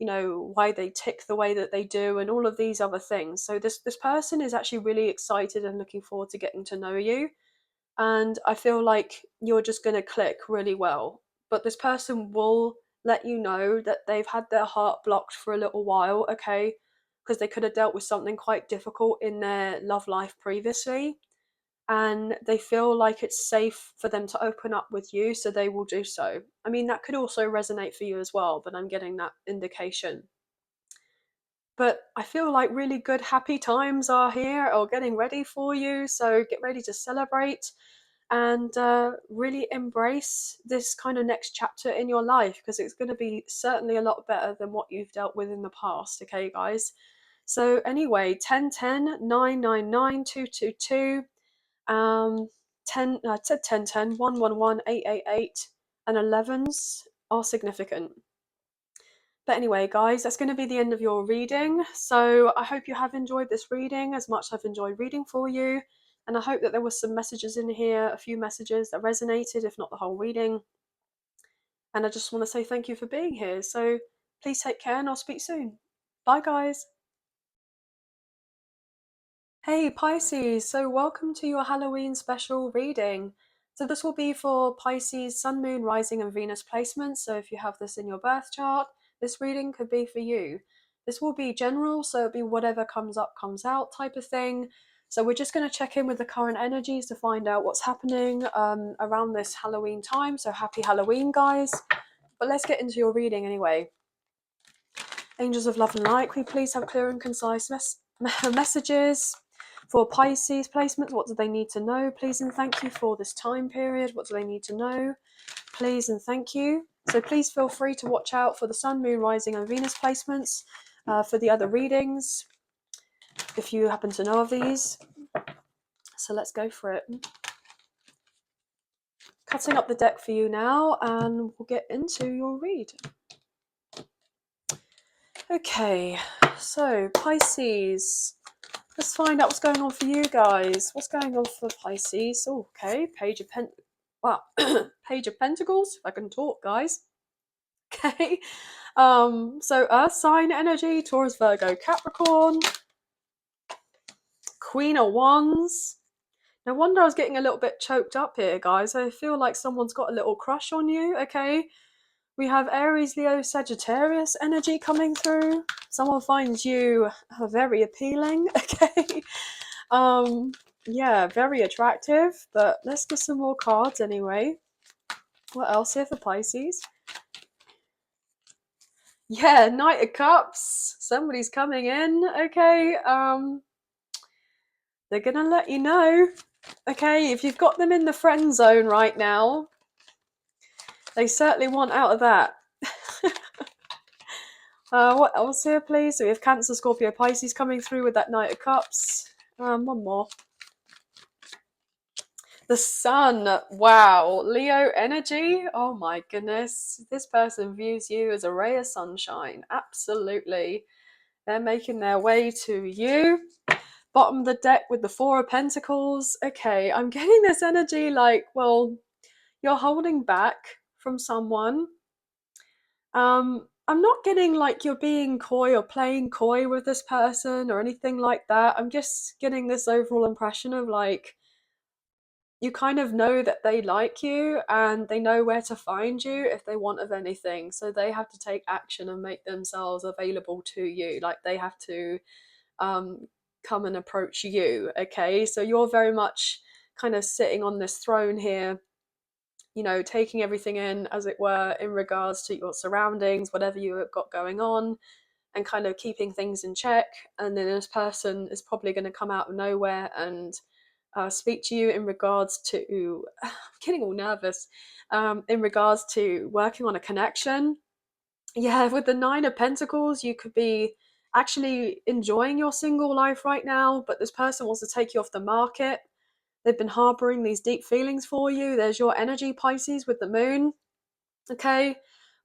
why they tick the way that they do, and all of these other things. So this person is actually really excited and looking forward to getting to know you, and I feel like you're just going to click really well. But this person will let you know that they've had their heart blocked for a little while, okay? Because they could have dealt with something quite difficult in their love life previously, and they feel like it's safe for them to open up with you, so they will do so. I mean, that could also resonate for you as well, but I'm getting that indication. But I feel like really good, happy times are here or getting ready for you, so get ready to celebrate and really embrace this kind of next chapter in your life, because it's going to be certainly a lot better than what you've dealt with in the past, okay, guys? So anyway, 1010 999 222, 10 I said 1010 111 888, and 11s are significant. But anyway, guys, that's going to be the end of your reading. So I hope you have enjoyed this reading as much as I've enjoyed reading for you. And I hope that there were some messages in here, a few messages that resonated, if not the whole reading. And I just want to say thank you for being here. So please take care, and I'll speak soon. Bye, guys. Hey Pisces, so welcome to your Halloween special reading. So this will be for Pisces, Sun, Moon, Rising and Venus placements. So if you have this in your birth chart, this reading could be for you. This will be general, so it'll be whatever comes up, comes out type of thing. So we're just going to check in with the current energies to find out what's happening around this Halloween time. So happy Halloween, guys. But let's get into your reading anyway. Angels of love and light, can we please have clear and concise messages for Pisces placements? What do they need to know? Please and thank you for this time period. What do they need to know? Please and thank you. So please feel free to watch out for the Sun, Moon, Rising and Venus placements for the other readings, if you happen to know of these. So let's go for it. Cutting up the deck for you now, and we'll get into your read. Okay, so Pisces. Let's find out what's going on for you guys. What's going on for Pisces? Oh, okay, Page of Pentacles. Well, Page of Pentacles, if I can talk, guys. Okay. So Earth sign energy, Taurus, Virgo, Capricorn. Queen of Wands. No wonder I was getting a little bit choked up here, guys. I feel like someone's got a little crush on you, okay? We have Aries, Leo, Sagittarius energy coming through. Someone finds you very appealing, okay? Yeah, very attractive, but let's get some more cards anyway. What else here for Pisces? Yeah, Knight of Cups. Somebody's coming in, okay? They're gonna let you know. Okay, if you've got them in the friend zone right now, they certainly want out of that. What else here, please? So we have Cancer, Scorpio, Pisces coming through with that Knight of Cups. One more. The Sun. Wow. Leo energy. Oh my goodness. This person views you as a ray of sunshine. Absolutely. They're making their way to you. Bottom of the deck with the Four of Pentacles. Okay, I'm getting this energy like, well, you're holding back from someone. I'm not getting like you're being coy or playing coy with this person or anything like that. I'm just getting this overall impression of like you kind of know that they like you and they know where to find you if they want of anything. So they have to take action and make themselves available to you. Like they have to come and approach you. Okay, so you're very much kind of sitting on this throne here, you know, taking everything in, as it were, in regards to your surroundings, whatever you have got going on, and kind of keeping things in check. And then this person is probably going to come out of nowhere and speak to you in regards to, I'm getting all nervous, in regards to working on a connection. Yeah, with the Nine of Pentacles, you could be actually enjoying your single life right now, but this person wants to take you off the market. They've been harboring these deep feelings for you. There's your energy, Pisces, with the moon. Okay.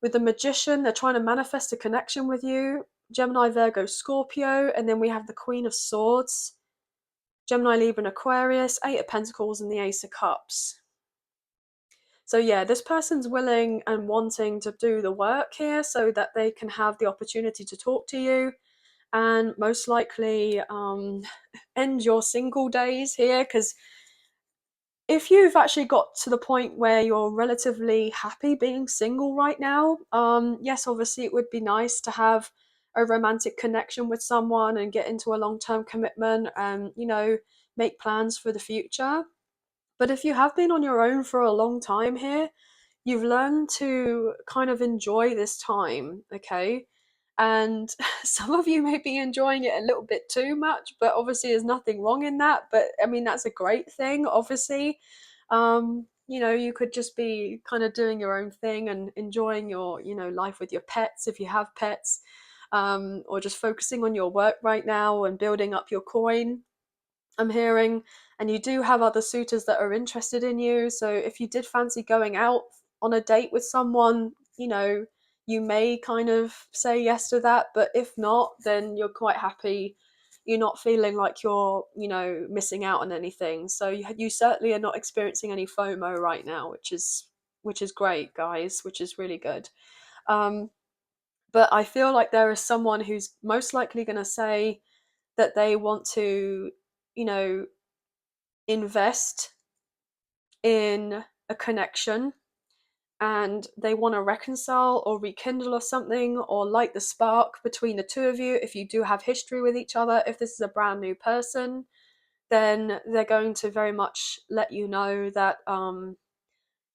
With the Magician, they're trying to manifest a connection with you. Gemini, Virgo, Scorpio. And then we have the Queen of Swords. Gemini, Libra, and Aquarius. Eight of Pentacles and the Ace of Cups. So yeah, this person's willing and wanting to do the work here so that they can have the opportunity to talk to you and most likely end your single days here, because if you've actually got to the point where you're relatively happy being single right now, yes, obviously it would be nice to have a romantic connection with someone and get into a long-term commitment and, you know, make plans for the future. But if you have been on your own for a long time here, you've learned to kind of enjoy this time, okay? And some of you may be enjoying it a little bit too much, but obviously there's nothing wrong in that. But I mean, that's a great thing, obviously. You know, you could just be kind of doing your own thing and enjoying your, you know, life with your pets if you have pets, or just focusing on your work right now and building up your coin. I'm hearing, and you do have other suitors that are interested in you. So if you did fancy going out on a date with someone, you know, you may kind of say yes to that. But if not, then you're quite happy. You're not feeling like you're, you know, missing out on anything. So you certainly are not experiencing any FOMO right now, which is great, guys, which is really good. But I feel like there is someone who's most likely going to say that they want to, you know, invest in a connection and they want to reconcile or rekindle or something or light the spark between the two of you. If you do have history with each other, if this is a brand new person, then they're going to very much let you know that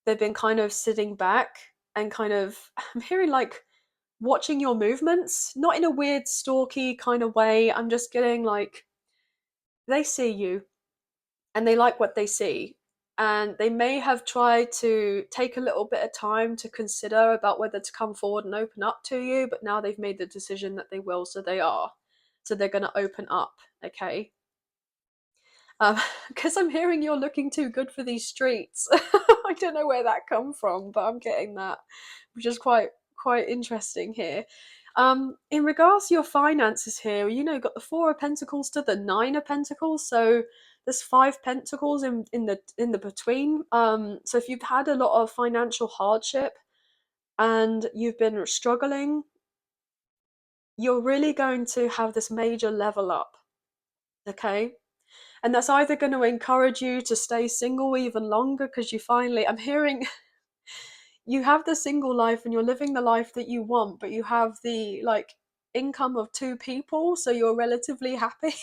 they've been kind of sitting back and kind of, I'm hearing like watching your movements, not in a weird stalky kind of way. I'm just getting like, they see you and they like what they see. And they may have tried to take a little bit of time to consider about whether to come forward and open up to you, but now they've made the decision that they will, so they are. So they're going to open up, okay? Because I'm hearing you're looking too good for these streets. I don't know where that come from, but I'm getting that, which is quite interesting here. In regards to your finances here, you know, got the Four of Pentacles to the Nine of Pentacles, so there's 5 pentacles in the between. So if you've had a lot of financial hardship and you've been struggling, you're really going to have this major level up, okay? And that's either going to encourage you to stay single even longer because you finally, I'm hearing, you have the single life and you're living the life that you want, but you have the like income of 2 people, so you're relatively happy.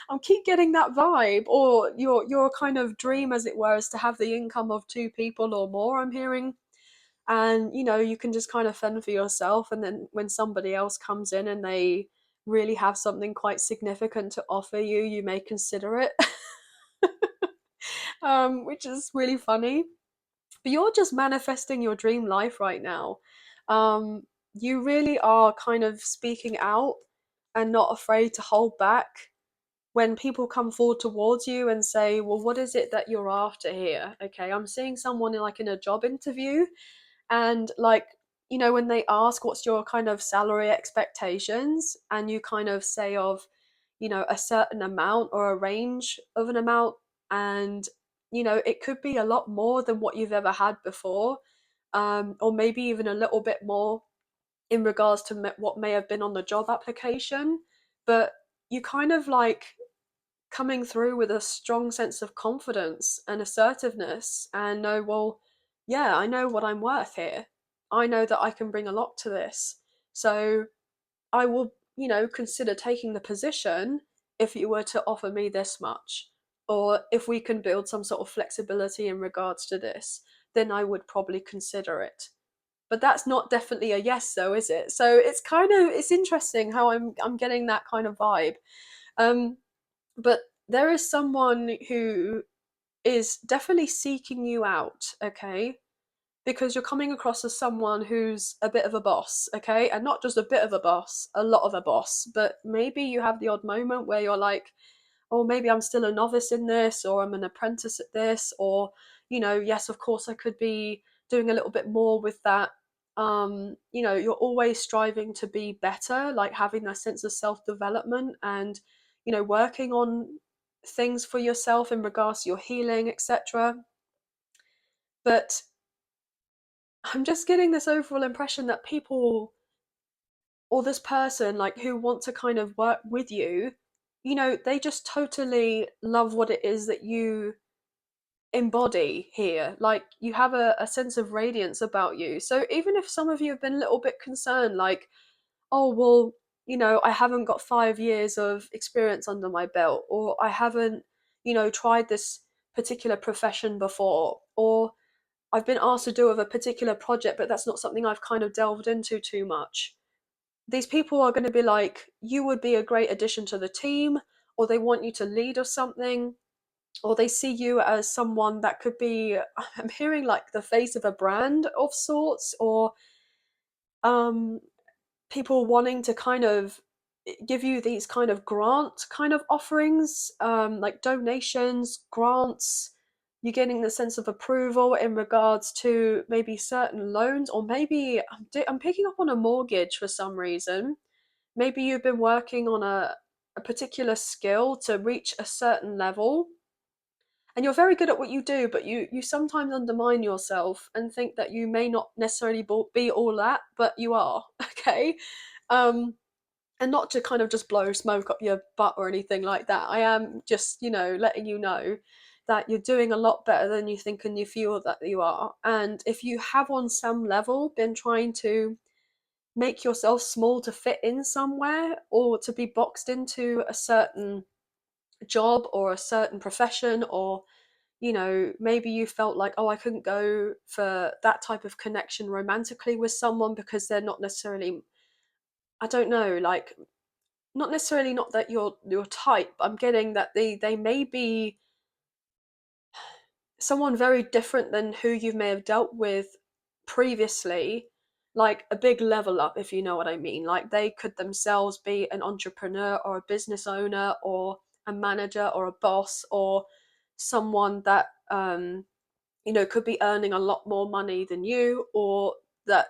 I keep getting that vibe. Or your kind of dream, as it were, is to have the income of 2 people or more, I'm hearing. And you can just kind of fend for yourself, and then when somebody else comes in and they really have something quite significant to offer you, you may consider it. Which is really funny. But you're just manifesting your dream life right now. You really are kind of speaking out and not afraid to hold back when people come forward towards you and say, well, what is it that you're after here? Okay, I'm seeing someone in a job interview, and when they ask what's your kind of salary expectations, and you kind of say of a certain amount or a range of an amount, and it could be a lot more than what you've ever had before, or maybe even a little bit more in regards to what may have been on the job application. But you kind of coming through with a strong sense of confidence and assertiveness, and know, well, yeah, I know what I'm worth here. I know that I can bring a lot to this. So I will, consider taking the position if you were to offer me this much. Or if we can build some sort of flexibility in regards to this, then I would probably consider it. But that's not definitely a yes though, is it? So it's interesting how I'm getting that kind of vibe. Um, but there is someone who is definitely seeking you out, okay? Because you're coming across as someone who's a bit of a boss, okay? And not just a bit of a boss, a lot of a boss. But maybe you have the odd moment where you're like, oh, maybe I'm still a novice in this, or I'm an apprentice at this, or, yes, of course, I could be doing a little bit more with that. You're always striving to be better, like having that sense of self development and, working on things for yourself in regards to your healing, etc. But I'm just getting this overall impression that people, or this person who want to kind of work with you, they just totally love what it is that you embody here. Like, you have a sense of radiance about you. So even if some of you have been a little bit concerned, like, oh, well, I haven't got 5 years of experience under my belt, or I haven't, tried this particular profession before, or I've been asked to do with a particular project, but that's not something I've kind of delved into too much. These people are going to be like, you would be a great addition to the team, or they want you to lead or something, or they see you as someone that could be, I'm hearing like the face of a brand of sorts, or um, people wanting to kind of give you these kind of grant kind of offerings, like donations, grants. You're getting the sense of approval in regards to maybe certain loans, or maybe I'm picking up on a mortgage for some reason. Maybe you've been working on a particular skill to reach a certain level, and you're very good at what you do, but you sometimes undermine yourself and think that you may not necessarily be all that, but you are. Okay. um and not to kind of just blow smoke up your butt or anything like that. I am just, letting you know that you're doing a lot better than you think and you feel that you are. And if you have on some level been trying to make yourself small to fit in somewhere, or to be boxed into a certain job or a certain profession, or maybe you felt like, oh, I couldn't go for that type of connection romantically with someone because they're not necessarily, I don't know, like, not necessarily not that you're type. I'm getting that they may be someone very different than who you may have dealt with previously, like a big level up, if you know what I mean. Like, they could themselves be an entrepreneur or a business owner or a manager or a boss, or someone that could be earning a lot more money than you, or that,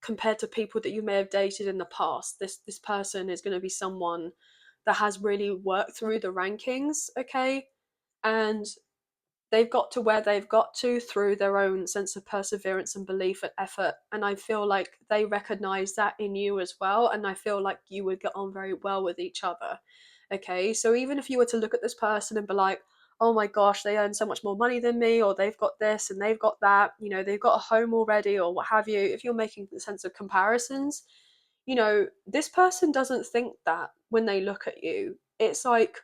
compared to people that you may have dated in the past, this person is going to be someone that has really worked through the rankings, okay? and they've got to where they've got to through their own sense of perseverance and belief and effort. And I feel like they recognize that in you as well. And I feel like you would get on very well with each other. Okay. So even if you were to look at this person and be like, oh my gosh, they earn so much more money than me, or they've got this and they've got that, you know, they've got a home already, or what have you, if you're making the sense of comparisons, you know, this person doesn't think that when they look at you. It's like,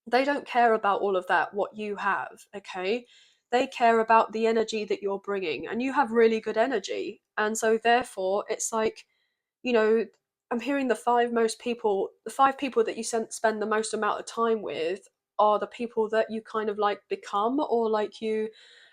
they don't care about all of that, what you have, okay? They care about the energy that you're bringing, and you have really good energy. And so, therefore, it's like, you know, I'm hearing the 5 people that you spend the most amount of time with are the people that you kind of like become, or like you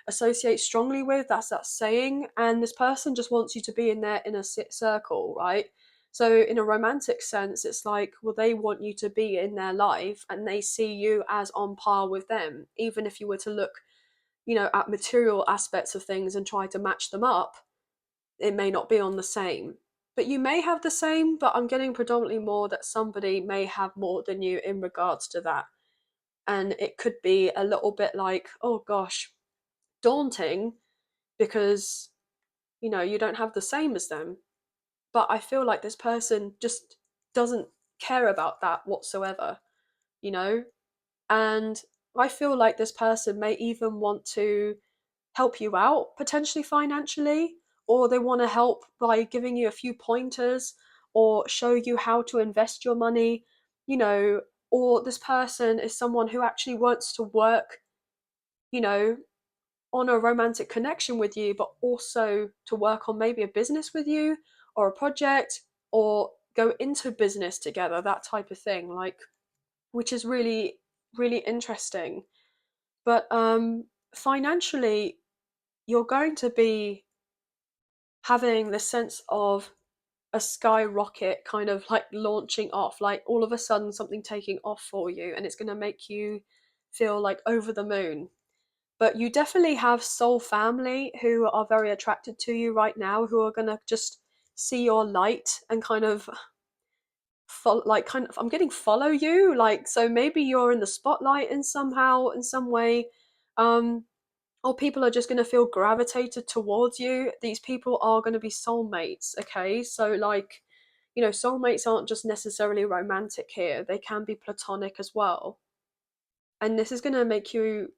associate strongly with. That's that saying. And this person just wants you to be in their inner circle, right? So, in a romantic sense, it's like, well, they want you to be in their life and they see you as on par with them. Even if you were to look, you know, at material aspects of things and try to match them up, it may not be on the same. But you may have the same, but I'm getting predominantly more that somebody may have more than you in regards to that. And it could be a little bit like, oh gosh, daunting, because, you know, you don't have the same as them. But I feel like this person just doesn't care about that whatsoever, you know? And I feel like this person may even want to help you out potentially financially, or they want to help by giving you a few pointers or show you how to invest your money, you know, or this person is someone who actually wants to work, you know, on a romantic connection with you, but also to work on maybe a business with you or a project, or go into business together, that type of thing, like, which is really, really interesting. But financially, you're going to be having the sense of a skyrocket kind of like launching off, like all of a sudden something taking off for you, and it's going to make you feel like over the moon. But you definitely have soul family who are very attracted to you right now, who are going to just see your light and kind of I'm getting follow you, like, so maybe you're in the spotlight in somehow, in some way. um or people are just going to feel gravitated towards you. These people are going to be soulmates, okay? So, like, you know, soulmates aren't just necessarily romantic here, they can be platonic as well. And this is going to make you,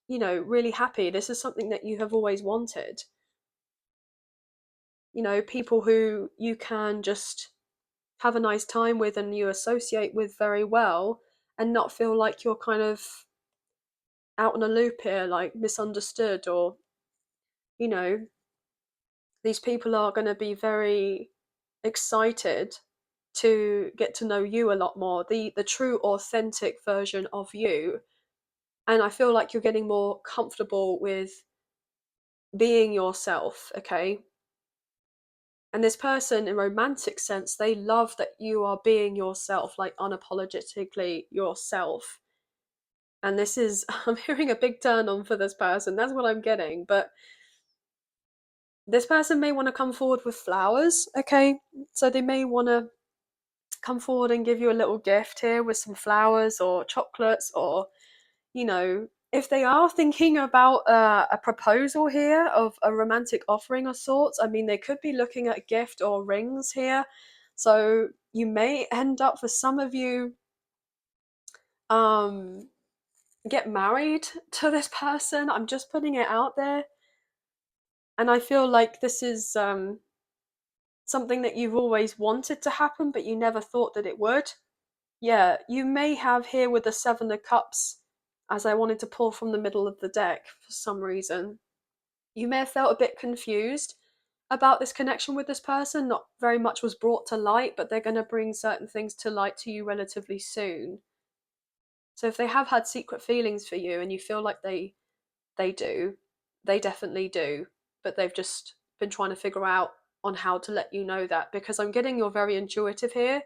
you know, really happy. This is something that you have always wanted. You know, people who you can just have a nice time with and you associate with very well, and not feel like you're kind of out on a loop here, like misunderstood, or, you know, these people are going to be very excited to get to know you a lot more, the true authentic version of you. And I feel like you're getting more comfortable with being yourself, okay? And this person, in romantic sense, they love that you are being yourself, like unapologetically yourself. And this is, I'm hearing a big turn on for this person. That's what I'm getting. But this person may want to come forward with flowers, okay? So they may want to come forward and give you a little gift here with some flowers or chocolates, or, you know, if they are thinking about a proposal here of a romantic offering of sorts, I mean, they could be looking at a gift or rings here. So you may end up, for some of you, um, get married to this person. I'm just putting it out there. And I feel like this is something that you've always wanted to happen, but you never thought that it would. Yeah, you may have here with the Seven of Cups, as I wanted to pull from the middle of the deck for some reason. You may have felt a bit confused about this connection with this person. Not very much was brought to light, but they're going to bring certain things to light to you relatively soon. So if they have had secret feelings for you and you feel like they do, they definitely do, but they've just been trying to figure out on how to let you know that, because I'm getting you're very intuitive here,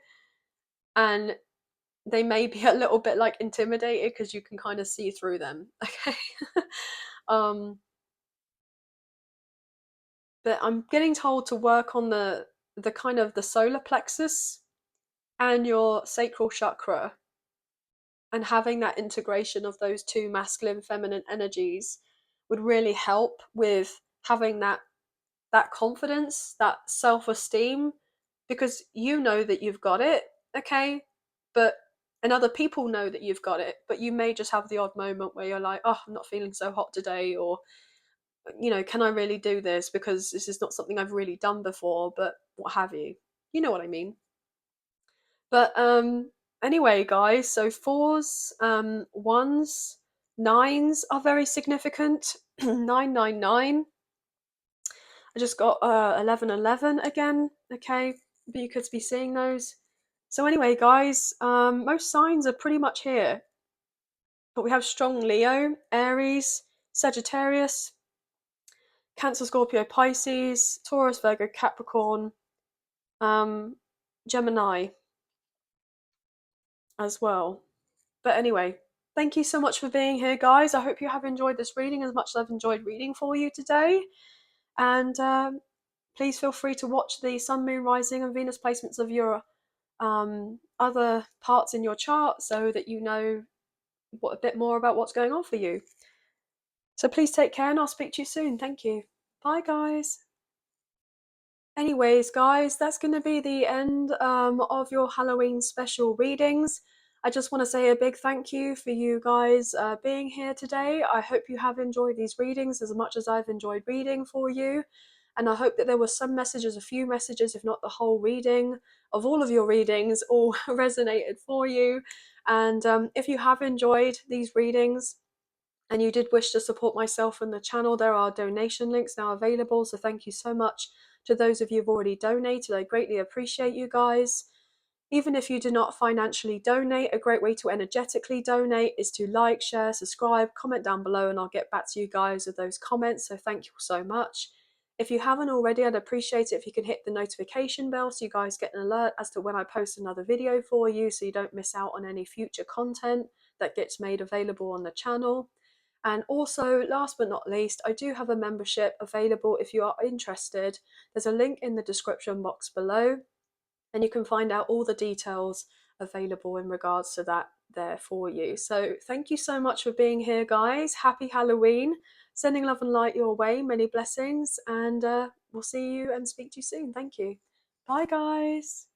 and they may be a little bit like intimidated because you can kind of see through them. Okay. um but I'm getting told to work on the kind of the solar plexus and your sacral chakra. And having that integration of those two masculine, feminine energies would really help with having that confidence, that self-esteem, because you know that you've got it, okay? But and other people know that you've got it, but you may just have the odd moment where you're like, oh, I'm not feeling so hot today, or can I really do this because this is not something I've really done before, but what have you. You know what I mean? But anyway, guys, so fours, ones, nines are very significant. 999. I just got 1111 again. Okay, but you could be seeing those. So anyway, guys, most signs are pretty much here. But we have strong Leo, Aries, Sagittarius, Cancer, Scorpio, Pisces, Taurus, Virgo, Capricorn, Gemini as well. But anyway, thank you so much for being here, guys. I hope you have enjoyed this reading as much as I've enjoyed reading for you today. And please feel free to watch the Sun, Moon, Rising, and Venus placements of your other parts in your chart so that you know a bit more about what's going on for you. So please take care, and I'll speak to you soon. Thank you. Bye, guys. Anyways, guys, that's going to be the end of your Halloween special readings. I just want to say a big thank you for you guys being here today. I hope you have enjoyed these readings as much as I've enjoyed reading for you. And I hope that there were some messages, a few messages, if not the whole reading of all of your readings, all resonated for you. And if you have enjoyed these readings, and you did wish to support myself and the channel, there are donation links now available. So thank you so much to those of you who've already donated. I greatly appreciate you guys. Even if you do not financially donate, a great way to energetically donate is to like, share, subscribe, comment down below, and I'll get back to you guys with those comments. So thank you so much. If you haven't already, I'd appreciate it if you can hit the notification bell so you guys get an alert as to when I post another video for you, so you don't miss out on any future content that gets made available on the channel. And also, last but not least, I do have a membership available if you are interested. There's a link in the description box below, and you can find out all the details available in regards to that there for you. So thank you so much for being here, guys. Happy Halloween. Sending love and light your way. Many blessings, and we'll see you and speak to you soon. Thank you. Bye, guys.